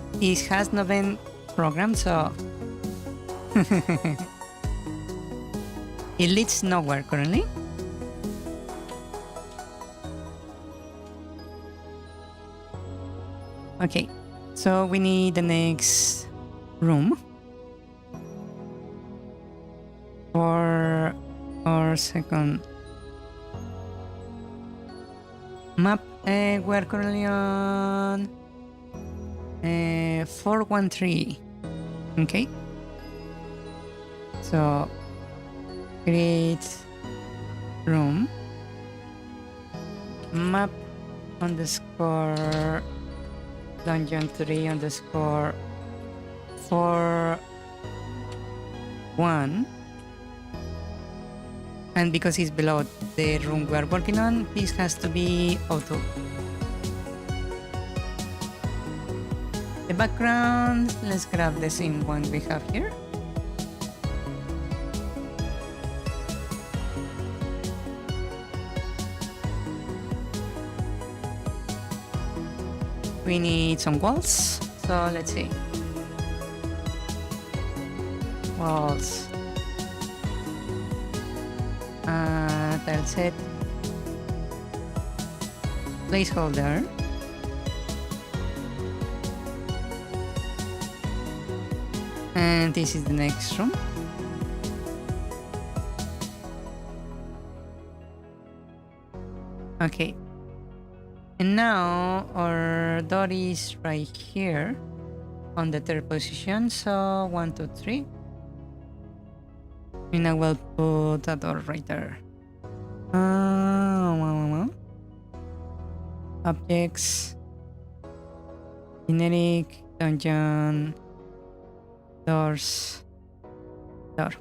has not been programmed, so it leads nowhere currently. Okay, so we need the next room for our second map. We're currently on 413. Okay, so create room map underscore dungeon 3 underscore 4-1, and because it's below the room we are working on, this has to be auto. The background, let's grab the same one we have here. We need some walls, so let's see. Walls. Tile set. Placeholder. And this is the next room. Okay. And now our door is right here on the third position. So 1, 2, 3. And I will put a door right there. Objects. Generic. Dungeon. Doors. Door.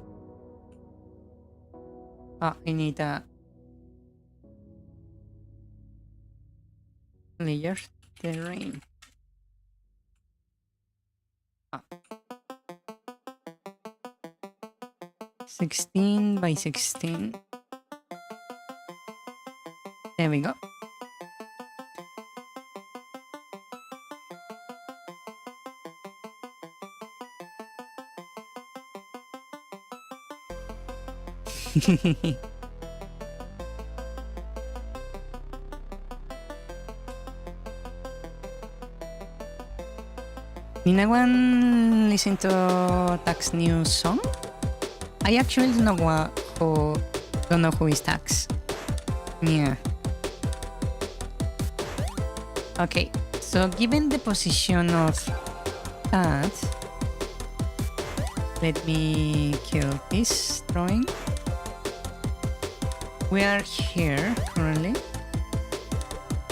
I need a layer terrain. 16 by 16. There we go. Anyone listen to Tax's new song? I actually don't know who is Tax. Yeah. Okay, so given the position of that, let me kill this drawing. We are here currently,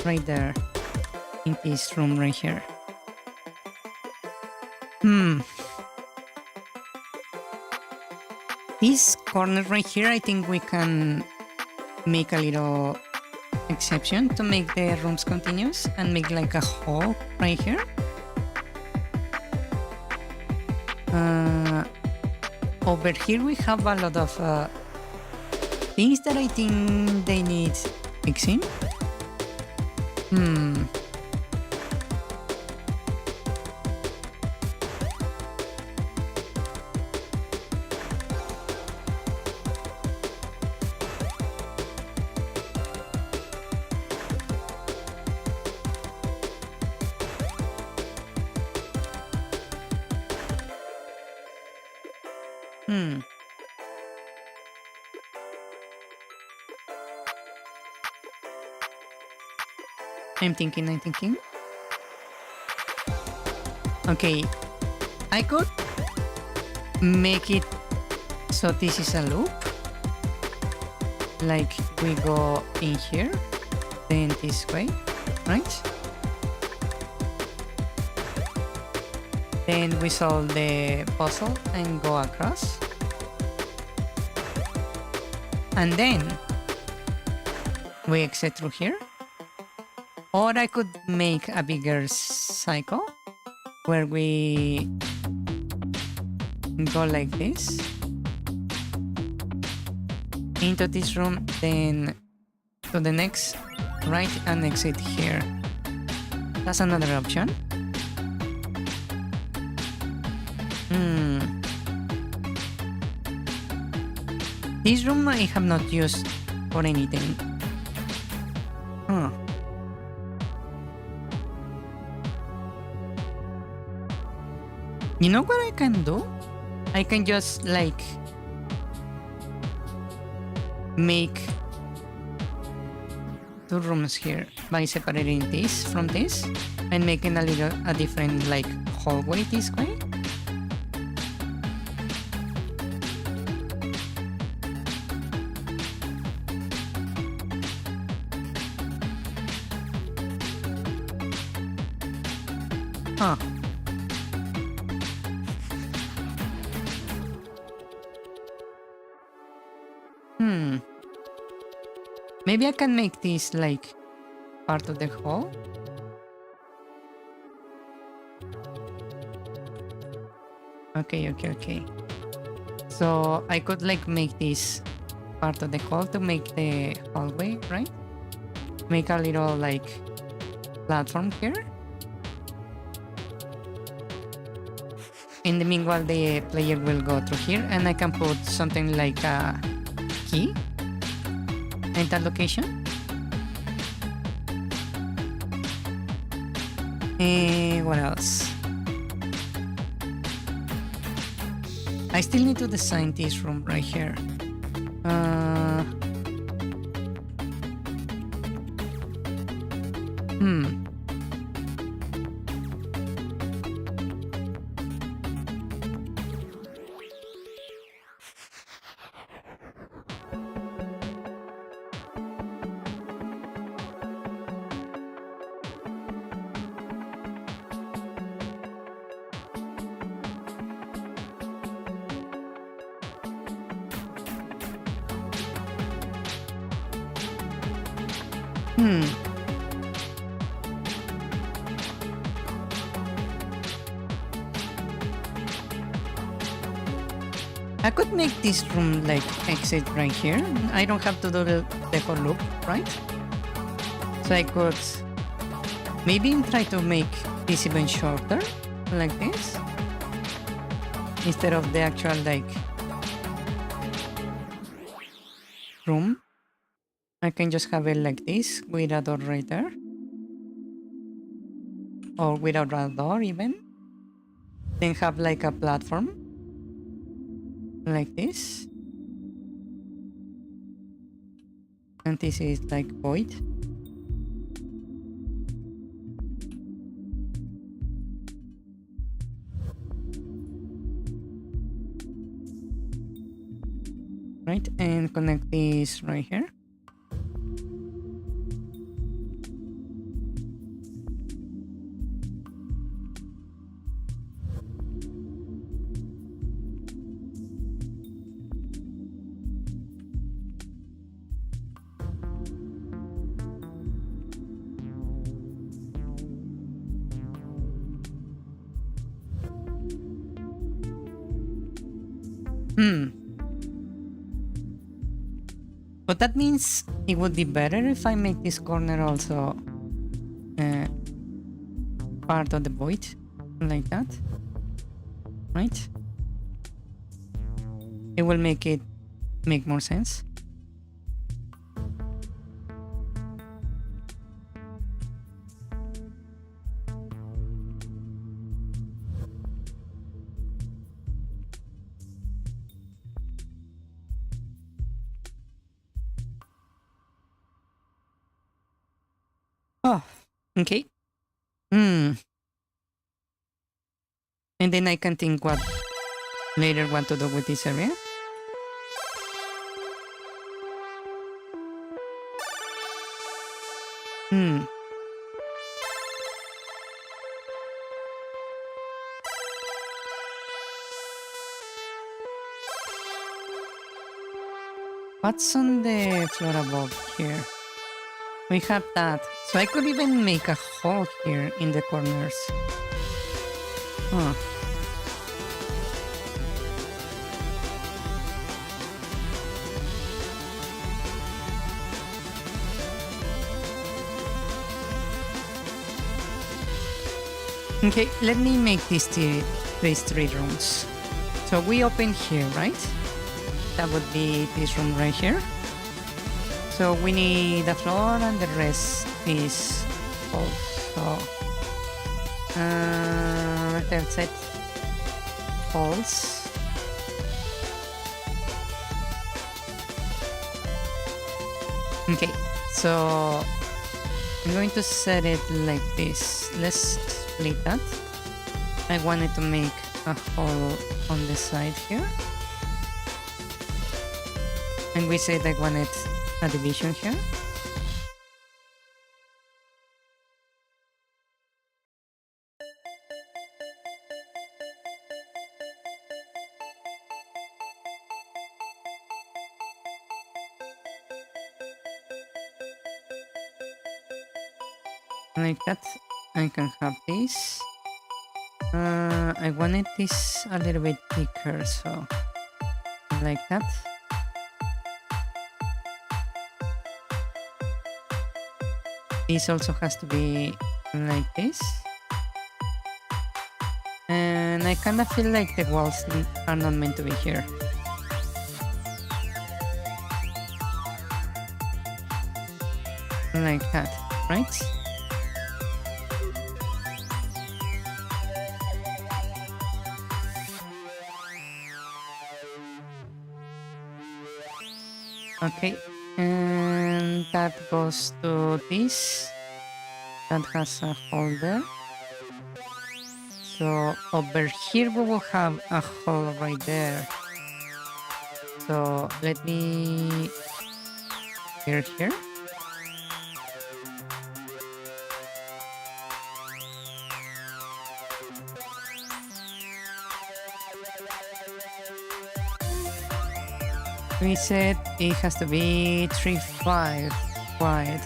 right there, in this room right here. This corner right here, I think we can make a little exception to make the rooms continuous and make like a hole right here. Over here we have a lot of things that I think they need fixing. Hmm. I'm thinking. Okay, I could make it so this is a loop. Like we go in here, then this way, right? Then we solve the puzzle and go across. And then we exit through here. Or I could make a bigger cycle where we go like this into this room, then to the next, right, and exit here. That's another option. This room I have not used for anything. You know what I can do? I can just like make two rooms here by separating this from this and making a different like hallway this way. Huh. Maybe I can make this like part of the hall. Okay. So I could like make this part of the hall to make the hallway, right? Make a little like platform here. In the meanwhile, the player will go through here and I can put something like a key in that location. What else? I still need to design this room right here. I could make this room like exit right here. I don't have to do the whole loop, right? So I could maybe try to make this even shorter, like this, instead of the actual like room. I can just have it like this with a door right there, or without a door even. Then have like a platform like this, and this is like void. Right, and connect this right here. But that means it would be better if I make this corner also part of the void, like that, right? It will make more sense. Okay. And then I can think what to do with this area. What's on the floor above here? We have that. So I could even make a hole here in the corners. Huh. Okay, let me make these three rooms. So we open here, right? That would be this room right here. So we need the floor and the rest is also that's it. False. Okay, so I'm going to set it like this. Let's split that. I wanted to make a hole on the side here. And we said I wanted a division here. Like that. I can have this. I wanted this a little bit thicker, so like that. This also has to be like this. And I kind of feel like the walls are not meant to be here. Like that, right? Okay, and that goes to this. That has a hole there. So over here we will have a hole right there. So let me here. We said it has to be 3.5 wide.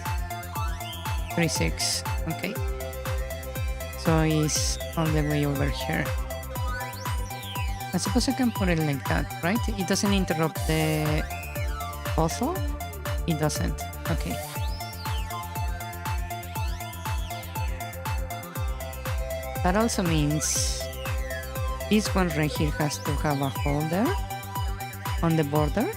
3.6. Okay. So it's all the way over here. I suppose I can put it like that, right? It doesn't interrupt the puzzle? It doesn't. Okay. That also means this one right here has to have a hole there on the border.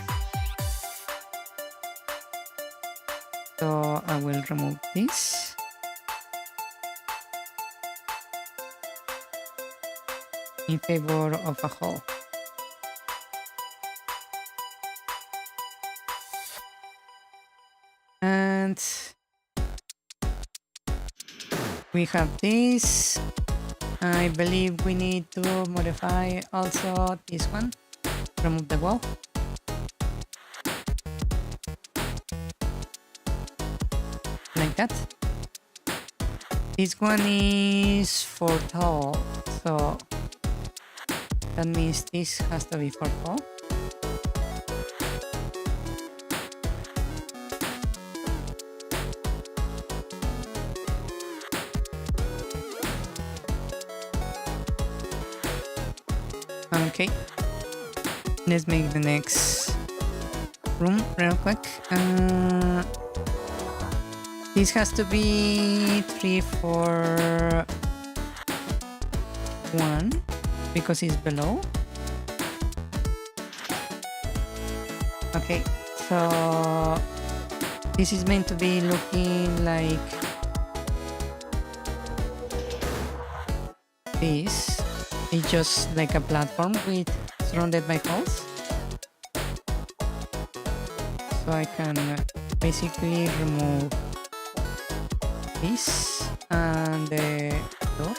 So I will remove this. In favor of a hole. And we have this. I believe we need to modify also this one. Remove the wall. Like that. This one is for tall, so that means this has to be for tall. Okay, let's make the next room real quick. This has to be 3, 4, 1 because it's below. Okay, so this is meant to be looking like this. It's just like a platform with surrounded by holes. So I can basically remove this and the door.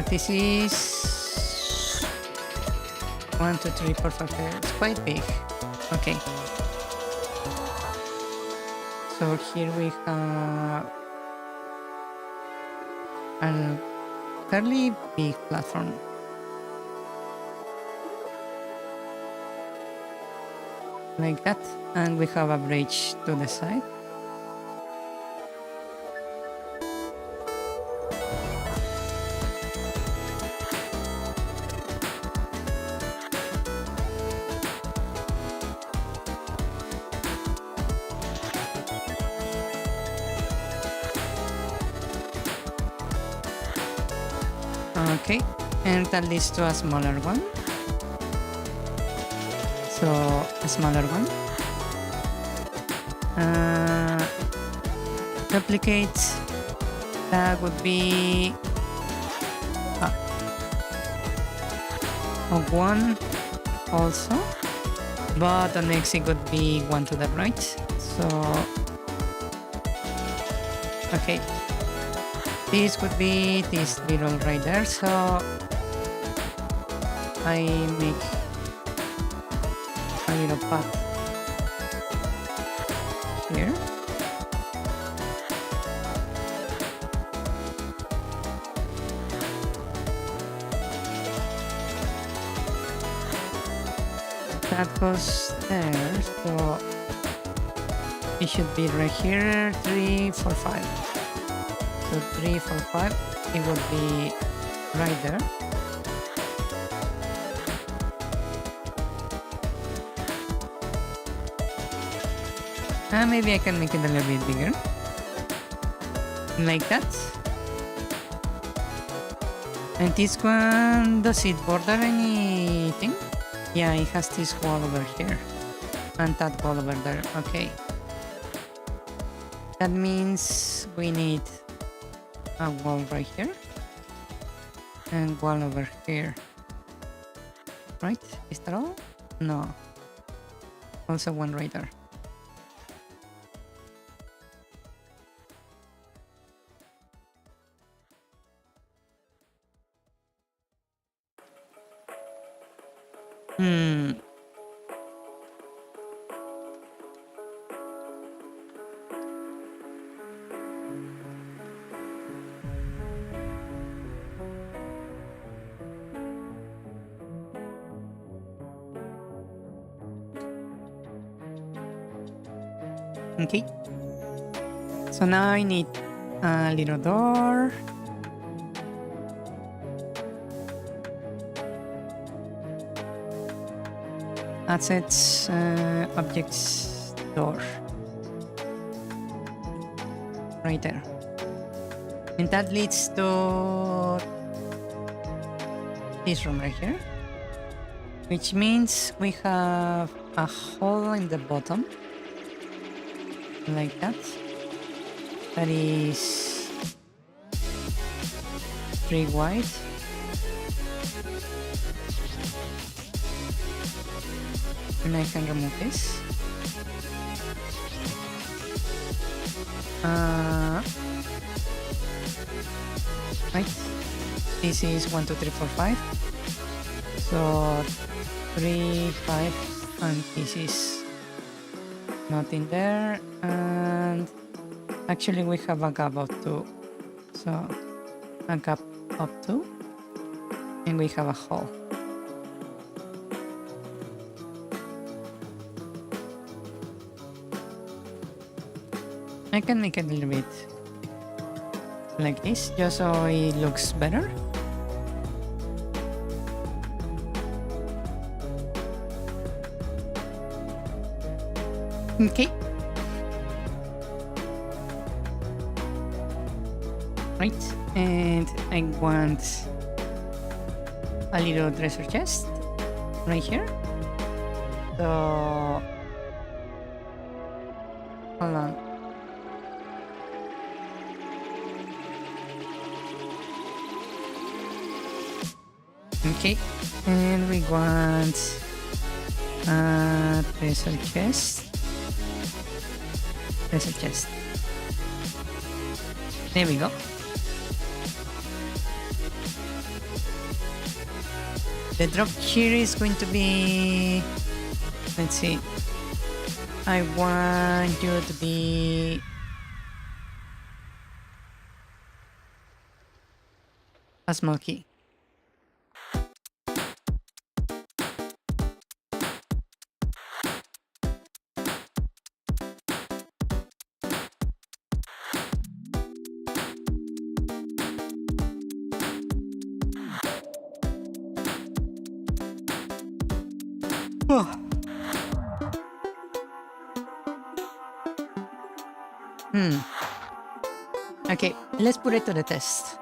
This is 1, 2, 3, 4, 5. It's quite big. Okay. So here we have a fairly big platform. Like that. And we have a bridge to the side. Okay, and that leads to a smaller one. So a smaller one. Replicate. That would be a 1 also, but the next it would be 1 to the right. So okay. This would be this little right there, so I make a little path here. That goes there, so it should be right here, 3, 4, 5. So 3, 4, 5, it would be right there. And maybe I can make it a little bit bigger. Like that. And this one, does it border anything? Yeah, it has this wall over here. And that wall over there. Okay. That means we need a wall right here and wall over here, right? Is that all? No, also one right there. Okay, so now I need a little door. Assets, objects, door. Right there. And that leads to this room right here. Which means we have a hole in the bottom. Like that. That is 3 wide. And I can remove this. Right. This is 1, 2, 3, 4, 5. So 3, 5, and this is nothing there. And actually we have a gap of 2. So a gap of 2. And we have a hole. I can make it a little bit like this, just so it looks better. Okay. Right, and I want a little treasure chest right here. So hold on. Okay, and we want treasure chest. Treasure chest. There we go. The drop here is going to be, let's see, I want you to be a small key. Oh. Okay, let's put it to the test.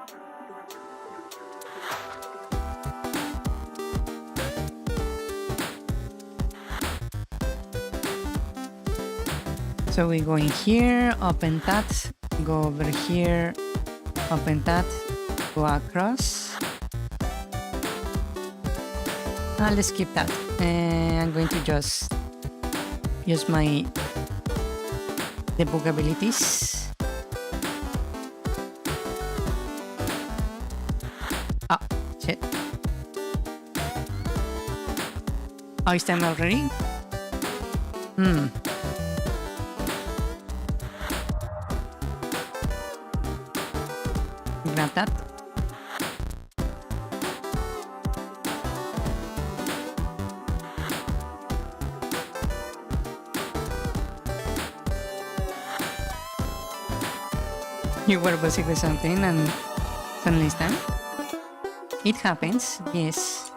So we go in here, open that, go over here, open that, go across. Let's skip that. And I'm going to just use my debug abilities. Ah, shit. Oh, it's time already? Grab that. You were busy with something and suddenly it's time. It happens, yes.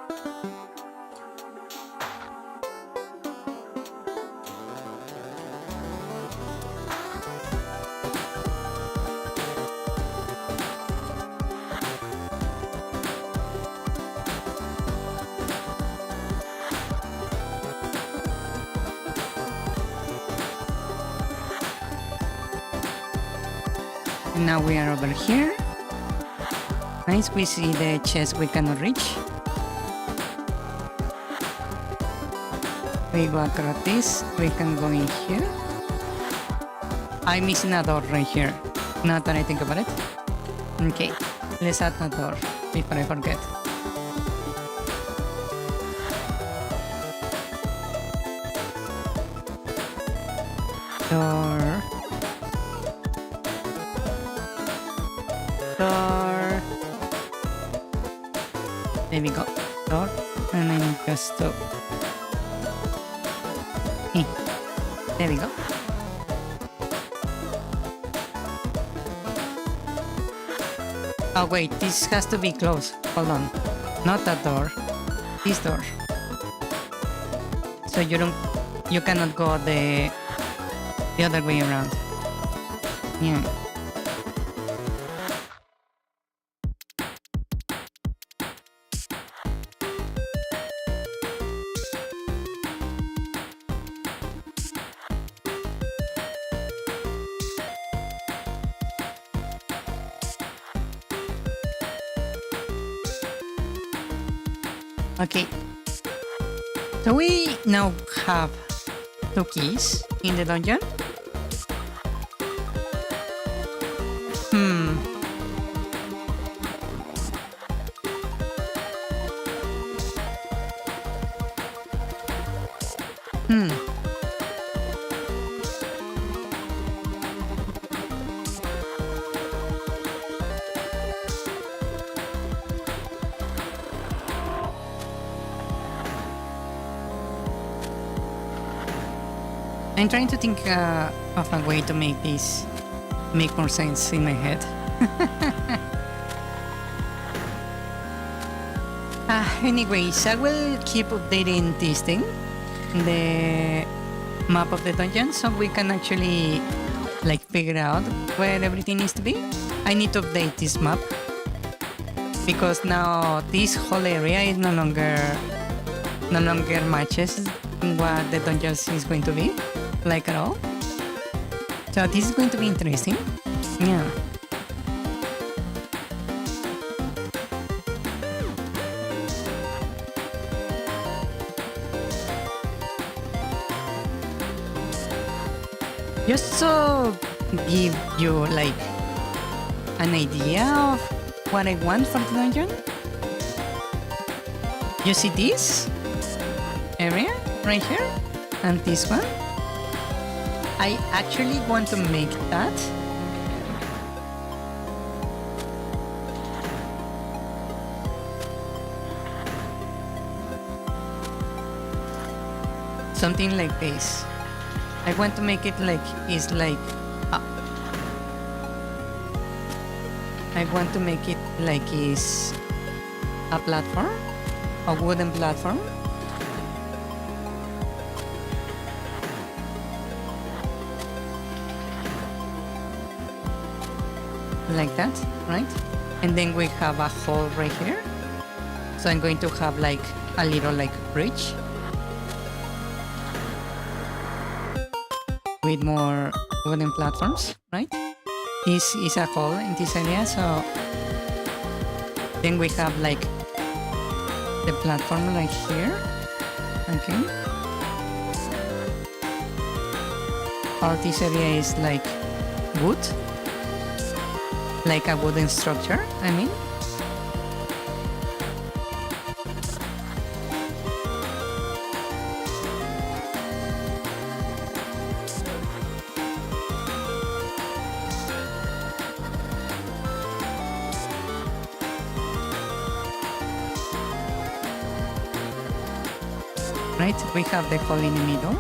And now we are over here. Nice, we see the chest we cannot reach. We go across this, we can go in here. I'm missing a door right here, now that I think about it. Okay, let's add a door before I forget. Door. Door. There we go. Door. And then just to... There we go. Oh wait, this has to be closed. Hold on. Not that door. This door. So you cannot go the other way around. Yeah. Okay, so we now have 2 keys in the dungeon. I'm trying to think of a way to make this make more sense in my head. Anyways, I will keep updating this thing, the map of the dungeon, so we can actually like figure out where everything needs to be. I need to update this map because now this whole area is no longer matches what the dungeon is going to be, like at all. So this is going to be interesting. Yeah. Just to give you like an idea of what I want for the dungeon. You see this area right here and this one? I actually want to make that something like this. I want to make it like it's like I want to make it like is a platform, a wooden platform. Like that, right? And then we have a hole right here. So I'm going to have like a little like bridge with more wooden platforms, right? This is a hole in this area, so then we have like the platform right here, okay? Or this area is like wood, like a wooden structure, I mean. Right, we have the hole in the middle,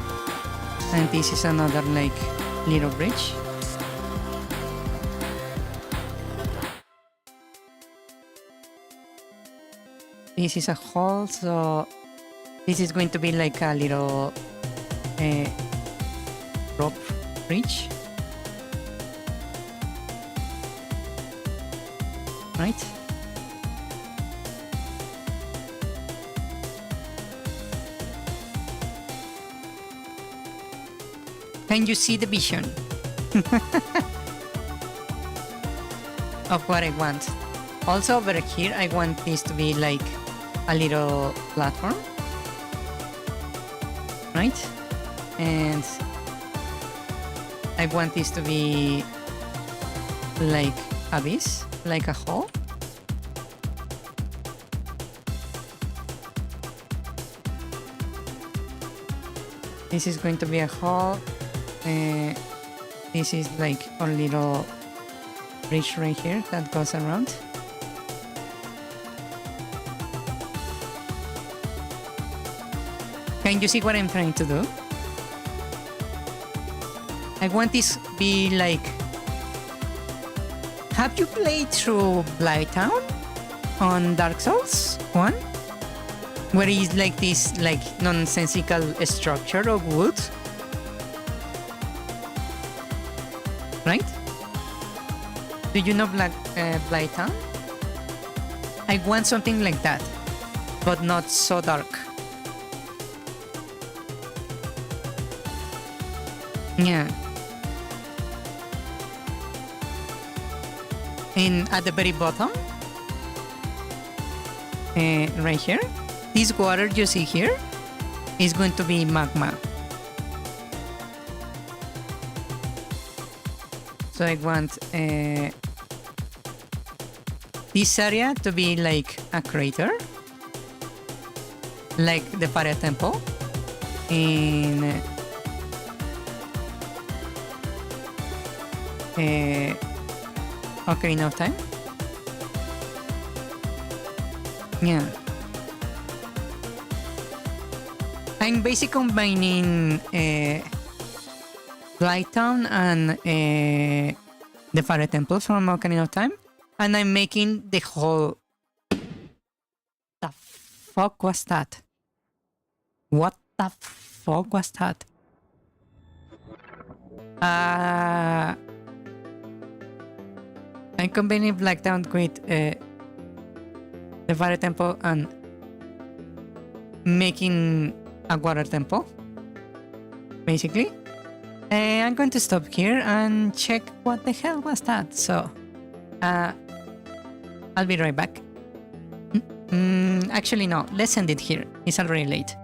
and this is another like little bridge. This is a hole, so this is going to be like a little rope bridge, right? Can you see the vision of what I want? Also over here, I want this to be like a little platform, right? And I want this to be like abyss, like a hole. This is going to be a hole. This is like a little bridge right here that goes around. Can you see what I'm trying to do? I want this be like... Have you played through Blighttown on Dark Souls 1? Where it's like this like nonsensical structure of wood? Right? Do you know Blighttown? I want something like that, but not so dark. Yeah. And at the very bottom, right here, this water you see here is going to be magma. So I want this area to be like a crater, like the Fire Temple in Ocarina of Time. Yeah. I'm basically combining Blighttown and the Fire Temple from Ocarina of Time, and I'm making the whole... The fuck was that? What the fuck was that? I'm combining Blighttown with the Fire Temple and making a water temple, basically. I'm going to stop here and check what the hell was that. So, I'll be right back. Actually, no, let's end it here. It's already late.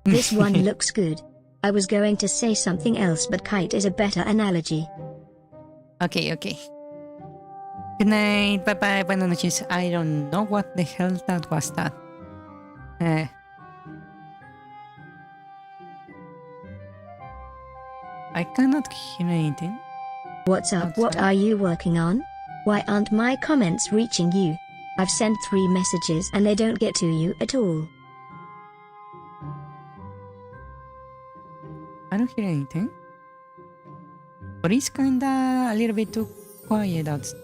This one looks good. I was going to say something else, but kite is a better analogy. Okay. Good night. Bye-bye. Buenas noches. I don't know what the hell that was that. I cannot hear anything. What's up? Outside. What are you working on? Why aren't my comments reaching you? I've sent 3 messages and they don't get to you at all. I don't hear anything. But it's kinda a little bit too quiet outside.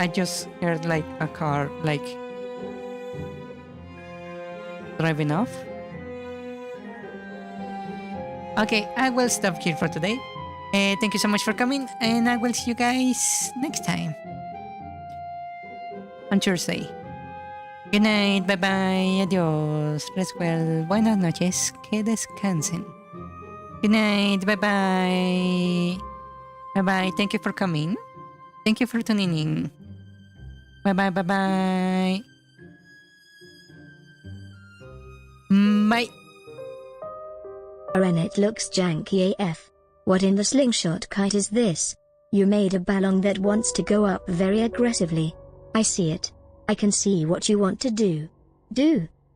I just heard like a car like driving off. Okay, I will stop here for today. Thank you so much for coming, and I will see you guys next time on Thursday. Good night, bye bye, adios, rest well, buenas noches, que descansen. Good night, bye bye. Bye bye, thank you for coming. Thank you for tuning in. Bye bye, bye bye. Bye. And it looks janky AF. What in the slingshot kite is this? You made a ballon that wants to go up very aggressively. I see it. I can see what you want to do.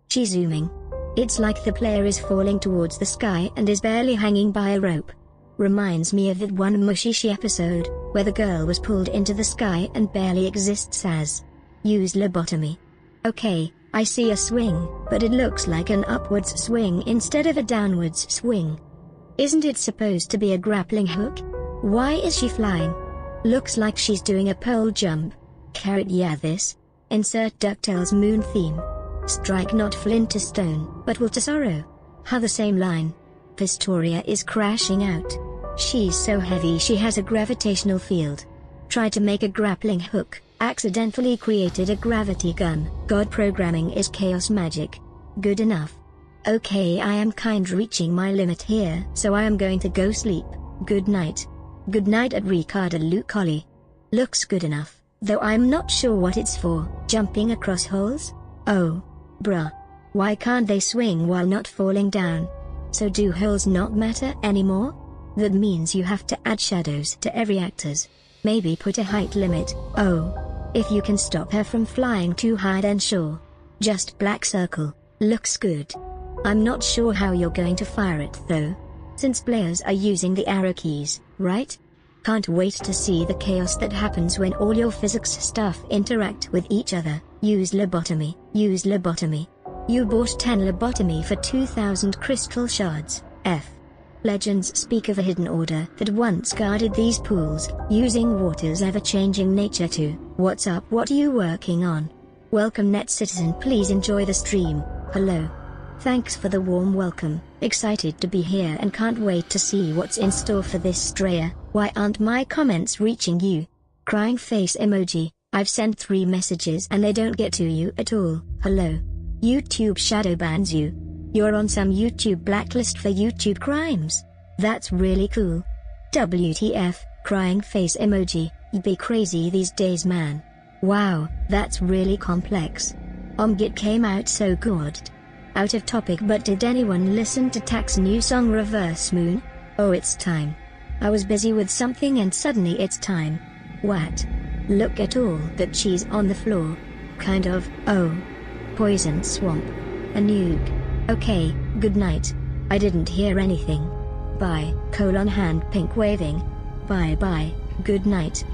She's zooming. It's like the player is falling towards the sky and is barely hanging by a rope. Reminds me of that one Mushishi episode, where the girl was pulled into the sky and barely exists as. Use lobotomy. Okay, I see a swing, but it looks like an upwards swing instead of a downwards swing. Isn't it supposed to be a grappling hook? Why is she flying? Looks like she's doing a pole jump. Carrot yeah this. Insert DuckTales moon theme. Strike not flint to stone, but will to sorrow. How the same line. Pistoria is crashing out. She's so heavy she has a gravitational field. Tried to make a grappling hook, accidentally created a gravity gun. God programming is chaos magic. Good enough. Okay, I am reaching my limit here, so I am going to go sleep. Good night. Good night at Ricardo Lucoli. Looks good enough, though I'm not sure what it's for. Jumping across holes? Oh. Bruh. Why can't they swing while not falling down? So do holes not matter anymore? That means you have to add shadows to every actors. Maybe put a height limit. Oh. If you can stop her from flying too high then sure. Just black circle. Looks good. I'm not sure how you're going to fire it though. Since players are using the arrow keys, right? Can't wait to see the chaos that happens when all your physics stuff interact with each other. Use lobotomy. Use lobotomy. You bought 10 lobotomy for 2,000 crystal shards. F. Legends speak of a hidden order that once guarded these pools, using water's ever-changing nature to. What's up? What are you working on? Welcome net citizen, please enjoy the stream. Hello. Thanks for the warm welcome. Excited to be here and can't wait to see what's in store for this strayer. Why aren't my comments reaching you? Crying face emoji. I've sent 3 messages and they don't get to you at all. Hello. YouTube shadow bans you. You're on some YouTube blacklist for YouTube crimes. That's really cool. WTF, crying face emoji. You be crazy these days, man. Wow, that's really complex. Omgit came out so good. Out of topic, but did anyone listen to Tak's new song Reverse Moon? Oh, it's time. I was busy with something and suddenly it's time. What? Look at all that cheese on the floor. Kind of. Oh. Poison swamp. A nuke. Okay, good night. I didn't hear anything. Bye. Hand pink waving. Bye bye. Good night.